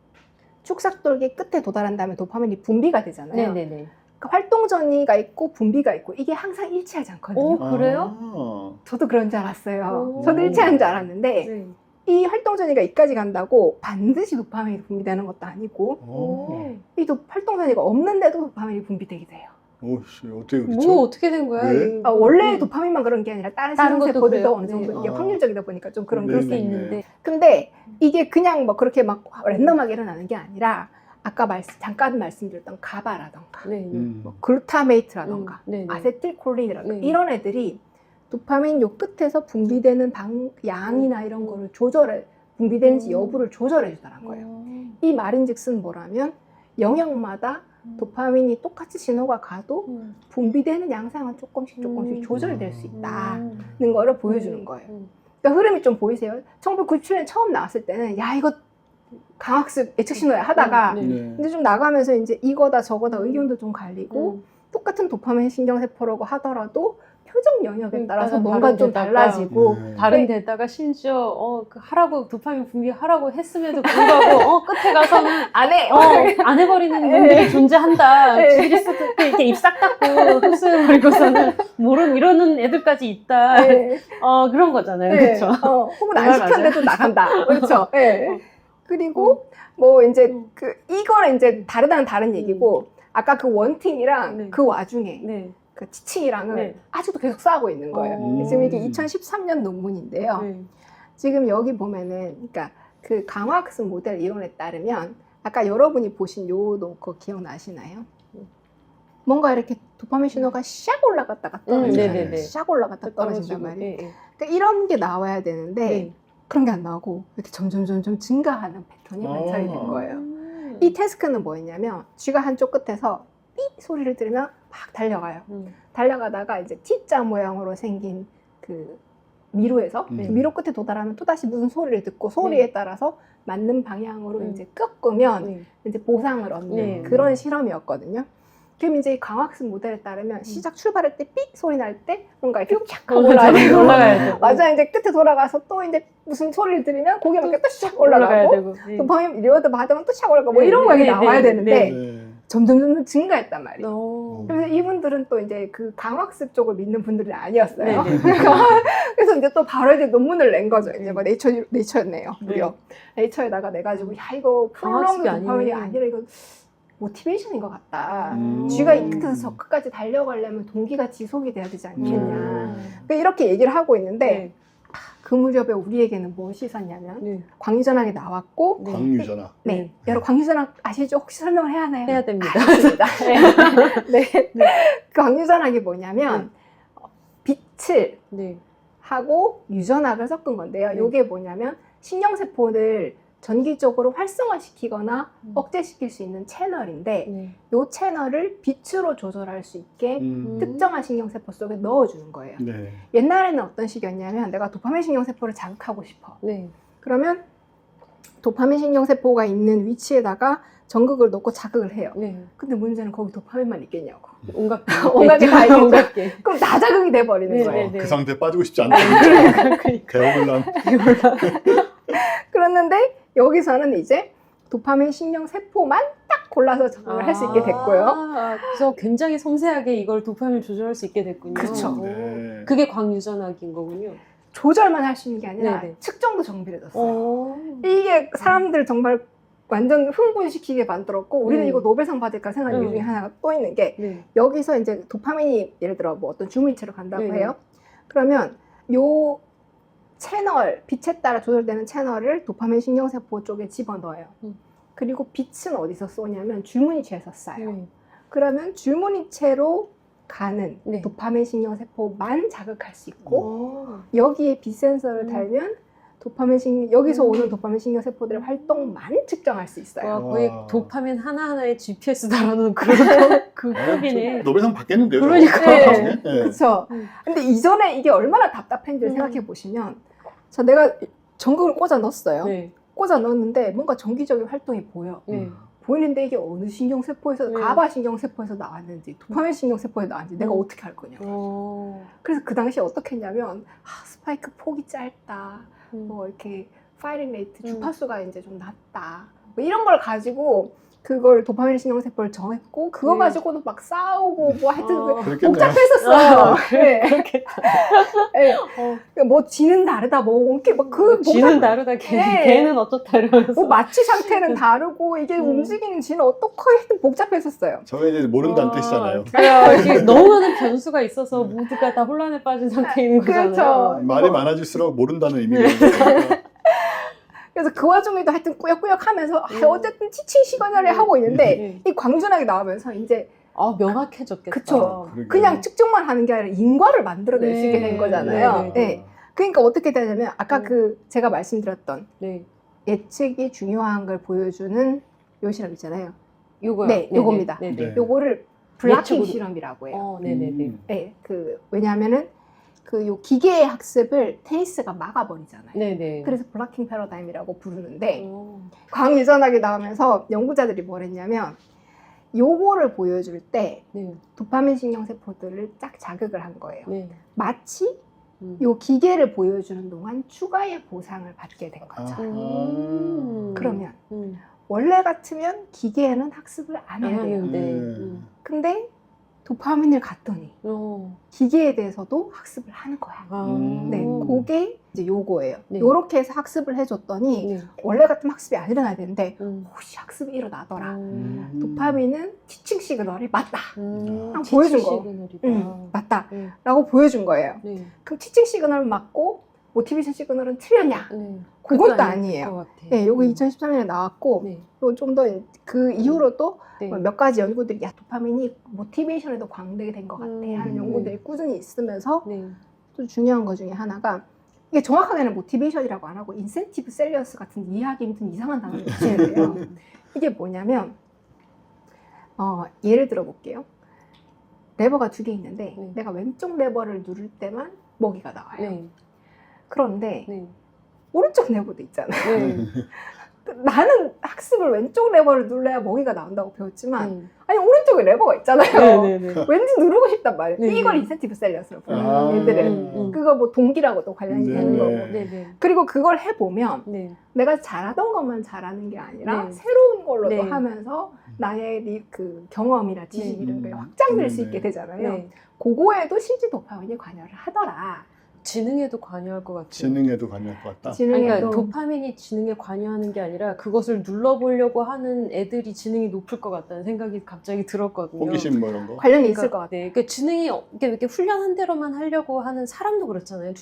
축삭돌기 끝에 도달한 다음에 도파민이 분비가 되잖아요. 네네네. 그 활동 전이가 있고 분비가 있고 이게 항상 일치하지 않거든요. 오, 그래요? 아, 저도 그런 줄 알았어요. 오. 저도 일치하는 줄 알았는데 네. 이 활동 전이가 이까지 간다고 반드시 도파민이 분비되는 것도 아니고 오. 이 활동 전이가 없는데도 도파민이 분비되게 돼요. 오씨 어떻게 그렇죠? 뭐 어떻게 된 거야? 왜? 원래 도파민만 그런 게 아니라 다른 다른 것도 신경세포들도 그래요? 어느 정도 네. 이게 아. 확률적이다 보니까 좀 그런 네, 그럴 수 네, 있는. 네. 있는데. 근데 이게 그냥 뭐 그렇게 막 랜덤하게 일어나는 게 아니라 아까 잠깐 말씀드렸던 가바라던가 네. 뭐 글루타메이트라던가 네. 아세틸콜린이라던가 네. 이런 애들이 도파민 요 끝에서 분비되는 양이나 이런 거를 분비되는지 여부를 조절해 주더란 거예요. 이 말인즉슨 뭐라면 영역마다 도파민이 똑같이 신호가 가도 분비되는 양상은 조금씩 조절될 수 있다는 거를 보여주는 거예요. 그러니까 흐름이 좀 보이세요? 1997년 처음 나왔을 때는 야 이거 강학습 예측 신호야 하다가 네. 네. 근데 좀 나가면서 이제 이거다 저거다 의견도 좀 갈리고 똑같은 도파민 신경세포라고 하더라도 표적 영역에 따라서 뭔가 좀 달라지고 네. 다른 데다가 심지어 그 하라고 도파민 분비하라고 했음에도 불구하고 끝에 가서는 안 해. 안 해버리는 놈들이 존재한다. 네. 지들이 이렇게 입 싹 닫고 흡수해버리고서는 이러는 애들까지 있다. 네. 그런 거잖아요. 네. 그렇죠? 혹은 안 시켰는데도 나간다. 그렇죠. 네. 그리고 뭐 이제 이거는 이제 다른 얘기고 아까 그 원팅이랑 네. 그 와중에 네. 그 치칭이랑은 네. 아직도 계속 싸우고 있는 거예요. 지금 이게 2013년 논문인데요. 네. 지금 여기 보면은 그러니까 그 강화학습 모델 이론에 따르면 아까 여러분이 보신 거 기억나시나요? 뭔가 이렇게 도파민 신호가 샥 올라갔다가 떨어지잖아요. 네네네. 샥 올라갔다 떨어진단 말이에요. 네, 네. 그러니까 이런 게 나와야 되는데 네. 그런 게 안 나오고 이렇게 점점 증가하는 패턴이 관찰이 된 거예요. 이 태스크는 뭐였냐면 쥐가 한쪽 끝에서 삐 소리를 들으면 막 달려가요. 달려가다가 이제 T자 모양으로 생긴 그 미로에서 그 미로 끝에 도달하면 또다시 무슨 소리를 듣고 소리에 따라서 맞는 방향으로 이제 꺾으면 이제 보상을 얻는 그런 실험이었거든요. 그럼 이제 강학습 모델에 따르면 시작 출발할 때 삐 소리 날 때 뭔가 이렇게 쫙 올라가야 돼. 맞아 이제 끝에 돌아가서 또 이제 무슨 소리를 들으면 고개 맞게 또 샥 올라가고 되고. 도파민 리워드 받으면 또 샥 올라가고 뭐 이런 거에 나와야 되는데 네. 점점 증가했단 말이에요. 그래서 이분들은 또 이제 그 강학습 쪽을 믿는 분들이 아니었어요. 그래서 이제 또 바로 이제 논문을 낸 거죠. 이제 뭐 네이처였네요. 무려 네이처에다가 내가지고 야 이거 프롤롱드 강학습이 도파민이 아니네. 아니라 이거 모티베이션인 것 같다. 쥐가 이 끝에서 저 끝까지 달려가려면 동기가 지속이 돼야 되지 않겠냐. 그러니까 이렇게 얘기를 하고 있는데 네. 그 무렵에 우리에게는 무엇이 있었냐면 네. 광유전학이 나왔고 네. 광유전학. 네. 여러분 광유전학 아시죠? 혹시 설명을 해야 하나요? 해야 됩니다. 알겠습니다. 네. 그 광유전학이 뭐냐면 빛을 네. 하고 유전학을 섞은 건데요. 네. 이게 뭐냐면 신경세포를 전기적으로 활성화시키거나 억제시킬 수 있는 채널인데 네. 이 채널을 빛으로 조절할 수 있게 특정한 신경세포 속에 넣어주는 거예요. 네. 옛날에는 어떤 식이었냐면 내가 도파민 신경세포를 자극하고 싶어. 네. 그러면 도파민 신경세포가 있는 위치에다가 전극을 넣고 자극을 해요. 네. 근데 문제는 거기 도파민만 있겠냐고. 온갖 온갖 게 다 있겠죠. 온갖 게. 그럼 다 자극이 돼버리는 네, 거예요. 네. 그 상태에 빠지고 싶지 않다. 개울란. 그랬는데 여기서는 이제 도파민 신경세포만 딱 골라서 적응을 할 수 있게 됐고요. 그래서 굉장히 섬세하게 이걸 도파민을 조절할 수 있게 됐군요. 그쵸. 오. 네. 그게 광유전학인 거군요. 조절만 할 수 있는 게 아니라 네네. 측정도 정밀해졌어요. 오. 이게 사람들 정말 완전 흥분시키게 만들었고 우리는 이거 노벨상 받을까 생각한 이유 중에 네. 하나가 또 있는 게 네. 여기서 이제 도파민이 예를 들어 뭐 어떤 주문체로 간다고 네. 해요. 그러면 요 채널, 빛에 따라 조절되는 채널을 도파민 신경세포 쪽에 집어넣어요. 그리고 빛은 어디서 쏘냐면 줄무늬체에서 쏴요. 네. 그러면 줄무늬체로 가는 네. 도파민 신경세포만 자극할 수 있고 오. 여기에 빛 센서를 달면 여기서 오는 도파민 신경세포들의 활동만 측정할 수 있어요. 와, 거의 와. 도파민 하나하나에 GPS 달아놓은 그런 그 급이네. 노벨상 받겠는데요. 그러니까. 저거? 네. 네. 그렇죠. 근데 이전에 이게 얼마나 답답했는지를 생각해 보시면 내가 전극을 꽂아 넣었어요. 네. 꽂아 넣었는데 뭔가 정기적인 활동이 보여. 네. 보이는데 이게 어느 신경세포에서 네. 가바 신경세포에서 나왔는지 도파민 신경세포에서 나왔는지 내가 어떻게 알 거냐. 오. 그래서 그 당시에 어떻게 했냐면 스파이크 폭이 짧다. 음. 뭐 이렇게 파이링 레이트 주파수가 이제 좀 낮다. 뭐 이런 걸 가지고 그걸 도파민 신경세포를 정했고 그거 네. 가지고도 막 싸우고 뭐 하여튼 그렇겠네요. 복잡했었어요. 네. 그렇겠다. 네. 뭐 지는 다르다 뭐 이렇게 막그 쥐는 다르다, 네. 개는 어떻다 이러면서. 뭐 마취 상태는 다르고 이게 움직이는 지는 어떻고 하여튼 복잡했었어요. 저거 이제 모른다는 뜻이잖아요. 이게 너무 많은 변수가 있어서 모두가 다 혼란에 빠진 상태에 있는 거잖아요. 그렇죠. 말이 많아질수록 모른다는 의미가 있는 거니까. 그래서 그 와중에도 하여튼 꾸역꾸역 하면서 어쨌든 티칭 시그널을 하고 있는데 네. 이 광준학이 나오면서 이제 명확해졌겠다. 그쵸. 그러게요. 그냥 측정만 하는 게 아니라 인과를 만들어낼 수 있게 된 거잖아요. 네, 네. 그러니까 어떻게 되냐면 아까 제가 말씀드렸던 네. 예측이 중요한 걸 보여주는 요 실험 있잖아요. 요거요. 네, 요겁니다. 네. 네. 요거를 블라킹 예측으로. 실험이라고 해요. 네네네. 네, 왜냐하면은 요 기계의 학습을 테니스가 막아버리잖아요. 네네. 그래서 블라킹 패러다임이라고 부르는데 오. 광유전학이 나오면서 연구자들이 뭘 했냐면 요거를 보여줄 때 네. 도파민 신경세포들을 쫙 자극을 한 거예요. 네. 마치 요 기계를 보여주는 동안 추가의 보상을 받게 된 거죠. 그러면 원래 같으면 기계에는 학습을 안 해야 돼요. 하는데. 근데 도파민을 갔더니 기계에 대해서도 학습을 하는 거야. 네, 그게 이제 요거예요. 네. 요렇게 해서 학습을 해줬더니 네. 원래 같으면 학습이 안 일어나야 되는데 혹시 학습이 일어나더라. 도파민은 티칭 시그널이 맞다. 한번 보여준 거. 맞다. 라고 보여준 거예요. 네. 그럼 티칭 시그널 맞고 모티베이션 시그널은 틀렸냐? 네. 그것도 아니에요. 네, 요거 2013년에 나왔고 네. 좀 더 그 이후로도 네. 몇 가지 연구들이 도파민이 모티베이션에도 광되게 된 것 같아 하는 연구들이 꾸준히 있으면서 네. 또 중요한 것 중에 하나가 이게 정확하게는 모티베이션이라고 안 하고 인센티브 셀리어스 같은 이해하기 힘든 이상한 단어를 붙이는데요. 이게 뭐냐면 예를 들어 볼게요. 레버가 두 개 있는데 내가 왼쪽 레버를 누를 때만 먹이가 나와요. 네. 그런데 네. 오른쪽 레버도 있잖아요. 네. 나는 학습을 왼쪽 레버를 눌러야 먹이가 나온다고 배웠지만 네. 아니 오른쪽에 레버가 있잖아요. 네, 네, 네. 왠지 누르고 싶단 말이에요. 네. 이걸 인센티브 셀리어스로 불러요. 얘들은. 그거 뭐 동기라고도 관련이 네, 되는 네. 거고. 네, 네. 그리고 그걸 해보면 네. 내가 잘하던 것만 잘하는 게 아니라 네. 새로운 걸로도 네. 하면서 나의 그 경험이나 지식 네. 이런 게 확장될 수 네. 있게 되잖아요. 네. 그거에도 실제 도파민이 관여를 하더라. 지능에도 관여할 것 같아요. 지능에도 관여할 것 같다. 아니, 그러니까 지능에도 도파민이 지능에 관여하는 게 아니라 그것을 눌러보려고 하는 애들이 지능이 높을 것 같다는 생각이 갑자기 들었거든요. 호기심 뭐 이런 거. 관련이 그러니까, 있을 것 같아요. 네, 그러니까 지능이 이렇게 훈련한 대로만 하려고 하는 사람도 그렇잖아요.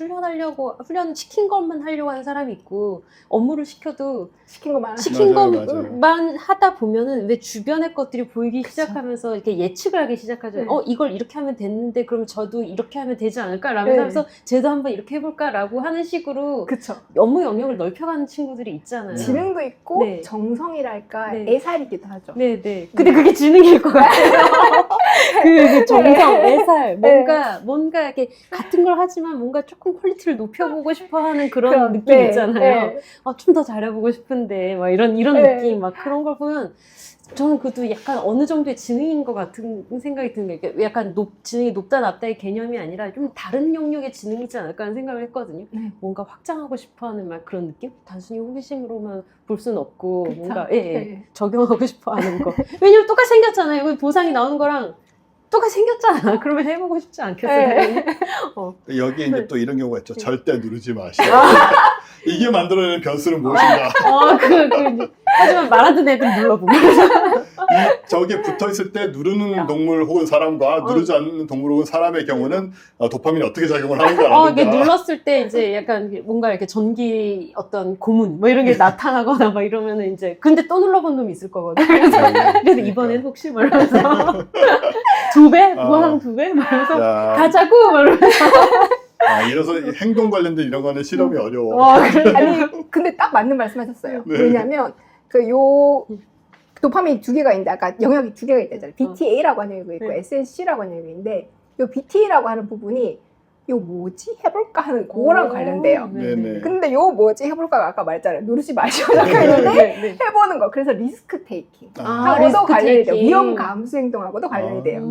훈련 시킨 것만 하려고 하는 사람이 있고 업무를 시켜도 시킨 것만 시킨 맞아요, 것만 하다 보면은 왜 주변의 것들이 보이기 그쵸. 시작하면서 이렇게 예측을 하기 시작하죠. 네. 이걸 이렇게 하면 됐는데 그럼 저도 이렇게 하면 되지 않을까라면서 네. 하면서 쟤도 한번 이렇게 해볼까라고 하는 식으로 그쵸. 업무 영역을 넓혀가는 친구들이 있잖아요. 지능도 있고 네. 정성이랄까 네. 애살이기도 하죠. 네네. 근데 그게 지능일 것 같아요. 그 정성, 애살, 뭔가 이렇게 같은 걸 하지만 뭔가 조금 퀄리티를 높여보고 싶어 하는 그런 느낌 네, 있잖아요. 네. 좀 더 잘해보고 싶은데, 막 이런 네. 느낌, 막 그런 걸 보면 저는 그것도 약간 어느 정도의 지능인 것 같은 생각이 드는 게 약간 지능이 높다 낮다의 개념이 아니라 좀 다른 영역의 지능이지 않을까 하는 생각을 했거든요. 네. 뭔가 확장하고 싶어하는 막 그런 느낌? 단순히 호기심으로만 볼 수는 없고 그쵸. 뭔가 네. 적용하고 싶어 하는 거. 왜냐면 똑같이 생겼잖아요. 이거 보상이 나오는 거랑 똑같이 생겼잖아. 그러면 해보고 싶지 않겠어요? 네. 여기에 이제 네. 또 이런 경우가 있죠. 네. 절대 누르지 마시오. 이게 만들어내는 변수는 무엇인가? 하지만 말 안 듣는 애들 눌러보고. 저게 붙어 있을 때 누르는 동물 혹은 사람과 누르지 않는 동물 혹은 사람의 경우는 도파민이 어떻게 작용을 이게 하는가? 눌렀을 때 이제 약간 뭔가 이렇게 전기 어떤 고문 뭐 이런 게 나타나거나 막 이러면은 이제 근데 또 눌러본 놈이 있을 거거든. 그래서 이번엔 혹시 뭐 이러면서 2배? 보상 2배? 막 이러면서 가자고! 막 이러면서. 이래서 행동 관련된 이런 거는 실험이 어려워. 아니 근데 딱 맞는 말씀하셨어요. 네. 왜냐하면 도파민이 2개가 있는데 아까 영역이 2개가 있다잖아요. BTA라고 하는 영역이 있고 네. SNC라고 하는 영역이 있는데 이 BTA라고 하는 부분이 요 뭐지 해볼까 하는 그거랑 관련돼요. 네네. 근데 요 뭐지 해볼까가 아까 말했잖아요. 누르지 마시오 적혀있는데 해보는 거. 그래서 리스크 테이킹 하고도 리스크 관련이 돼요. 테이킹. 위험 감수 행동하고도 관련이 돼요.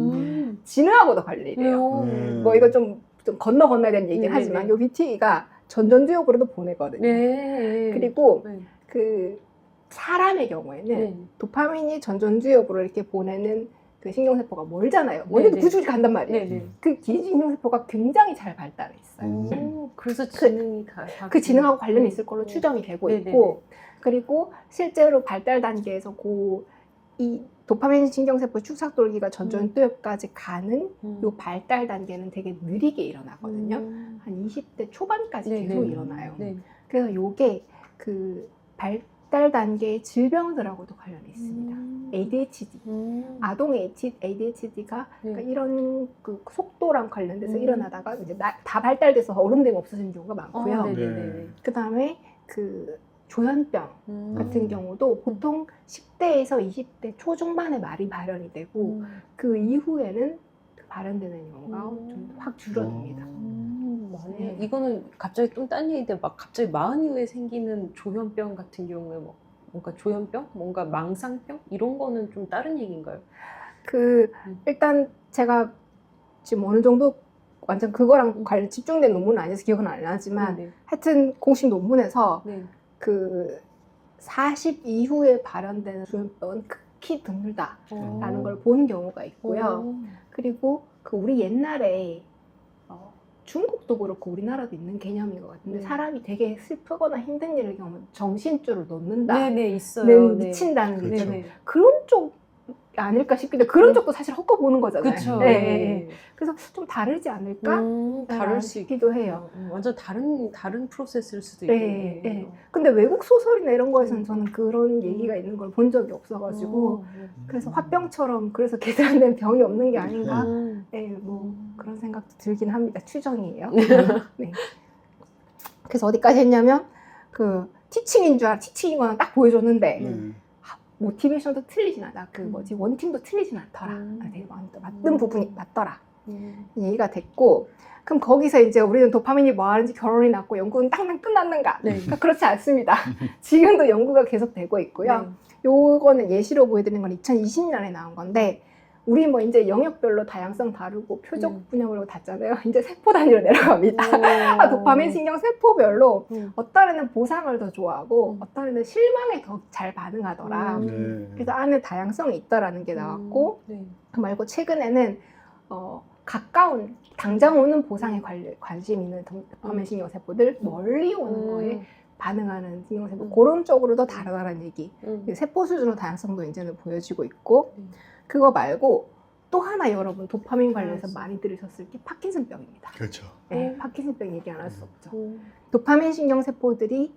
지능하고도 관련이 돼요. 뭐 이거 좀 건너야 되는 얘기긴 하지만 요 BTA가 전전두엽으로도 보내거든요. 그리고 그 사람의 경우에는 도파민이 전전두엽으로 이렇게 보내는 그 신경세포가 멀잖아요. 멀리도 구줄이 간단 말이에요. 그 기신경세포가 굉장히 잘 발달해 있어요. 그래서 지능이 그 지능하고 관련이 있을 걸로 추정이 되고 있고, 그리고 실제로 발달 단계에서 이 도파민 신경세포 축삭돌기가 전전두엽까지 가는 요 발달 단계는 되게 느리게 일어나거든요. 한 20대 초반까지 계속 일어나요. 그래서 요게 그 발달 단계의 질병들하고도 관련이 있습니다. ADHD, 아동 ADHD가 그러니까 이런 그 속도랑 관련돼서 일어나다가 이제 다 발달돼서 어른되면 없어지는 경우가 많고요. 그 다음에 그 조현병 같은 경우도 보통 10대에서 20대 초중반에 말이 발현이 되고 그 이후에는 발현되는 경우가 좀 확 줄어듭니다. 네. 이거는 갑자기 좀 딴 얘기인데 막 갑자기 마흔 이후에 생기는 조현병 같은 경우에 뭔가 조현병? 뭔가 망상병? 이런 거는 좀 다른 얘기인가요? 일단 제가 지금 어느 정도 완전 그거랑 관련 집중된 논문은 아니어서 기억은 안 나지만 하여튼 공식 논문에서 그 40 이후에 발현되는 조현병은 극히 드물다라는 걸 본 경우가 있고요. 그리고 우리 옛날에 중국도 그렇고 우리나라도 있는 개념인 것 같은데 사람이 되게 슬프거나 힘든 일을 겪으면 정신줄을 놓는다. 있어요. 미친다는 게 그렇죠. 그런 쪽 아닐까 싶기도 해요. 그런 쪽도 사실 헛거 보는 거잖아요. 그쵸. 그래서 좀 다르지 않을까? 다를 수 싶기도 해요. 완전 다른 프로세스일 수도 있고. 근데 외국 소설이나 이런 거에서는 저는 그런 얘기가 있는 걸 본 적이 없어가지고 그래서 화병처럼 그래서 계산된 병이 없는 게 아닌가? 뭐 그런 생각도 들긴 합니다. 추정이에요. 네. 그래서 어디까지 했냐면 그 티칭인 줄 알아. 티칭이거나 딱 보여줬는데 모티베이션도 틀리진 않아. 원팀도 틀리진 않더라. 되게 맞는 부분이 맞더라. 얘기가 됐고, 그럼 거기서 이제 우리는 도파민이 뭐 하는지 결론이 났고 연구는 땅땅 끝났는가? 그러니까 그렇지 않습니다. 지금도 연구가 계속 되고 있고요. 요거는 예시로 보여드리는 건 2020년에 나온 건데, 우리 뭐 이제 영역별로 다양성 다르고 표적 분야별로 다잖아요. 이제 세포 단위로 내려갑니다. 도파민 신경 세포별로 어떤 애는 보상을 더 좋아하고 어떤 애는 실망에 더 잘 반응하더라. 그래서 안에 다양성이 있다라는 게 나왔고 그 말고 최근에는 가까운 당장 오는 보상에 관심 있는 도파민 신경세포들, 멀리 오는 거에 반응하는 신경세포, 그런 쪽으로도 다르다는 얘기. 세포 수준으로 다양성도 이제는 보여지고 있고, 그거 말고 또 하나 여러분 도파민 관련해서 많이 들으셨을 게 파킨슨병입니다. 그렇죠. 네, 파킨슨병 얘기 안 할 수 없죠. 도파민 신경세포들이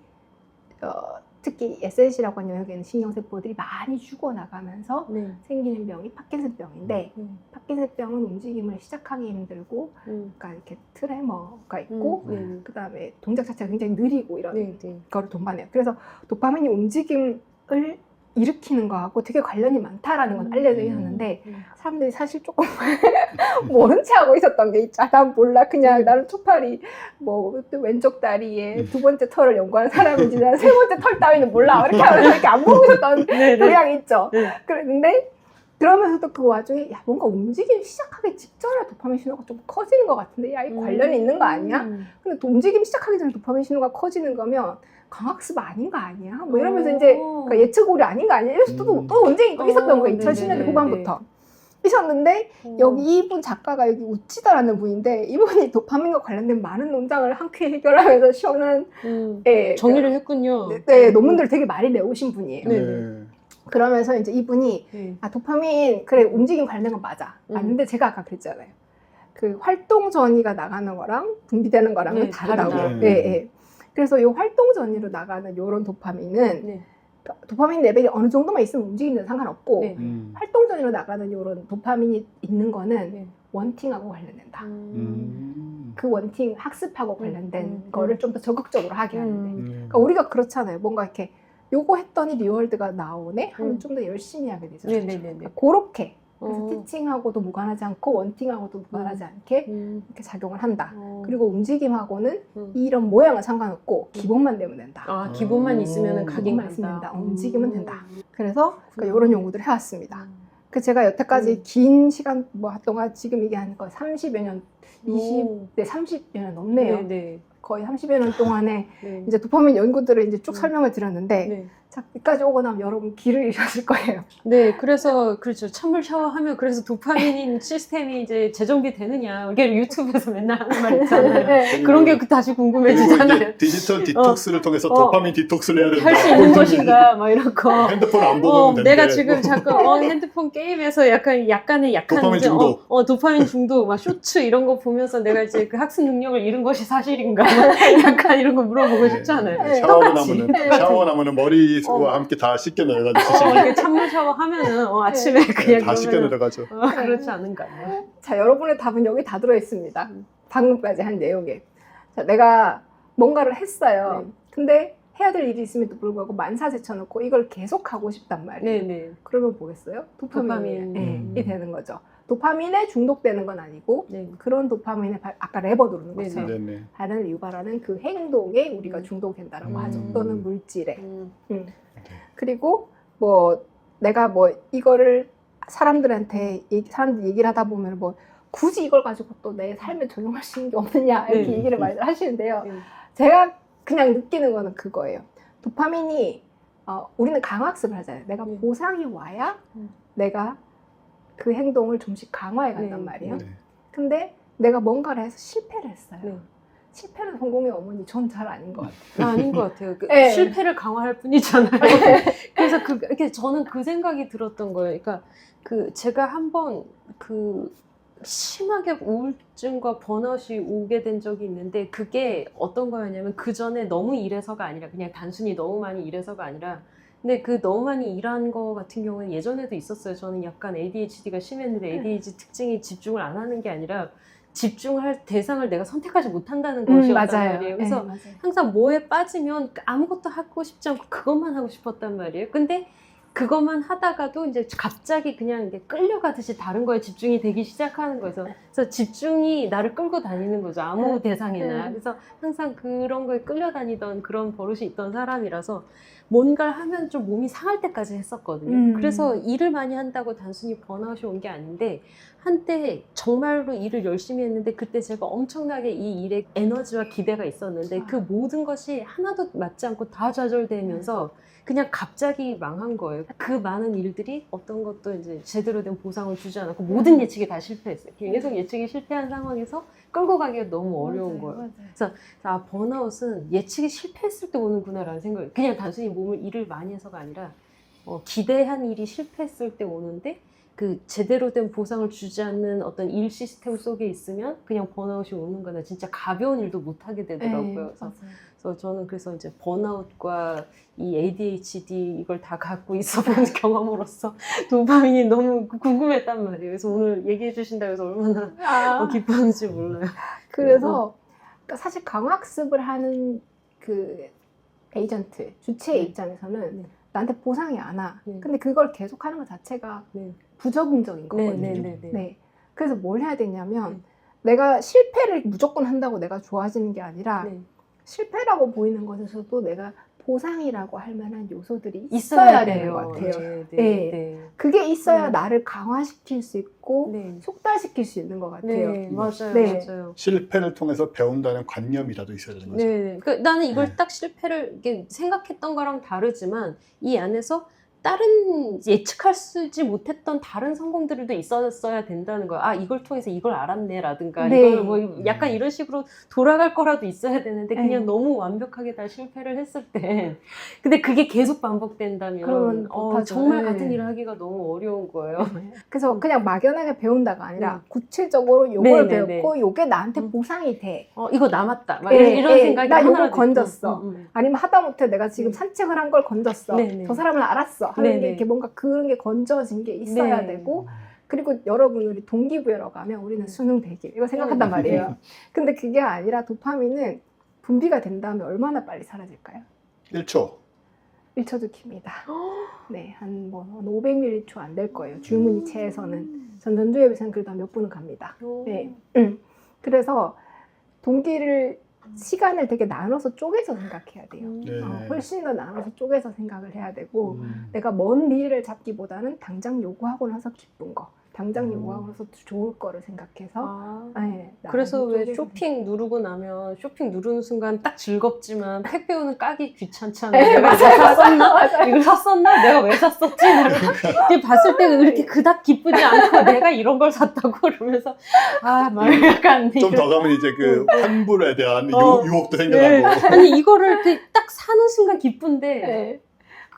특히 SNC라고 하는 영역에 있는 신경세포들이 많이 죽어나가면서 생기는 병이 파킨슨병인데, 파킨슨병은 움직임을 시작하기 힘들고, 그러니까 이렇게 트레머가 있고, 그 다음에 동작 자체가 굉장히 느리고 이런 거를 동반해요. 그래서 도파민이 움직임을 일으키는 거하고 되게 관련이 많다라는 건 알려져 있었는데, 사람들이 사실 조금 모른 채 하고 있었던 게 있죠. 난 몰라. 그냥 나는 초파리 뭐 왼쪽 다리에 두 번째 털을 연구하는 사람인지 난 세 번째 털 따위는 몰라. 이렇게 하면서 이렇게 안 보고 있었던 경향이 있죠. 그랬는데 그러면서도 그 와중에 야 뭔가 움직임 시작하기 직전에 도파민 신호가 좀 커지는 것 같은데 야 이 관련이 있는 거 아니야? 근데 또 움직임 시작하기 전에 도파민 신호가 커지는 거면 강학습 아닌 거 아니야? 뭐 이러면서 이제 그러니까 예측 오류 아닌 거 아니야? 이래서 또 논쟁이 또 있었던 거예요. 2010년대 후반부터. 있었는데 여기 이분 작가가 여기 우치다라는 분인데 이분이 도파민과 관련된 많은 논쟁을 함께 해결하면서 시원한 정의를 했군요. 네, 논문들 되게 많이 내오신 분이에요. 네. 그러면서 이제 이분이 아 도파민 그래 움직임 관련된 건 맞는데 제가 아까 그랬잖아요. 그 활동 전이가 나가는 거랑 분비되는 거랑은 다르다고. 그래서 이 활동 전이로 나가는 이런 도파민은 도파민 레벨이 어느 정도만 있으면 움직이는 상관없고 활동 전이로 나가는 이런 도파민이 있는 거는 원팅하고 관련된다. 그 원팅 학습하고 관련된 거를 좀 더 적극적으로 하게 하는데 그러니까 우리가 그렇잖아요. 뭔가 이렇게 요거 했더니 리월드가 나오네 하면 좀 더 열심히 하게 되잖아요. 그러니까 그렇게 그래서 티칭하고도 무관하지 않고 원팅하고도 무관하지 않게 이렇게 작용을 한다. 그리고 움직임하고는 이런 모양은 상관없고 기본만 되면 된다. 아, 기본만 있으면 기본만 있으면 된다. 움직이면 된다. 그래서 그러니까 이런 연구들을 해왔습니다. 그 제가 여태까지 긴 시간 동안 지금 얘기하는 거 30여 년, 30여 년 넘네요. 거의 30여 년 동안에 이제 도파민 연구들을 이제 쭉 설명을 드렸는데 자, 여기까지 오고 나면 여러분 기를 잃으셨을 거예요. 네, 그래서 그렇죠. 찬물 샤워하면 그래서 도파민 시스템이 이제 재정비 되느냐. 이게 유튜브에서 맨날 하는 말 있잖아요. 그런 게 다시 궁금해지잖아요. 디지털 디톡스를 통해서 도파민 디톡스를 해야 된다. 할 수 있는 것인가, 막 이런 거. 핸드폰 안 보면 되는데. 내가 지금 잠깐 핸드폰 게임에서 약간의 약한 도파민 중독. 도파민 중독, 막 쇼츠 이런 거 보면서 내가 이제 그 학습 능력을 잃은 것이 사실인가, 약간 이런 거 물어보고 싶잖아요. 샤워 나면은 머리와 함께 다 씻겨 내려가지고 이렇게 찬물 샤워하면은 아침에 그냥 다 씻겨 내려가죠. 그렇지 않은가요? 자, 여러분의 답은 여기 다 들어 있습니다. 방금까지 한 내용에. 자, 내가 뭔가를 했어요. 근데 해야 될 일이 있음에도 불구하고 만사 제쳐놓고 이걸 계속 하고 싶단 말이에요. 그러면 뭐겠어요? 도파민이 되는 거죠. 도파민에 중독되는 건 아니고 그런 도파민에 아까 레버 누르는 것처럼 반응을 유발하는 그 행동에 우리가 중독된다라고 하죠. 또는 물질에. 그리고 뭐 내가 뭐 이거를 사람들 얘기를 하다 보면 뭐 굳이 이걸 가지고 또 내 삶에 적용할 수 있는 게 없느냐 이렇게 얘기를 많이 하시는데요. 제가 그냥 느끼는 거는 그거예요. 도파민이 우리는 강학습을 하잖아요. 내가 보상이 와야 내가 그 행동을 좀씩 강화해 간단 말이에요. 근데 내가 뭔가를 해서 실패를 했어요. 실패는 성공의 어머니, 전 잘 아닌 것 같아요. 아닌 것 같아요. 실패를 강화할 뿐이잖아요. 그래서 이렇게 저는 그 생각이 들었던 거예요. 그러니까 제가 한번 심하게 우울증과 번아웃이 오게 된 적이 있는데 그게 어떤 거였냐면 그 전에 너무 일해서가 아니라 그냥 단순히 너무 많이 일해서가 아니라 근데 그 너무 많이 일한 거 같은 경우는 예전에도 있었어요. 저는 약간 ADHD가 심했는데 ADHD 특징이 집중을 안 하는 게 아니라 집중할 대상을 내가 선택하지 못한다는 것이었단 말이에요. 그래서 항상 뭐에 빠지면 아무것도 하고 싶지 않고 그것만 하고 싶었단 말이에요. 근데 그것만 하다가도 이제 갑자기 그냥 이제 끌려가듯이 다른 거에 집중이 되기 시작하는 거예요. 그래서 집중이 나를 끌고 다니는 거죠. 아무 대상이나. 그래서 항상 그런 거에 끌려다니던 그런 버릇이 있던 사람이라서 뭔가를 하면 좀 몸이 상할 때까지 했었거든요. 그래서 일을 많이 한다고 단순히 번아웃이 온 게 아닌데 한때 정말로 일을 열심히 했는데 그때 제가 엄청나게 이 일에 에너지와 기대가 있었는데 그 모든 것이 하나도 맞지 않고 다 좌절되면서 그냥 갑자기 망한 거예요. 그 많은 일들이 어떤 것도 이제 제대로 된 보상을 주지 않았고 모든 예측이 다 실패했어요. 계속 예측이 실패한 상황에서 끌고 가기가 너무 어려운 거예요. 아, 번아웃은 예측이 실패했을 때 오는구나라는 생각이 그냥 단순히 일을 많이 해서가 아니라 기대한 일이 실패했을 때 오는데 그 제대로 된 보상을 주지 않는 어떤 일 시스템 속에 있으면 그냥 번아웃이 오는 거나 진짜 가벼운 일도 못 하게 되더라고요. 그래서 저는 그래서 이제 번아웃과 이 ADHD 이걸 다 갖고 있어본 경험으로서 도파민이 너무 궁금했단 말이에요. 그래서 오늘 얘기해 주신다고 해서 얼마나 기뻤는지 몰라요. 그래서 사실 강학습을 하는 그 에이전트, 주체의 입장에서는 나한테 보상이 안 와. 근데 그걸 계속하는 것 자체가 부적응적인 거거든요. 네. 그래서 뭘 해야 되냐면 내가 실패를 무조건 한다고 내가 좋아지는 게 아니라 실패라고 보이는 것에서도 내가 보상이라고 할 만한 요소들이 있어야 되는 것 같아요. 그게 있어야 나를 강화시킬 수 있고 속달시킬 수 있는 것 같아요. 맞아요. 실패를 통해서 배운다는 관념이라도 있어야 되는 거죠. 나는 이걸 딱 실패를 이렇게 생각했던 거랑 다르지만 이 안에서 다른 예측하지 못했던 다른 성공들도 있었어야 된다는 거야. 아, 이걸 통해서 이걸 알았네라든가 이걸 뭐 약간 이런 식으로 돌아갈 거라도 있어야 되는데 그냥 너무 완벽하게 다 실패를 했을 때 근데 그게 계속 반복된다면 정말 같은 일을 하기가 너무 어려운 거예요. 그래서 그냥 막연하게 배운다가 아니라 구체적으로 요걸 배웠고 요게 나한테 보상이 돼. 이거 남았다. 막 이런 생각이 나 요걸 건졌어. 아니면 하다못해 내가 지금 산책을 한 걸 건졌어. 저 사람을 알았어. 하는 게 이렇게 뭔가 그런 게 건져진 게 있어야 되고 그리고 여러분들이 동기부여로 가면 우리는 수능 100일 이거 생각한단 말이에요. 근데 그게 아니라 도파민은 분비가 된 다음에 얼마나 빨리 사라질까요? 1초. 1초도 깁니다. 네, 한 500ml 안 될 거예요. 줄무늬체에서는. 전 전두엽 에서는 그래도 몇 분은 갑니다. 네. 그래서 동기를 시간을 되게 나눠서 쪼개서 생각해야 돼요. 훨씬 더 나눠서 쪼개서 생각을 해야 되고 내가 먼 미래를 잡기보다는 당장 요구하고 나서 기쁜 거 당장 요구하고 나서 좋을 거를 생각해서 그래서 왜 쇼핑 누르고 나면 쇼핑 누르는 순간 딱 즐겁지만 택배 오는 까기 귀찮잖아요. 내가 이거 샀었나? 이걸 샀었나? 내가 왜 샀었지? 이렇게 봤을 때 이렇게 그닥 기쁘지 않고 내가 이런 걸 샀다고 그러면서 막 약간 좀 더 가면 이제 그 환불에 대한 유혹도 생겨나고 아니 이거를 이렇게 딱 사는 순간 기쁜데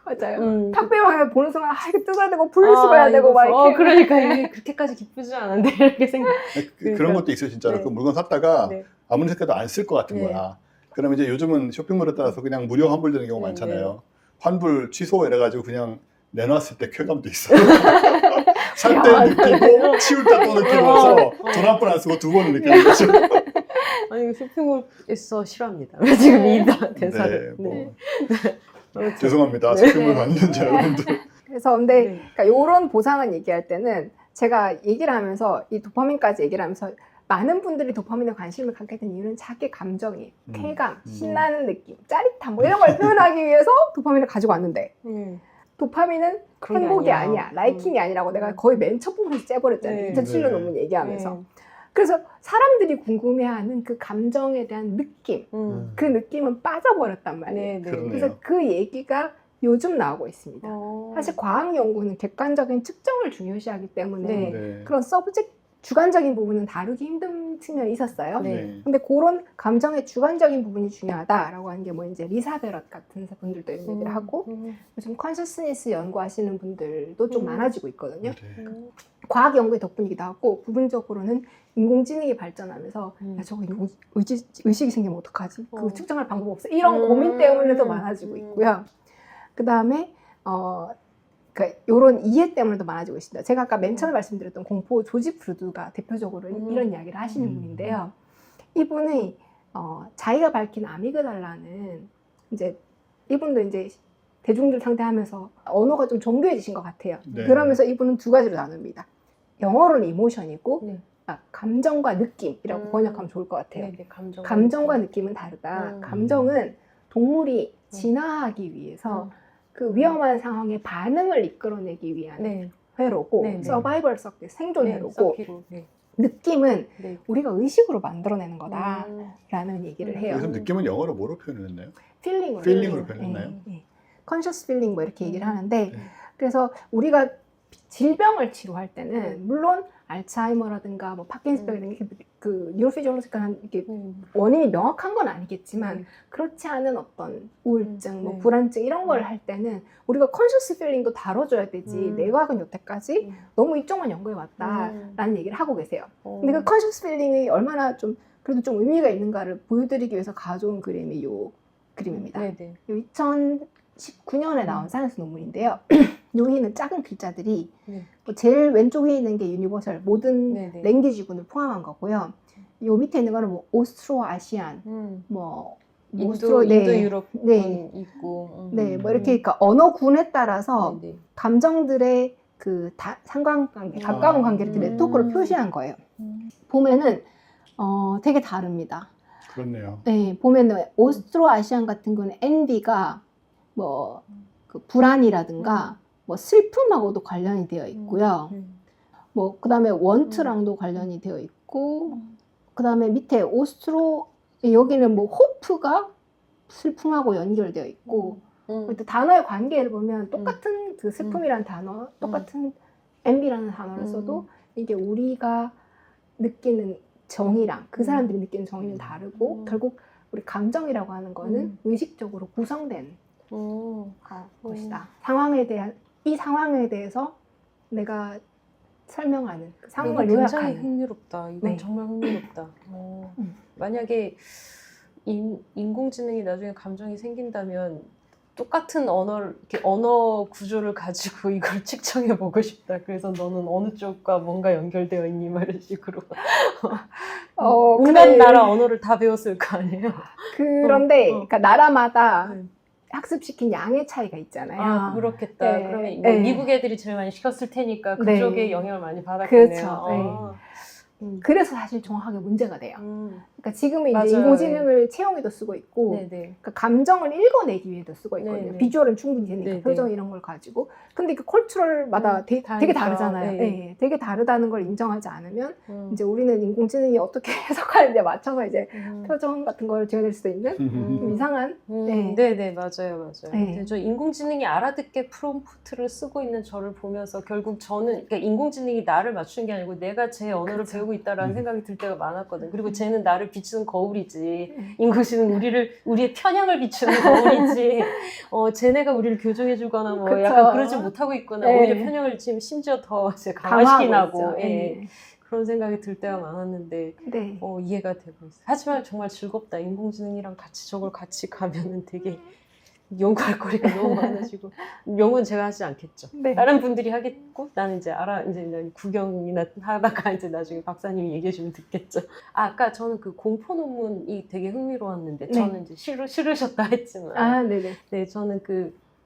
맞아요. 탁배만 보는 순간 이거 뜯어야 되고 분리수거해야 되고 막 이렇게 그러니까 이게 그렇게까지 기쁘지 않은데 이렇게 생각. 그런 것도 있어요 진짜로. 그 물건 샀다가 아무리 생각해도 안 쓸 것 같은 거야. 그러면 이제 요즘은 쇼핑몰에 따라서 그냥 무료 환불되는 경우 많잖아요. 환불 취소 이래가지고 그냥 내놨을 때 쾌감도 있어요. 살 때 느끼고 치울 때 또 느끼면서 돈 한 번 안 쓰고 두 번을 느끼는 거죠. 아니 쇼핑몰에서 싫어합니다. 지금 이 대사를. 죄송합니다. 쇼핑몰 관련자 여러분들. 그래서 근데 그러니까 이런 보상을 얘기할 때는 제가 얘기를 하면서 이 도파민까지 얘기를 하면서 많은 분들이 도파민에 관심을 갖게 된 이유는 자기 감정이 쾌감, 신나는 느낌, 짜릿함 뭐 이런 걸 표현하기 위해서 도파민을 가지고 왔는데 도파민은 행복이 아니야. 라이킹이 아니라고 내가 거의 맨 첫 부분에서 째버렸잖아요. 2007년 논문 얘기하면서. 그래서 사람들이 궁금해하는 그 감정에 대한 느낌, 그 느낌은 빠져버렸단 말이에요. 그래서 그 얘기가 요즘 나오고 있습니다. 사실 과학 연구는 객관적인 측정을 중요시하기 때문에 그런 주관적인 부분은 다루기 힘든 측면이 있었어요. 근데 그런 감정의 주관적인 부분이 중요하다라고 하는 게 뭐 이제 리사 베럿 같은 분들도 이런 얘기를 하고 요즘 컨셔스니스 연구하시는 분들도 좀 많아지고 있거든요. 과학 연구의 덕분이기도 하고 부분적으로는 인공지능이 발전하면서 야, 저거 의식이 생기면 어떡하지? 그거 측정할 방법 없어? 이런 고민 때문에도 많아지고 있고요. 그 다음에 그러니까 이런 이해 때문에도 많아지고 있습니다. 제가 아까 맨 처음에 말씀드렸던 공포 조지 프루드가 대표적으로 이런 이야기를 하시는 분인데요. 이분이 자기가 밝힌 아미그달라는 이제 이분도 이제 대중들 상대하면서 언어가 좀 정교해지신 것 같아요. 그러면서 이분은 두 가지로 나눕니다. 영어로는 이모션이고 감정과 느낌이라고 번역하면 좋을 것 같아요. 감정과 느낌은 다르다. 감정은 동물이 진화하기 위해서 그 위험한 상황에 반응을 이끌어내기 위한 회로고 서바이벌 서킷, 생존 회로고 느낌은 우리가 의식으로 만들어내는 거다라는 얘기를 해요. 그래서 느낌은 영어로 뭐로 표현했나요? 필링으로 표현했나요? 컨셔스 필링 뭐 이렇게 얘기를 하는데 그래서 우리가 질병을 치료할 때는 물론 알츠하이머라든가 뭐 파킨슨병이라든가 그 뉴로피지올로지컬한 이게 원인이 명확한 건 아니겠지만 그렇지 않은 어떤 우울증, 뭐 불안증 이런 걸 할 때는 우리가 컨셔스 필링도 다뤄줘야 되지 내과학은 여태까지 너무 이쪽만 연구해 왔다라는 얘기를 하고 계세요. 근데 그 컨셔스 필링이 얼마나 좀 그래도 좀 의미가 있는가를 보여드리기 위해서 가져온 그림이 요 그림입니다. 네네. 2019년에 나온 사이언스 논문인데요. 여기는 작은 글자들이 네. 제일 왼쪽에 있는 게 유니버설 모든 네네. 랭귀지군을 포함한 거고요. 요 밑에 있는 거는 뭐 오스트로 아시안, 뭐 인도 네. 유럽 네. 있고, 네, 뭐 이렇게 그러니까 언어군에 따라서 네네. 감정들의 그 상관관계, 가까운 관계를 이렇게 네트워크로 표시한 거예요. 보면은 되게 다릅니다. 그렇네요. 네, 보면은 오스트로 아시안 같은 경우는 envy가 뭐 그 불안이라든가 뭐 슬픔하고도 관련이 되어 있고요. 뭐 그다음에 want랑도 관련이 되어 있고, 그다음에 밑에 오스트로 여기는 뭐 hope가 슬픔하고 연결되어 있고, 또 단어의 관계를 보면 똑같은 그 슬픔이라는 단어, 똑같은 envy라는 단어를 써도 이게 우리가 느끼는 정의랑 그 사람들이 느끼는 정의는 다르고 결국 우리 감정이라고 하는 거는 의식적으로 구성된 것이다. 이 상황에 대해서 내가 설명하는 그 상황을 굉장히 요약하는. 흥미롭다. 이건 네. 정말 흥미롭다. 만약에 인공지능이 나중에 감정이 생긴다면 똑같은 언어 구조를 가지고 이걸 측정해 보고 싶다. 그래서 너는 어느 쪽과 뭔가 연결되어 있니? 막 이런 식으로. 온갖 근데 나라 언어를 다 배웠을 거 아니에요? 그런데 그러니까 나라마다 네. 학습시킨 양의 차이가 있잖아요. 아, 그렇겠다. 네. 그러면 네. 미국 애들이 제일 많이 시켰을 테니까 네. 그쪽에 영향을 많이 받았겠네요. 그렇죠. 아. 그래서 사실 정확하게 문제가 돼요. 그러니까 지금은 이제 맞아요. 인공지능을 채용에도 쓰고 있고, 네네. 그러니까 감정을 읽어내기 위해도 쓰고 있거든요. 네네. 비주얼은 충분히 되니까 네네. 표정 이런 걸 가지고. 근데 그 컬처럴마다 되게 다르니까. 다르잖아요. 네. 네, 되게 다르다는 걸 인정하지 않으면 이제 이제 우리는 인공지능이 어떻게 해석하는지에 맞춰서 이제 표정 같은 걸 지어낼 수도 있는 좀 이상한. 네. 네네, 맞아요, 맞아요. 네. 근데 저 인공지능이 알아듣게 프롬프트를 쓰고 있는 저를 보면서 결국 저는, 그러니까 인공지능이 나를 맞추는 게 아니고 내가 제 언어를 그렇죠. 배우고 있다라는 생각이 들 때가 많았거든. 그리고 쟤는 나를 비추는 거울이지. 인공지능은 우리의 편향을 비추는 거울이지. 쟤네가 우리를 교정해주거나 뭐 그쵸. 약간 그러지 못하고 있거나 네. 오히려 편향을 지금 심지어 더 이제 강화시키고 강화하고 하고. 있죠. 예. 네. 그런 생각이 들 때가 많았는데 네. 이해가 되고 있어요. 하지만 정말 즐겁다. 인공지능이랑 같이 저걸 같이 가면은 되게 연구할 거리가 너무 많아지고 연구는 제가 하지 않겠죠. 네. 다른 분들이 하겠고 나는 이제 이제 구경이나 하다가 이제 나중에 박사님이 얘기해 주면 듣겠죠. 아까 저는 그 공포 논문이 되게 흥미로웠는데 네. 저는 이제 싫으셨다 했지만 아, 네네. 네, 저는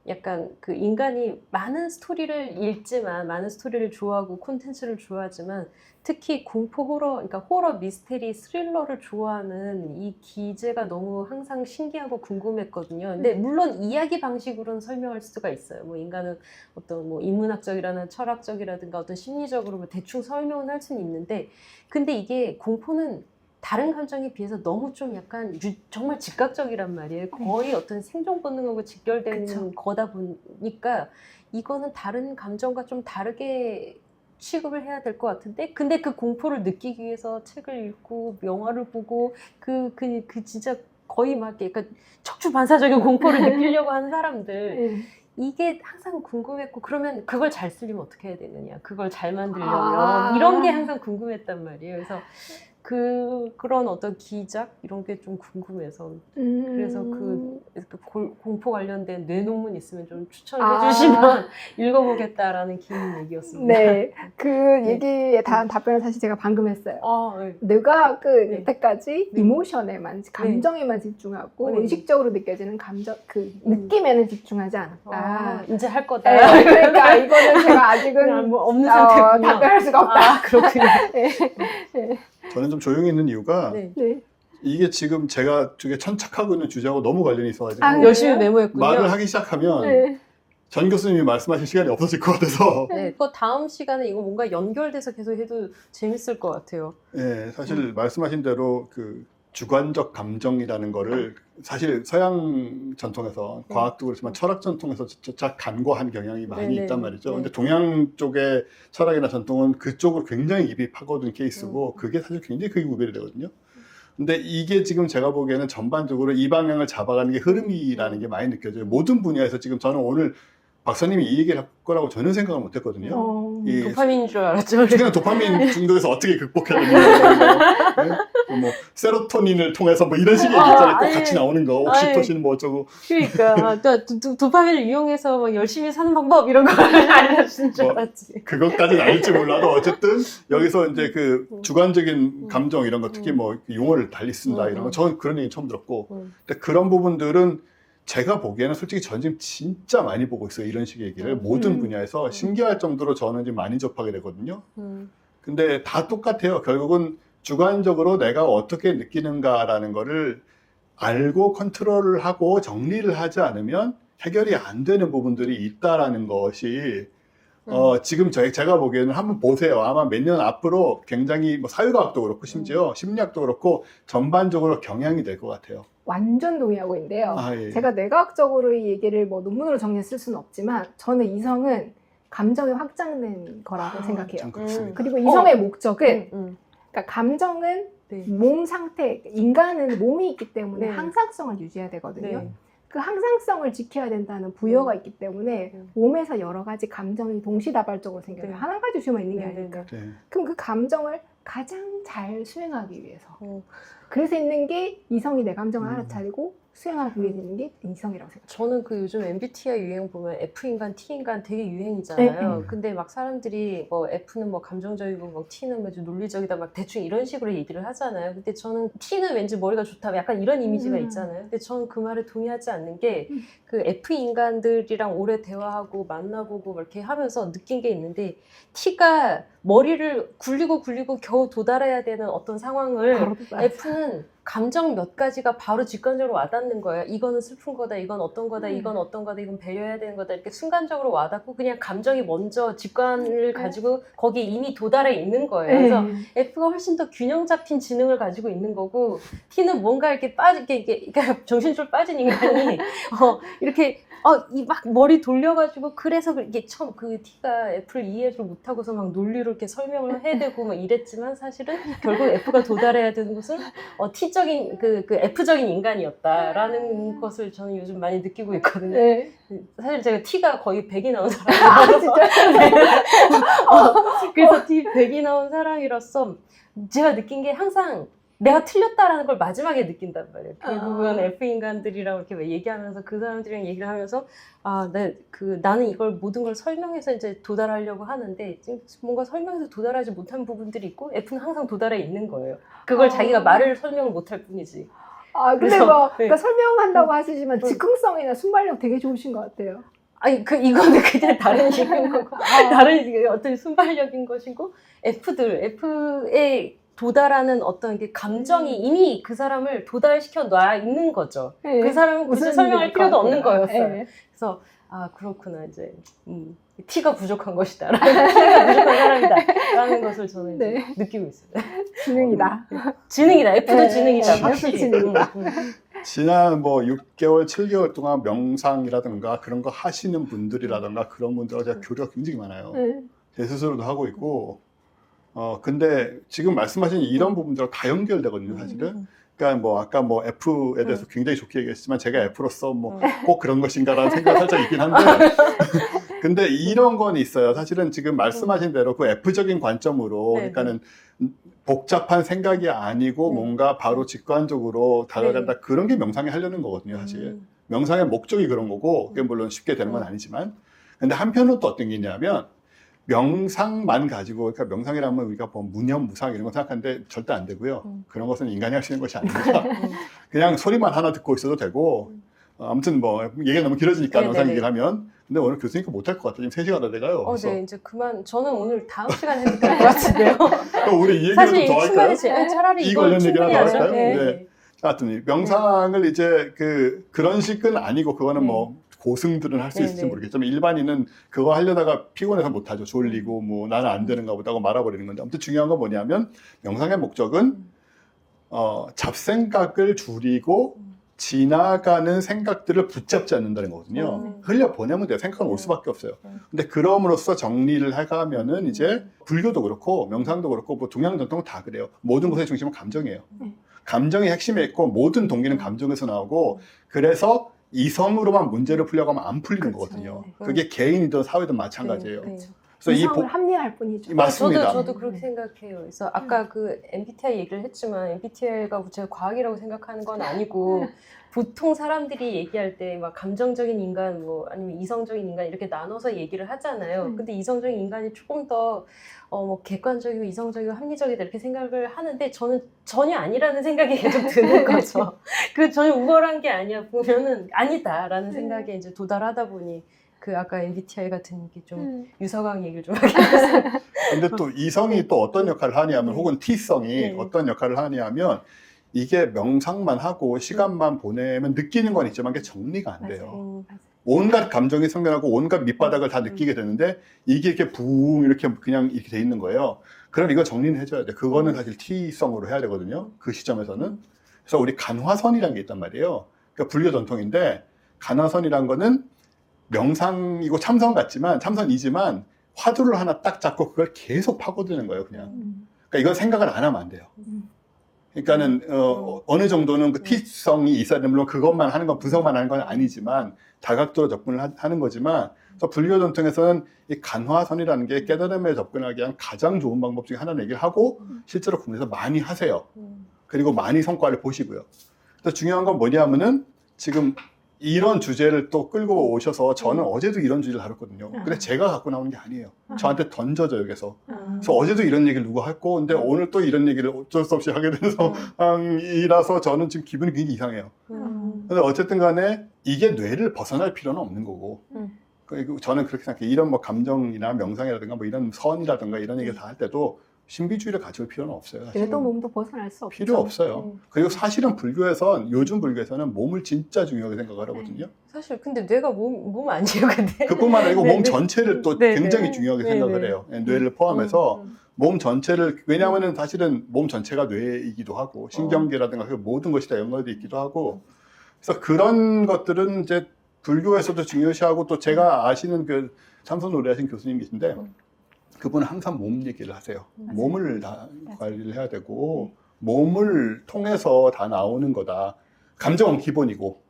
약간 그 인간이 많은 스토리를 읽지만, 많은 스토리를 좋아하고 콘텐츠를 좋아하지만, 특히 공포 호러, 그러니까 호러 미스테리 스릴러를 좋아하는 이 기제가 너무 항상 신기하고 궁금했거든요. 근데 물론 이야기 방식으로는 설명할 수가 있어요. 뭐 인간은 어떤 뭐 인문학적이라는 철학적이라든가 어떤 심리적으로 뭐 대충 설명은 할 수는 있는데, 근데 이게 공포는 다른 감정에 비해서 너무 좀 약간 정말 즉각적이란 말이에요. 거의 어떤 생존 본능하고 직결되는 그쵸. 거다 보니까 이거는 다른 감정과 좀 다르게 취급을 해야 될 것 같은데, 근데 그 공포를 느끼기 위해서 책을 읽고 영화를 보고 그 진짜 거의 막 약간 척추반사적인 공포를 느끼려고 하는 사람들, 네. 이게 항상 궁금했고, 그러면 그걸 잘 쓰려면 어떻게 해야 되느냐, 그걸 잘 만들려면 이런 게 항상 궁금했단 말이에요. 그래서 그런 어떤 기작 이런 게 좀 궁금해서 그래서 공포 관련된 뇌 논문 있으면 좀 추천해 주시면 읽어보겠다라는 긴 얘기였습니다. 네, 그 얘기에 대한 답변을 사실 제가 방금 했어요. 네. 뇌과학은 네. 여태까지 네. 이모션에만, 감정에만 집중하고 네. 의식적으로 느껴지는 감정, 그 느낌에는 집중하지 않았다. 이제 할 거다. 네, 그러니까 이거는 제가 아직은 뭐 없는 상태군요. 답변할 수가 없다. 그렇군요. 네. 저는 좀 조용히 있는 이유가 네. 네. 이게 지금 제가 쪽에 천착하고 있는 주제하고 너무 관련이 있어가지고 아, 열심히 메모했군요. 말을 하기 시작하면 네. 전 교수님이 말씀하실 시간이 없어질 것 같아서 네, 그거 다음 시간에 이거 뭔가 연결돼서 계속 해도 재밌을 것 같아요. 예, 사실 말씀하신 대로 그 주관적 감정이라는 거를 사실 서양 전통에서 과학도 그렇지만 철학 전통에서 쫙 간과한 경향이 많이 네네. 있단 말이죠. 네. 근데 동양 쪽의 철학이나 전통은 그쪽으로 굉장히 깊이 파고든 케이스고 그게 사실 굉장히 크게 구별이 되거든요. 근데 이게 지금 제가 보기에는 전반적으로 이 방향을 잡아가는 게 흐름이라는 게 많이 느껴져요. 모든 분야에서 지금 저는 오늘 박사님이 이 얘기를 할 거라고 전혀 생각을 못 했거든요. 이 도파민인 줄 알았죠. 그냥 도파민 중독에서 어떻게 극복해야 되냐, 뭐 세로토닌을 통해서 뭐 이런 식의 얘기 있잖아요. 꼭 아니, 같이 나오는 거, 옥시토신 뭐 어쩌고. 그러니까 도파민을 이용해서 막 열심히 사는 방법 이런 걸 알려주는 줄 뭐, 알았지. 그것까지는 아닐지 몰라도 어쨌든 여기서 이제 그 주관적인 감정 이런 거 특히 뭐 용어를 달리 쓴다 이런 거 저는 그런 얘기 처음 들었고, 근데 그런 부분들은 제가 보기에는 솔직히 전 지금 진짜 많이 보고 있어요. 이런 식의 얘기를 모든 분야에서 신기할 정도로 저는 지금 많이 접하게 되거든요. 근데 다 똑같아요. 결국은 주관적으로 내가 어떻게 느끼는가라는 거를 알고 컨트롤을 하고 정리를 하지 않으면 해결이 안 되는 부분들이 있다라는 것이 지금 제가 보기에는 한번 보세요. 아마 몇 년 앞으로 굉장히 뭐 사회과학도 그렇고 심지어 심리학도 그렇고 전반적으로 경향이 될 것 같아요. 완전 동의하고 있는데요. 아, 예. 제가 뇌과학적으로 이 얘기를 뭐 논문으로 정리해 쓸 수는 없지만 저는 이성은 감정이 확장된 거라고 생각해요. 참 그렇습니다. 그리고 이성의 목적은 음. 그러니까 감정은 네. 몸 상태, 인간은 몸이 있기 때문에 네. 항상성을 유지해야 되거든요. 네. 그 항상성을 지켜야 된다는 부여가 있기 때문에 몸에서 여러 가지 감정이 동시다발적으로 생겨요. 네. 하나 가지 수만 있는 게 네, 아니니까. 네. 그럼 그 감정을 가장 잘 수행하기 위해서. 그래서 있는 게 이성이 내 감정을 알아차리고 수행하기 위해 있는 게 이성이라고 생각해요. 저는 그 요즘 MBTI 유행 보면 F인간, T인간 되게 유행이잖아요. 네. 근데 막 사람들이 뭐 F는 뭐 감정적이고 뭐 T는 뭐 좀 논리적이다 막 대충 이런 식으로 얘기를 하잖아요. 근데 저는 T는 왠지 머리가 좋다 약간 이런 이미지가 있잖아요. 근데 저는 그 말에 동의하지 않는 게 그 F인간들이랑 오래 대화하고 만나보고 막 이렇게 하면서 느낀 게 있는데 T가 머리를 굴리고 겨우 도달해야 되는 어떤 상황을 바로 F는 감정 몇 가지가 바로 직관적으로 와닿는 거예요. 이거는 슬픈 거다, 이건 어떤 거다, 이건 어떤 거다, 이건 배려해야 되는 거다. 이렇게 순간적으로 와닿고 그냥 감정이 먼저 직관을 가지고 거기에 이미 도달해 있는 거예요. 그래서 F가 훨씬 더 균형 잡힌 지능을 가지고 있는 거고 T는 뭔가 이렇게 그러니까 정신줄 빠진 인간이 이렇게 이 막 머리 돌려가지고 그래서 이게 처음 그 T가 F를 이해를 못하고서 막 논리로 이렇게 설명을 해야 되고 막 이랬지만 사실은 결국 F가 도달해야 되는 것은 T적인 그 F적인 인간이었다라는 것을 저는 요즘 많이 느끼고 있거든요. 네. 사실 제가 T가 거의 100이 나온 사람이라서 그래서 T 100이 나온 사람이라서 제가 느낀 게 항상 내가 틀렸다라는 걸 마지막에 느낀단 말이에요. 결국은 F인간들이라고 이렇게 왜 얘기하면서 그 사람들이랑 얘기를 하면서 나는 이걸 모든 걸 설명해서 이제 도달하려고 하는데 지금 뭔가 설명해서 도달하지 못한 부분들이 있고 F는 항상 도달해 있는 거예요. 그걸 자기가 말을 설명을 못할 뿐이지. 근데 그래서, 뭐 네. 그러니까 설명한다고 하시지만 즉흥성이나 순발력 되게 좋으신 것 같아요. 아니 이거는 그냥 다른 식인 거고 다른 어떤 순발력인 것이고 F의 도달하는 어떤 게 감정이 이미 그 사람을 도달시켜 놔 있는 거죠. 네. 그 사람은 굳이 무슨 설명할 얘기일 필요도 것 없는 같아요. 거였어요. 네. 그래서 그렇구나 이제 T가 부족한 것이다. T가 부족한 사람이다. 라는 것을 저는 이제 네. 느끼고 있어요. 지능이다. 지능이다. F도 네. 지능이다. F도 확실히. 지능이다. 지난 뭐 6개월, 7개월 동안 명상이라든가 그런 거 하시는 분들이라든가 그런 분들하고 제가 교류가 굉장히 많아요. 네. 제 스스로도 하고 있고, 근데 지금 말씀하신 이런 부분들하고 다 연결되거든요, 사실은. 그러니까 뭐 아까 뭐 F에 대해서 굉장히 좋게 얘기했지만 제가 F로서 뭐 꼭 그런 것인가라는 생각이 살짝 있긴 한데, 근데 이런 건 있어요. 사실은 지금 말씀하신 대로 그 F적인 관점으로, 네, 그러니까는 복잡한 생각이 아니고 네. 뭔가 바로 직관적으로 다가간다. 그런 게 명상에 하려는 거거든요, 사실. 명상의 목적이 그런 거고, 그게 물론 쉽게 되는 건 아니지만. 근데 한편으로 또 어떤 게 있냐면, 명상만 가지고, 그러니까 명상이라면 우리가 뭐 무념무상 이런 거 생각하는데 절대 안 되고요. 그런 것은 인간이 할 수 있는 것이 아닙니다. 그냥 소리만 하나 듣고 있어도 되고, 아무튼 뭐 얘기가 너무 길어지니까 네, 명상 네, 얘기를 하면. 근데 오늘 교수님께 못할 것 같아요. 지금 3시간 다 돼가요. 그래서 네, 이제 그만. 저는 오늘 다음 시간에 해도 될 것 같은데요. 그럼 우리 이 얘기를 사실 좀 더 할까요? 중간에 차라리 이 이걸 관련 얘기를 충분히 더 하죠. 할까요? 네. 네. 하여튼 명상을 이제 그런 식은 아니고 그거는 네. 뭐 고승들은 할 수 네, 있을지 네. 모르겠지만 일반인은 그거 하려다가 피곤해서 못하죠. 졸리고 뭐 나는 안 되는가 보다 하고 말아버리는 건데 아무튼 중요한 건 뭐냐면 명상의 목적은 잡생각을 줄이고 지나가는 생각들을 붙잡지 않는다는 거거든요. 흘려보내면 돼요. 생각은 올 수밖에 없어요. 근데 그럼으로써 정리를 해가면은 이제 불교도 그렇고 명상도 그렇고 뭐 동양 전통은 다 그래요. 모든 것의 중심은 감정이에요. 감정이 핵심에 있고 모든 동기는 감정에서 나오고 그래서 이성으로만 문제를 풀려고 하면 안 풀리는 그쵸. 거거든요. 네. 그게 개인이든 사회든 마찬가지예요. 네. 그래서 이성을 합리화할 뿐이죠. 맞습니다. 저도 그렇게 생각해요. 그래서 아까 그 MBTI 얘기를 했지만 MBTI가 제가 과학이라고 생각하는 건 아니고 보통 사람들이 얘기할 때 막 감정적인 인간 뭐 아니면 이성적인 인간 이렇게 나눠서 얘기를 하잖아요. 근데 이성적인 인간이 조금 더 뭐 객관적이고 이성적이고 합리적이다 이렇게 생각을 하는데 저는 전혀 아니라는 생각이 계속 드는 거죠. 그 전혀 우월한 게 아니야 보면은 아니다라는 생각에 이제 도달하다 보니 그 아까 MBTI가 든 게 좀 유서강 얘기를 좀 하게 됐어요. 근데 또 이성이 또 어떤 역할을 하냐면 혹은 T성이 어떤 역할을 하냐면 이게 명상만 하고 시간만 보내면 느끼는 건 있지만 그게 정리가 안 돼요. 온갖 감정이 생겨나고 온갖 밑바닥을 다 느끼게 되는데 이게 이렇게 붕 이렇게 그냥 이렇게 돼 있는 거예요. 그럼 이거 정리는 해줘야 돼. 그거는 사실 T성으로 해야 되거든요. 그 시점에서는. 그래서 우리 간화선이라는 게 있단 말이에요. 그러니까 불교 전통인데 간화선이란 거는 명상이고 참선이지만 화두를 하나 딱 잡고 그걸 계속 파고드는 거예요, 그냥. 그러니까 이건 생각을 안 하면 안 돼요. 그러니까는 어느 정도는 그 T성이 있어야 되는 물론 그것만 하는 건 분석만 하는 건 아니지만 다각도로 접근을 하는 거지만 그래서 불교 전통에서는 이 간화선이라는 게 깨달음에 접근하기 위한 가장 좋은 방법 중에 하나를 얘기를 하고 실제로 국내에서 많이 하세요. 그리고 많이 성과를 보시고요. 그래서 중요한 건 뭐냐면은 지금 이런 주제를 또 끌고 오셔서 저는 어제도 이런 주제를 다뤘거든요. 근데 제가 갖고 나오는 게 아니에요. 저한테 던져져요, 여기서. 그래서 어제도 이런 얘기를 누가 했고, 근데 오늘 또 이런 얘기를 어쩔 수 없이 하게 되는 상황이라서 저는 지금 기분이 굉장히 이상해요. 근데 어쨌든 간에 이게 뇌를 벗어날 필요는 없는 거고. 그리고 저는 그렇게 생각해요. 이런 뭐 감정이나 명상이라든가 뭐 이런 선이라든가 이런 얘기를 다 할 때도 신비주의를 가질 필요는 없어요. 사실은. 뇌도 몸도 벗어날 수 없죠. 필요 없어요. 그리고 사실은 요즘 불교에서는 몸을 진짜 중요하게 생각을 하거든요. 사실 근데 뇌가 몸 아니에요, 근데. 그뿐만 아니고 몸 전체를 또 네, 굉장히 네. 중요하게 네, 생각을 네. 해요. 뇌를 포함해서 몸 전체를 왜냐하면은 사실은 몸 전체가 뇌이기도 하고 신경계라든가 그 모든 것이 다 연결돼 있기도 하고 그래서 그런 것들은 이제 불교에서도 중요시하고 또 제가 아시는 그 참선 오래 하신 교수님 계신데 그분은 항상 몸 얘기를 하세요. 몸을 다 관리를 해야 되고 몸을 통해서 다 나오는 거다. 감정은 기본이고.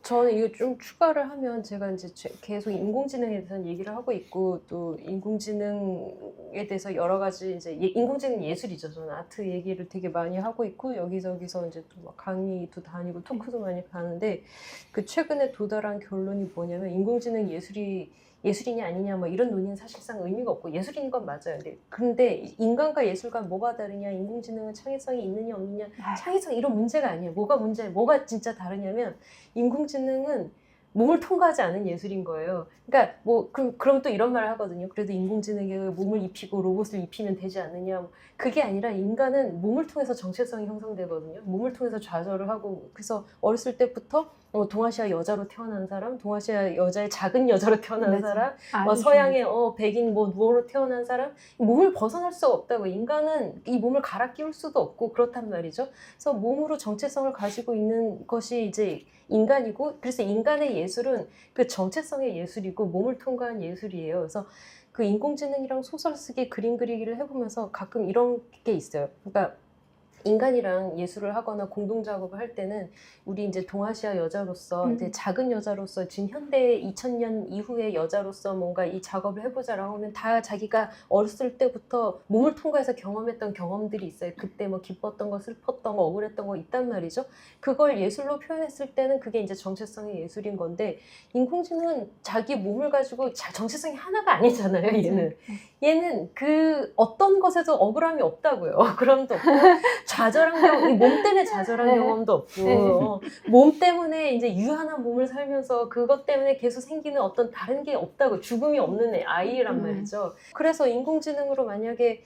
저는 이거 좀 추가를 하면 제가 이제 계속 인공지능에 대해서 얘기를 하고 있고 또 인공지능에 대해서 여러 가지 이제 인공지능 예술이죠. 저는 아트 얘기를 되게 많이 하고 있고 여기저기서 이제 또 막 강의도 다니고 토크도 많이 가는데 그 최근에 도달한 결론이 뭐냐면 인공지능 예술이냐 아니냐 뭐 이런 논의는 사실상 의미가 없고 예술인 건 맞아요. 근데 인간과 예술과 뭐가 다르냐, 인공지능은 창의성이 있느냐 없느냐, 창의성 이런 문제가 아니에요. 뭐가 진짜 다르냐면 인공지능은 몸을 통과하지 않은 예술인 거예요. 그러니까 뭐 그럼 또 이런 말을 하거든요. 그래도 인공지능에 몸을 입히고 로봇을 입히면 되지 않느냐. 그게 아니라 인간은 몸을 통해서 정체성이 형성되거든요. 몸을 통해서 좌절을 하고 그래서 어렸을 때부터 동아시아 여자로 태어난 사람, 동아시아 여자의 작은 여자로 태어난 사람, 서양의 백인 누어로 태어난 사람 몸을 벗어날 수가 없다고. 인간은 이 몸을 갈아 끼울 수도 없고 그렇단 말이죠. 그래서 몸으로 정체성을 가지고 있는 것이 이제 인간이고 그래서 인간의 예술은 그 정체성의 예술이고 몸을 통과한 예술이에요. 그래서 그 인공지능이랑 소설 쓰기, 그림 그리기를 해보면서 가끔 이런 게 있어요. 그러니까 인간이랑 예술을 하거나 공동 작업을 할 때는 우리 이제 동아시아 여자로서 이제 작은 여자로서 지금 현대 2000년 이후의 여자로서 뭔가 이 작업을 해보자라고 하면 다 자기가 어렸을 때부터 몸을 통과해서 경험했던 경험들이 있어요. 그때 뭐 기뻤던 거, 슬펐던 거, 억울했던 거 있단 말이죠. 그걸 예술로 표현했을 때는 그게 이제 정체성의 예술인 건데 인공지능은 자기 몸을 가지고 정체성이 하나가 아니잖아요. 얘는 그 어떤 것에도 억울함이 없다고요. 억울함도 없고 좌절한 경험, 몸 때문에 좌절한 경험도 없고 몸 때문에 이제 유한한 몸을 살면서 그것 때문에 계속 생기는 어떤 다른 게 없다고. 죽음이 없는 아이란 말이죠. 그래서 인공지능으로 만약에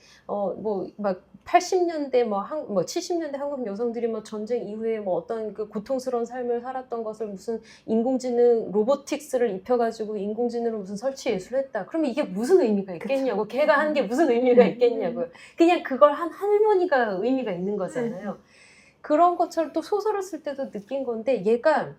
막 80년대 70년대 한국 여성들이 전쟁 이후에 어떤 그 고통스러운 삶을 살았던 것을 무슨 인공지능 로보틱스를 입혀가지고 인공지능으로 무슨 설치 예술을 했다. 그러면 이게 무슨 의미가 있겠냐고. 걔가 한 게 무슨 의미가 있겠냐고요. 그냥 그걸 한 할머니가 의미가 있는 거잖아요. 그런 것처럼 또 소설을 쓸 때도 느낀 건데 얘가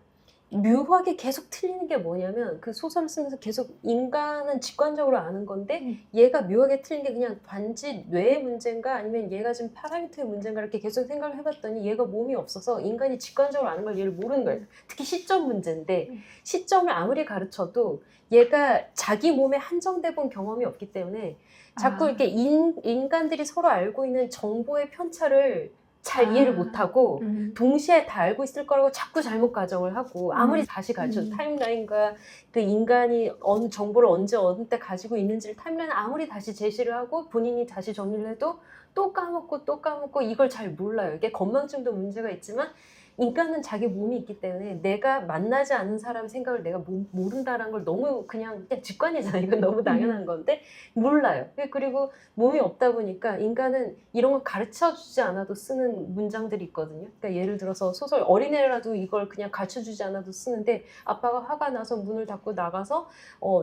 묘하게 계속 틀리는 게 뭐냐면 그 소설을 쓰면서 계속 인간은 직관적으로 아는 건데 얘가 묘하게 틀린 게 그냥 단지 뇌의 문제인가 아니면 얘가 지금 파라미터의 문제인가 이렇게 계속 생각을 해봤더니 얘가 몸이 없어서 인간이 직관적으로 아는 걸 얘를 모르는 거예요. 특히 시점 문제인데 시점을 아무리 가르쳐도 얘가 자기 몸에 한정돼 본 경험이 없기 때문에 자꾸 이렇게 인간들이 서로 알고 있는 정보의 편차를 잘 이해를 못하고 동시에 다 알고 있을 거라고 자꾸 잘못 가정을 하고 아무리 다시 가르쳐도 타임라인과 그 인간이 어느 정보를 언제 어느 때 가지고 있는지를 타임라인 아무리 다시 제시를 하고 본인이 다시 정리를 해도 또 까먹고 이걸 잘 몰라요. 이게 건망증도 문제가 있지만 인간은 자기 몸이 있기 때문에 내가 만나지 않은 사람 생각을 내가 모른다는 걸 너무 그냥 직관이잖아요. 이건 너무 당연한 건데 몰라요. 그리고 몸이 없다 보니까 인간은 이런 걸 가르쳐주지 않아도 쓰는 문장들이 있거든요. 그러니까 예를 들어서 소설 어린애라도 이걸 그냥 가르쳐주지 않아도 쓰는데 아빠가 화가 나서 문을 닫고 나가서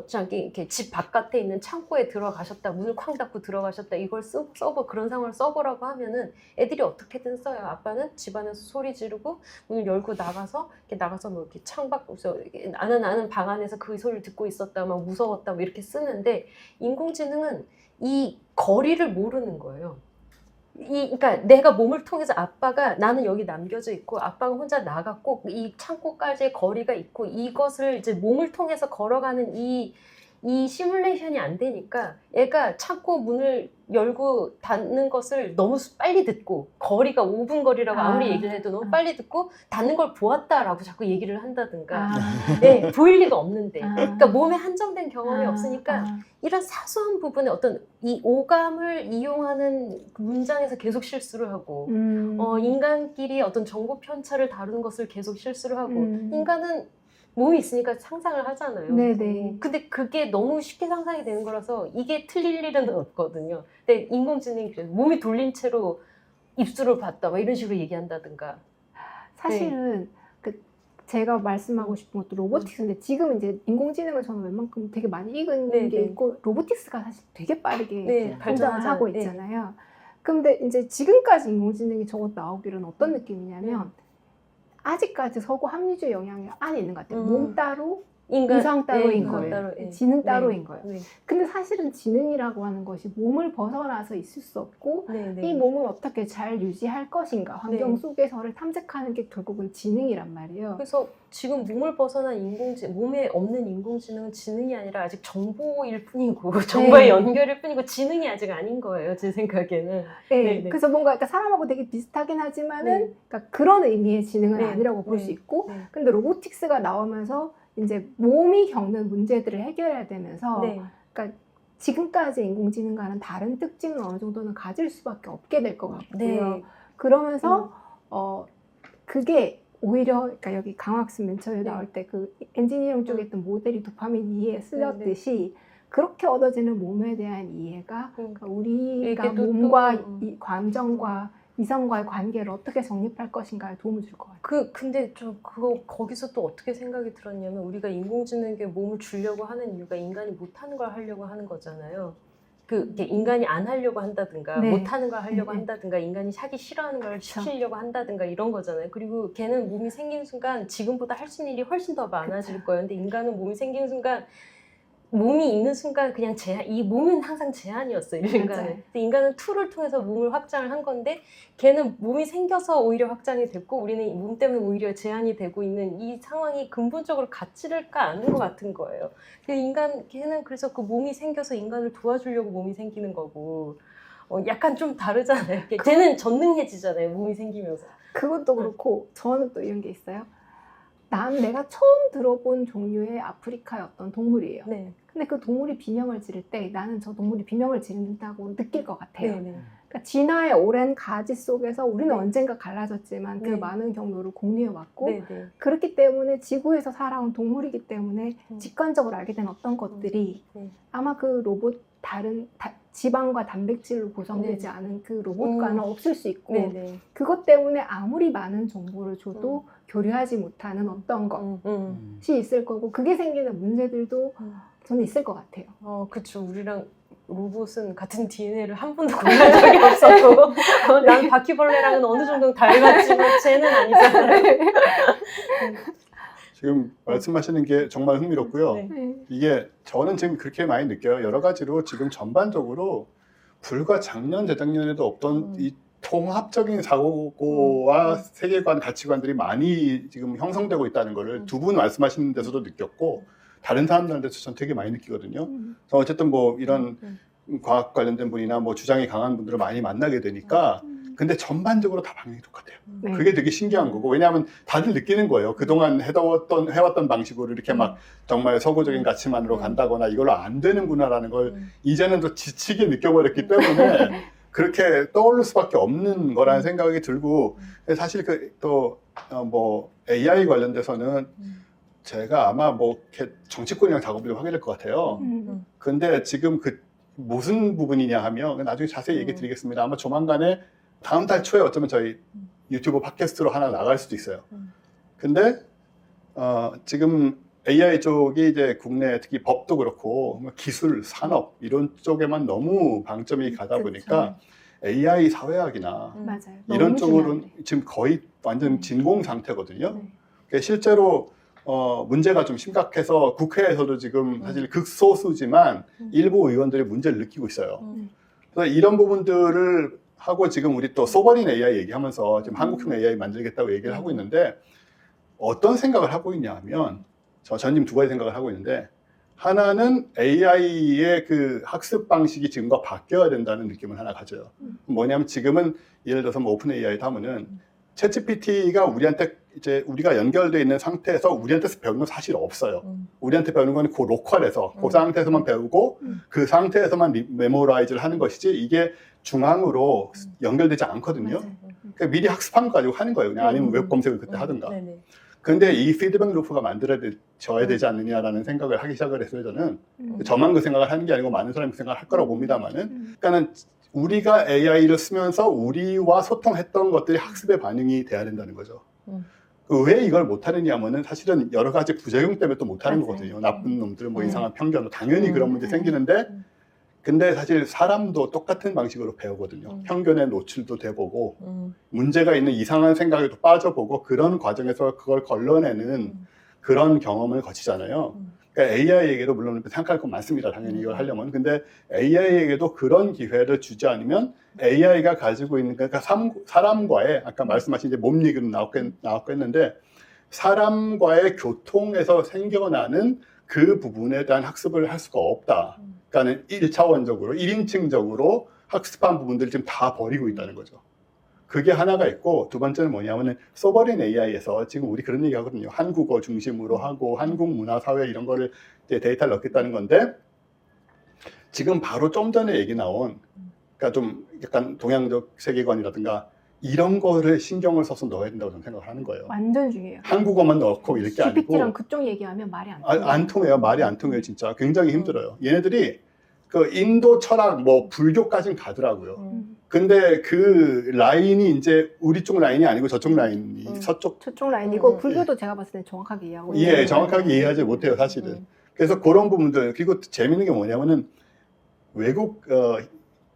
저기 이렇게 집 바깥에 있는 창고에 들어가셨다. 문을 쾅 닫고 들어가셨다. 이걸 써보 그런 상황을 써보라고 하면은 애들이 어떻게든 써요. 아빠는 집안에서 소리 지르고 문을 열고 나가서 뭐 이렇게 창밖에서 나는 방 안에서 그 소리를 듣고 있었다, 막 무서웠다, 뭐 이렇게 쓰는데 인공지능은 이 거리를 모르는 거예요. 그러니까 내가 몸을 통해서 아빠가 나는 여기 남겨져 있고 아빠가 혼자 나갔고 이 창고까지의 거리가 있고 이것을 이제 몸을 통해서 걸어가는 이 시뮬레이션이 안 되니까 얘가 창고 문을 열고 닫는 것을 너무 빨리 듣고 거리가 5분 거리라고 아무리 얘기를 해도 너무 빨리 듣고 닫는 걸 보았다라고 자꾸 얘기를 한다든가 네, 보일 리가 없는데 그러니까 몸에 한정된 경험이 없으니까 이런 사소한 부분에 어떤 이 오감을 이용하는 문장에서 계속 실수를 하고 인간끼리 어떤 정보 편차를 다루는 것을 계속 실수를 하고 인간은 몸이 있으니까 상상을 하잖아요. 네네. 근데 그게 너무 쉽게 상상이 되는 거라서 이게 틀릴 일은 없거든요. 근데 인공지능이 그래요. 몸이 돌린 채로 입술을 봤다, 막 이런 식으로 얘기한다든가. 사실은 그 제가 말씀하고 싶은 것도 로보틱스인데 지금 이제 인공지능을 저는 웬만큼 되게 많이 읽은 게 있고 로보틱스가 사실 되게 빠르게 발전을 하고 있잖아요. 근데 이제 지금까지 인공지능이 저것 나오기로는 어떤 느낌이냐면 아직까지 서구 합리주의 영향이 안에 있는 것 같아요. 몸 따로, 의상 따로인 거예요. 지능 따로인 거예요. 근데 사실은 지능이라고 하는 것이 몸을 벗어나서 있을 수 없고 이 몸을 어떻게 잘 유지할 것인가 환경 속에서를 탐색하는 게 결국은 지능이란 말이에요. 그래서 지금 몸을 벗어난 몸에 없는 인공지능은 지능이 아니라 아직 정보일 뿐이고 정보의 연결일 뿐이고 지능이 아직 아닌 거예요. 제 생각에는. 그래서 뭔가 그러니까 사람하고 되게 비슷하긴 하지만은 그러니까 그런 의미의 지능은 아니라고 볼 수 있고 근데 로보틱스가 나오면서 이제 몸이 겪는 문제들을 해결해야 되면서 그러니까 지금까지 인공지능과는 다른 특징은 어느 정도는 가질 수밖에 없게 될 것 같고요. 그러면서 그게 오히려 그러니까 여기 강학습 맨 처음에 나올 때 그 엔지니어링 쪽에 있던 모델이 도파민 이해에 쓰였듯이 그렇게 얻어지는 몸에 대한 이해가 그러니까 우리가 몸과 이 감정과 이성과의 관계를 어떻게 정립할 것인가에 도움을 줄 것 같아요. 근데 거기서 또 어떻게 생각이 들었냐면 우리가 인공지능에게 몸을 주려고 하는 이유가 인간이 못하는 걸 하려고 하는 거잖아요. 인간이 안 하려고 한다든가 못하는 걸 하려고 한다든가 인간이 하기 싫어하는 걸 시키려고 한다든가 이런 거잖아요. 그리고 걔는 몸이 생긴 순간 지금보다 할 수 있는 일이 훨씬 더 많아질 거예요. 근데 인간은 몸이 생긴 순간 몸이 있는 순간 그냥 이 몸은 항상 제한이었어요. 인간은. 근데 인간은 툴을 통해서 몸을 확장을 한 건데 걔는 몸이 생겨서 오히려 확장이 됐고 우리는 몸 때문에 오히려 제한이 되고 있는 이 상황이 근본적으로 같지가 않은 것 같은 거예요. 걔는 그래서 그 몸이 생겨서 인간을 도와주려고 몸이 생기는 거고 약간 좀 다르잖아요. 걔는 전능해지잖아요. 몸이 생기면서. 그것도 그렇고 저는 또 이런 게 있어요. 내가 처음 들어본 종류의 아프리카의 어떤 동물이에요. 근데 그 동물이 비명을 지를 때 나는 저 동물이 비명을 지른다고 느낄 것 같아요. 그러니까 진화의 오랜 가지 속에서 우리는 언젠가 갈라졌지만 그 많은 경로를 공유해왔고 그렇기 때문에 지구에서 살아온 동물이기 때문에 직관적으로 알게 된 어떤 것들이 아마 그 로봇 지방과 단백질로 구성되지 않은 그 로봇과는 없을 수 있고 그것 때문에 아무리 많은 정보를 줘도 교류하지 못하는 어떤 것이 있을 거고 그게 생기는 문제들도 저는 있을 것 같아요. 그렇죠. 우리랑 로봇은 같은 DNA를 한 번도 공유한 적이 없어도 난 바퀴벌레랑은 어느 정도 닮았지만 쟤는 아니잖아요. 지금 말씀하시는 게 정말 흥미롭고요. 네. 네. 이게 저는 지금 그렇게 많이 느껴요. 여러 가지로 지금 전반적으로 불과 작년, 재작년에도 없던 이 통합적인 사고와 세계관, 가치관들이 많이 지금 형성되고 있다는 거를 두 분 말씀하시는 데서도 느꼈고 다른 사람들한테서 전 되게 많이 느끼거든요. 그래서 어쨌든 뭐 이런 과학 관련된 분이나 뭐 주장이 강한 분들을 많이 만나게 되니까 근데 전반적으로 다 방향이 똑같아요. 네. 그게 되게 신기한 거고 왜냐하면 다들 느끼는 거예요. 그동안 해왔던 방식으로 이렇게 막 정말 서구적인 가치만으로 간다거나 이걸로 안 되는구나라는 걸 이제는 또 지치게 느껴버렸기 때문에 그렇게 떠오를 수밖에 없는 거라는 생각이 들고 사실 또 뭐 AI 관련돼서는 제가 아마 뭐 이렇게 정치권이랑 작업을 좀 하게 될 것 같아요. 근데 지금 그 무슨 부분이냐 하면 나중에 자세히 얘기 드리겠습니다. 아마 조만간에 다음 달 초에 어쩌면 저희 유튜브 팟캐스트로 하나 나갈 수도 있어요. 근데 지금 AI 쪽이 이제 국내 특히 법도 그렇고 기술, 산업 이런 쪽에만 너무 방점이 가다 보니까 AI 사회학이나 맞아요. 이런 너무 쪽으로는 중요한데. 지금 거의 완전 진공 상태거든요. 네. 그러니까 실제로 문제가 좀 심각해서 국회에서도 지금 사실 극소수지만 일부 의원들이 문제를 느끼고 있어요. 그래서 이런 부분들을 하고 지금 우리 또 소버린 AI 얘기하면서 지금 한국형 AI 만들겠다고 얘기를 하고 있는데 어떤 생각을 하고 있냐 하면 저님 두 가지 생각을 하고 있는데 하나는 AI의 그 학습 방식이 지금과 바뀌어야 된다는 느낌을 하나 가져요. 뭐냐면 지금은 예를 들어서 뭐 오픈 AI도 하면은 챗GPT가 우리한테 이제 우리가 연결되어 있는 상태에서 우리한테서 배우는 건 사실 없어요. 우리한테 배우는 건 그 로컬에서 그 상태에서만 배우고 그 상태에서만 메모라이즈를 하는 것이지 이게 중앙으로 연결되지 않거든요. 그러니까 미리 학습한 거 가지고 하는 거예요. 그냥 아니면 웹 검색을 그때 하든가. 근데 이 피드백 루프가 만들어져야 되지 않느냐라는 생각을 하기 시작을 했어요. 저만 그 생각을 하는 게 아니고 많은 사람이 그 생각을 할 거라고 봅니다만은 그러니까는 우리가 AI를 쓰면서 우리와 소통했던 것들이 학습의 반영이 돼야 된다는 거죠. 왜 이걸 못하느냐 하면은 사실은 여러 가지 부작용 때문에 또 못하는 거거든요. 나쁜 놈들, 뭐 이상한 편견, 당연히 그런 문제 생기는데 근데 사실 사람도 똑같은 방식으로 배우거든요. 편견에 노출도 돼보고 문제가 있는 이상한 생각에도 빠져보고 그런 과정에서 그걸 걸러내는 그런 경험을 거치잖아요. 그러니까 AI에게도 물론 생각할 건 많습니다. 당연히 이걸 하려면. 근데 AI에게도 그런 기회를 주지 않으면 AI가 가지고 있는 그러니까 사람과의 아까 말씀하신 이제 몸 얘기로 나왔고 했는데 사람과의 교통에서 생겨나는 그 부분에 대한 학습을 할 수가 없다. 그러니까는 1차원적으로, 1인칭적으로 학습한 부분들을 지금 다 버리고 있다는 거죠. 그게 하나가 있고 두 번째는 뭐냐면은 소버린 AI에서 지금 우리 그런 얘기 하거든요. 한국어 중심으로 하고 한국 문화, 사회 이런 거를 이제 데이터를 넣겠다는 건데 지금 바로 좀 전에 얘기 나온 그러니까 좀 약간 동양적 세계관이라든가 이런 거를 신경을 써서 넣어야 된다고 저는 생각을 하는 거예요. 완전 중요해요. 한국어만 넣고 이렇게 아니고 GPT랑 그쪽 얘기하면 말이 안 통해요. 안 통해요. 말이 안 통해요. 진짜 굉장히 힘들어요. 얘네들이 그 인도 철학 뭐 불교까지는 가더라고요. 근데 그 라인이 이제 우리 쪽 라인이 아니고 저쪽 라인이 서쪽 저쪽 라인이고 불교도 제가 봤을 때 정확하게 이해하고 예, 정확하게 이해하지 못해요, 사실은. 그래서 그런 부분들 그리고 재밌는 게 뭐냐면은 외국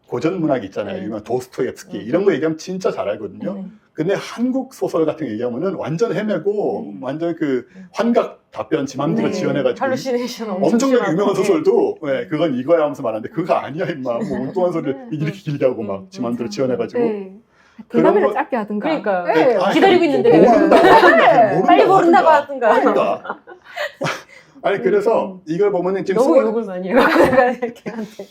고전 문학 있잖아요. 유명한 도스토옙스키 이런 거 얘기하면 진짜 잘 알거든요. 근데 한국 소설 같은 거 얘기하면은 완전 헤매고 완전 그 환각 답변 지 맘대로 지어내가지고 할루시네이션 엄청나게 유명한 소설도 네, 그건 이거야 하면서 말하는데 그거 아니야 임마 뭐 엉뚱한 소리를 이렇게 길게 하고 막 지 맘대로 지어내가지고 대답이나 짧게 하든가. 그러니까 네. 기다리고 있는데 빨리 모른다고 하든가. 아니 그래서 이걸 보면은 지금 너무 욕을 많이 해요. 걔한테.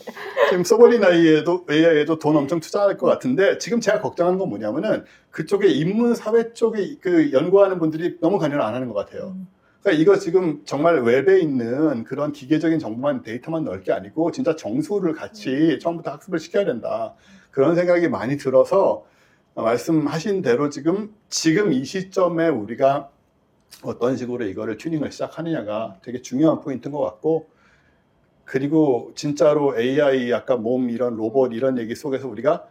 지금 소버린 AI에도 돈 엄청 투자할 것 같은데 지금 제가 걱정하는 건 뭐냐면은 그쪽에 인문 사회 쪽에 그 연구하는 분들이 너무 관여를 안 하는 것 같아요. 그러니까 이거 지금 정말 웹에 있는 그런 기계적인 정보만 데이터만 넣을 게 아니고 진짜 정수를 같이 처음부터 학습을 시켜야 된다. 그런 생각이 많이 들어서 말씀하신 대로 지금 이 시점에 우리가 어떤 식으로 이거를 튜닝을 시작하느냐가 되게 중요한 포인트인 것 같고 그리고 진짜로 AI 아까 몸 이런 로봇 이런 얘기 속에서 우리가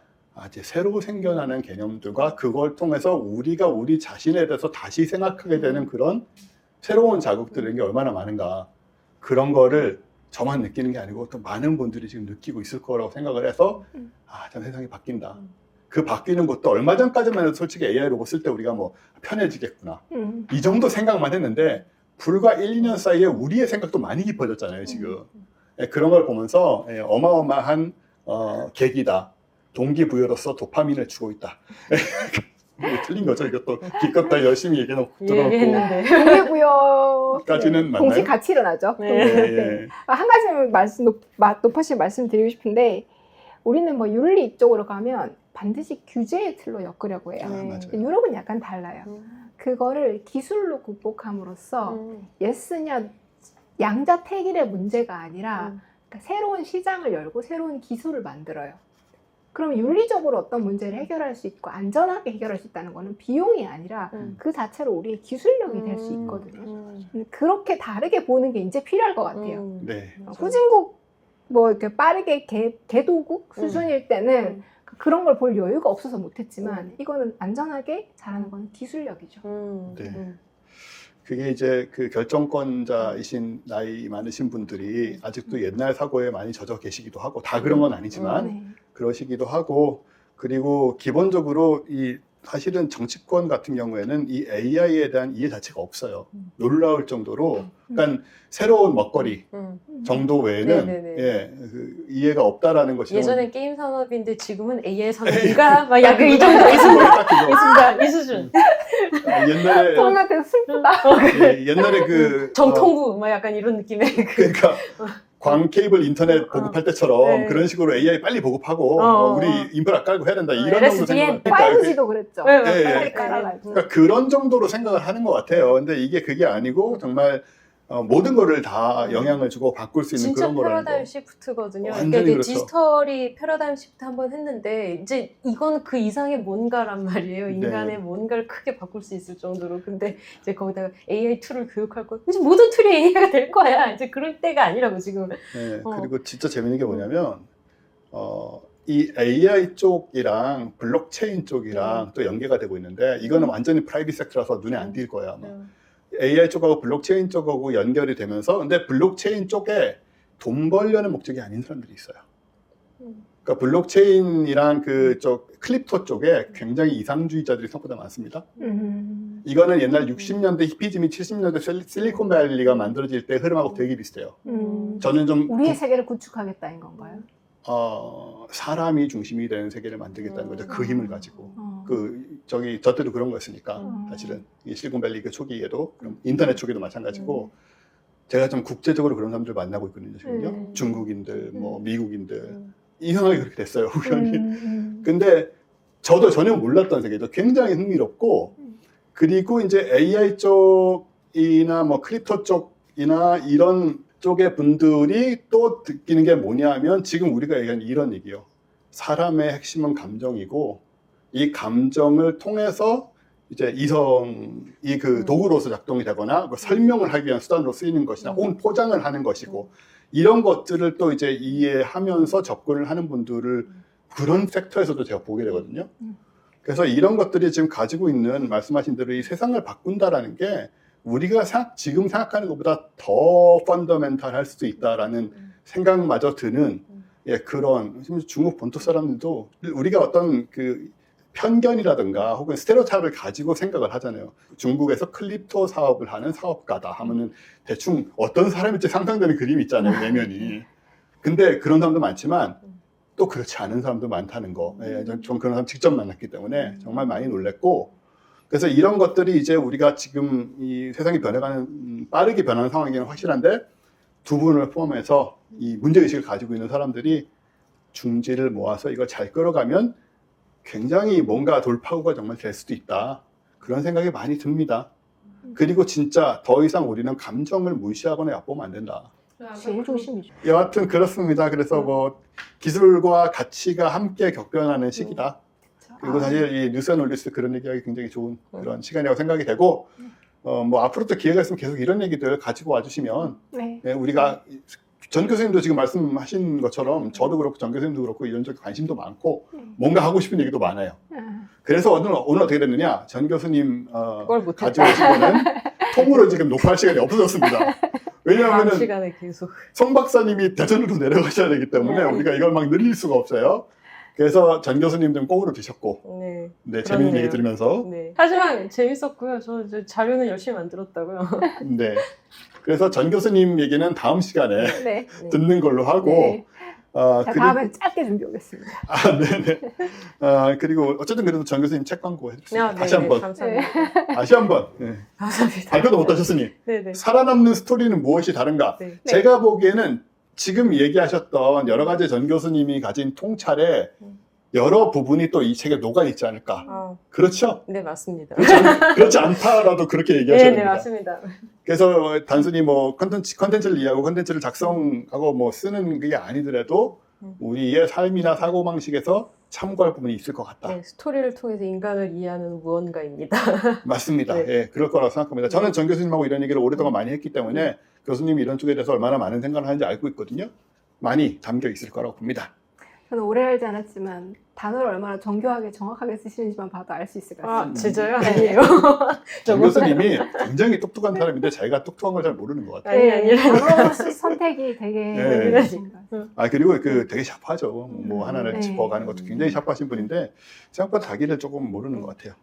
이제 새로 생겨나는 개념들과 그걸 통해서 우리가 우리 자신에 대해서 다시 생각하게 되는 그런 새로운 자극들이 얼마나 많은가 그런 거를 저만 느끼는 게 아니고 또 많은 분들이 지금 느끼고 있을 거라고 생각을 해서 참 세상이 바뀐다. 그 바뀌는 것도 얼마 전까지만 해도 솔직히 AI 로봇 쓸 때 우리가 뭐 편해지겠구나. 이 정도 생각만 했는데 불과 1, 2년 사이에 우리의 생각도 많이 깊어졌잖아요, 지금. 그런 걸 보면서 어마어마한 계기다. 동기부여로서 도파민을 주고 있다. 틀린 거죠. 이것도 기껏 다 열심히 얘기해놓고 얘기했는데. 동기부여까지는 맞나요? 동시 같이 일어나죠. 네. 한 가지 높아시 말씀드리고 싶은데 우리는 뭐 윤리 쪽으로 가면 반드시 규제의 틀로 엮으려고 해요. 맞아요. 유럽은 약간 달라요. 그거를 기술로 극복함으로써 예스냐 양자택일의 문제가 아니라 그러니까 새로운 시장을 열고 새로운 기술을 만들어요. 그럼 윤리적으로 어떤 문제를 해결할 수 있고 안전하게 해결할 수 있다는 거는 비용이 아니라 그 자체로 우리의 기술력이 될 수 있거든요. 그렇게 다르게 보는 게 이제 필요할 것 같아요. 네. 후진국 뭐 이렇게 빠르게 개도국 수준일 때는 그런 걸 볼 여유가 없어서 못했지만 이거는 안전하게 잘하는 건 기술력이죠. 네. 그게 이제 그 결정권자이신 나이 많으신 분들이 아직도 옛날 사고에 많이 젖어 계시기도 하고 다 그런 건 아니지만 네. 그러시기도 하고 그리고 기본적으로 이 사실은 정치권 같은 경우에는 이 AI에 대한 이해 자체가 없어요. 놀라울 정도로 그러니까 새로운 먹거리 정도 외에는 그 이해가 없다라는 것이 예전엔 게임 산업인데 지금은 AI 산업인가? 막 약간 이 정도 이 수준. 옛날에 동료한테 슬프다. 옛날에 그 정통부 막 약간 이런 느낌의 그러니까 광 케이블 인터넷 보급할 때처럼 그런 식으로 AI 빨리 보급하고 우리 인프라 깔고 해야 된다 이런 정도 생각. 5G도 그랬죠. 빨리 깔아가지고. 그러니까 그런 정도로 생각을 하는 것 같아요. 근데 이게 그게 아니고 정말 모든 거를 다 영향을 주고 바꿀 수 있는 진짜 그런 거라는 패러다임 거. 시프트거든요. 완전히 그러니까 그렇죠. 디지털이 패러다임 시프트 한번 했는데 이제 이건 그 이상의 뭔가란 말이에요. 인간의 뭔가를 크게 바꿀 수 있을 정도로. 근데 이제 거기다가 AI 툴을 교육할 거 이제 모든 툴이 AI가 될 거야. 이제 그럴 때가 아니라고 지금. 네, 그리고 진짜 재밌는 게 뭐냐면 이 AI 쪽이랑 블록체인 쪽이랑 또 연계가 되고 있는데 이거는 완전히 프라이빗 섹터라서 눈에 안 띌 거예요. 아마. AI 쪽하고 블록체인 쪽하고 연결이 되면서 근데 블록체인 쪽에 돈 벌려는 목적이 아닌 사람들이 있어요. 그러니까 블록체인이랑 그쪽 클립토 쪽에 굉장히 이상주의자들이 생각보다 많습니다. 이거는 옛날 60년대 히피즘이 70년대 실리콘밸리가 만들어질 때 흐름하고 되게 비슷해요. 저는 좀 우리의 세계를 구축하겠다인 건가요? 사람이 중심이 되는 세계를 만들겠다는 거죠. 그 힘을 가지고. 저 때도 그런 거였으니까. 사실은 이 실리콘밸리 그 초기에도 그럼 인터넷 초기도 마찬가지고 제가 좀 국제적으로 그런 사람들 만나고 있거든요. 지금요. 중국인들, 뭐 미국인들 이상하게 그렇게 됐어요. 우연히. 근데 저도 전혀 몰랐던 세계죠. 굉장히 흥미롭고 그리고 이제 AI 쪽이나 뭐 크립토 쪽이나 이런 쪽의 분들이 또 느끼는 게 뭐냐면 지금 우리가 얘기하는 이런 얘기요. 사람의 핵심은 감정이고 이 감정을 통해서 이제 이성이 그 도구로서 작동이 되거나 설명을 하기 위한 수단으로 쓰이는 것이나 혹은 포장을 하는 것이고 이런 것들을 또 이제 이해하면서 접근을 하는 분들을 그런 섹터에서도 제가 보게 되거든요. 그래서 이런 것들이 지금 가지고 있는 말씀하신 대로 이 세상을 바꾼다라는 게 우리가 지금 생각하는 것보다 더 펀더멘탈 할 수도 있다라는 생각마저 드는 그런 중국 본토 사람들도 우리가 어떤 그 편견이라든가 혹은 스테레오타입을 가지고 생각을 하잖아요. 중국에서 클립토 사업을 하는 사업가다 하면은 대충 어떤 사람일지 상상되는 그림이 있잖아요, 내면이. 근데 그런 사람도 많지만 또 그렇지 않은 사람도 많다는 거. 전 그런 사람 직접 만났기 때문에 정말 많이 놀랬고 그래서 이런 것들이 이제 우리가 지금 이 세상이 변해가는 빠르게 변하는 상황이긴 확실한데 두 분을 포함해서 이 문제의식을 가지고 있는 사람들이 중지를 모아서 이걸 잘 끌어가면 굉장히 뭔가 돌파구가 정말 될 수도 있다. 그런 생각이 많이 듭니다. 그리고 진짜 더 이상 우리는 감정을 무시하거나 얕보면 안 된다. 제일 중심이죠. 여하튼 그렇습니다. 그래서 뭐 기술과 가치가 함께 격변하는 시기다. 그리고 사실 이 뉴스앤올리스 그런 얘기하기 굉장히 좋은 그런 시간이라고 생각이 되고 뭐 앞으로도 기회가 있으면 계속 이런 얘기들 가지고 와주시면 우리가 전 교수님도 지금 말씀하신 것처럼 저도 그렇고 전 교수님도 그렇고 이런 쪽에 관심도 많고 뭔가 하고 싶은 얘기도 많아요. 그래서 오늘 어떻게 됐느냐 전 교수님 가지고 오신 거는 통으로 지금 녹화할 시간이 없어졌습니다. 다음 왜냐하면은 시간에 계속. 송 박사님이 대전으로 내려가셔야 되기 때문에 네. 우리가 이걸 막 늘릴 수가 없어요. 그래서 전 교수님 좀 꼬으로 드셨고, 네. 네, 재밌는 그렇네요. 얘기 들으면서, 네. 하지만 재밌었고요. 저 자료는 열심히 만들었다고요. 네. 그래서 전 교수님 얘기는 다음 시간에 네. 듣는 걸로 하고, 네. 아, 자, 다음엔 짧게 준비해 오겠습니다. 아, 네네. 아, 그리고 어쨌든 그래도 전 교수님 책 광고 해주셨습니다. 다시 한 번. 감사합니다. 다시 한 번. 네. 감사합니다. 발표도 못 하셨으니. 네네. 살아남는 스토리는 무엇이 다른가? 네. 제가 보기에는 지금 얘기하셨던 여러 가지 전 교수님이 가진 통찰에 여러 부분이 또 이 책에 녹아있지 않을까. 아, 그렇죠? 네, 맞습니다. 그렇지 않다라도 그렇게 얘기하셔야 네, 네, 됩니다. 맞습니다. 그래서 단순히 뭐 컨텐츠를 이해하고 컨텐츠를 작성하고 뭐 쓰는 게 아니더라도 우리의 삶이나 사고방식에서 참고할 부분이 있을 것 같다. 네, 스토리를 통해서 인간을 이해하는 무언가입니다. 맞습니다. 네. 예, 그럴 거라고 생각합니다. 저는 전 교수님하고 이런 얘기를 오랫동안 많이 했기 때문에 교수님이 이런 쪽에 대해서 얼마나 많은 생각을 하는지 알고 있거든요. 많이 담겨 있을 거라고 봅니다. 저는 오래 알지 않았지만 단어를 얼마나 정교하게 정확하게 쓰시는지만 봐도 알 수 있을 것 같습니다. 아, 진짜요? 아니에요. 전 교수님이 굉장히 똑똑한 사람인데 자기가 똑똑한 걸 잘 모르는 것 같아요. 아니, 단어 선택이 되게 네. 예리하신 것 같아요. 아, 그리고 그 되게 샤프하죠. 뭐 하나를 네. 짚어가는 것도 굉장히 샤프하신 분인데 생각보다 자기를 조금 모르는 것 같아요.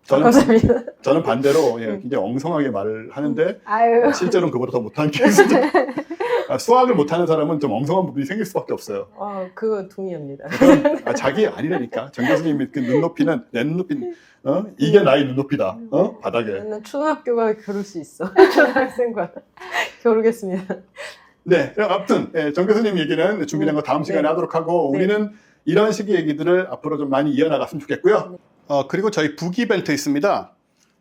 감사합니다. 저는 반대로 예, 굉장히 엉성하게 말을 하는데 아유, 실제로는 그보다 더 못하는 게 있어요. 아, 수학을 못하는 사람은 좀 엉성한 부분이 생길 수밖에 없어요. 아, 그거 동의합니다. 아, 자기 아니라니까. 전 교수님이 그 눈높이는 내 눈높이, 이게 나의 눈높이다. 바닥에. 맨날 초등학교가 겨룰 수 있어. 초등학생과 겨루겠습니다. 네, 아무튼 예, 전 교수님 얘기는 준비된 거 다음 시간에 네. 하도록 하고 네. 우리는 이런 식의 얘기들을 앞으로 좀 많이 이어나갔으면 좋겠고요. 그리고 저희 북 이벤트 있습니다.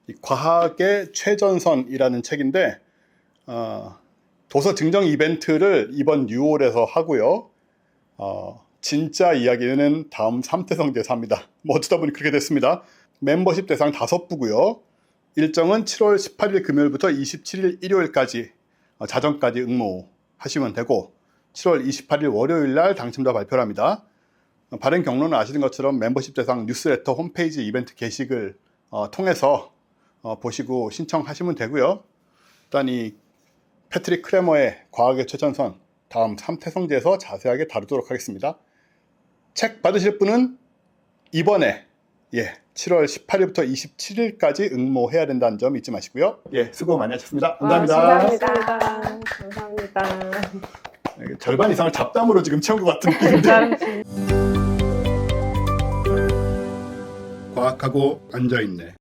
이 과학의 최전선이라는 책인데 도서 증정 이벤트를 이번 6월에서 하고요. 진짜 이야기는 다음 3태성제에서 합니다. 뭐 어쩌다 보니 그렇게 됐습니다. 멤버십 대상 5부고요. 일정은 7월 18일 금요일부터 27일 일요일까지 자정까지 응모하시면 되고 7월 28일 월요일 날 당첨자 발표를 합니다. 발행 경로는 아시는 것처럼 멤버십 대상 뉴스레터 홈페이지 이벤트 게시글 통해서 보시고 신청하시면 되고요. 일단 이 패트릭 크레머의 과학의 최전선 다음 3태성제에서 자세하게 다루도록 하겠습니다. 책 받으실 분은 이번에 7월 18일부터 27일까지 응모해야 된다는 점 잊지 마시고요. 예, 수고 많이 하셨습니다. 감사합니다. 감사합니다. 절반 이상을 잡담으로 지금 채운 것 같은 느낌인데. 과학하고 앉아있네.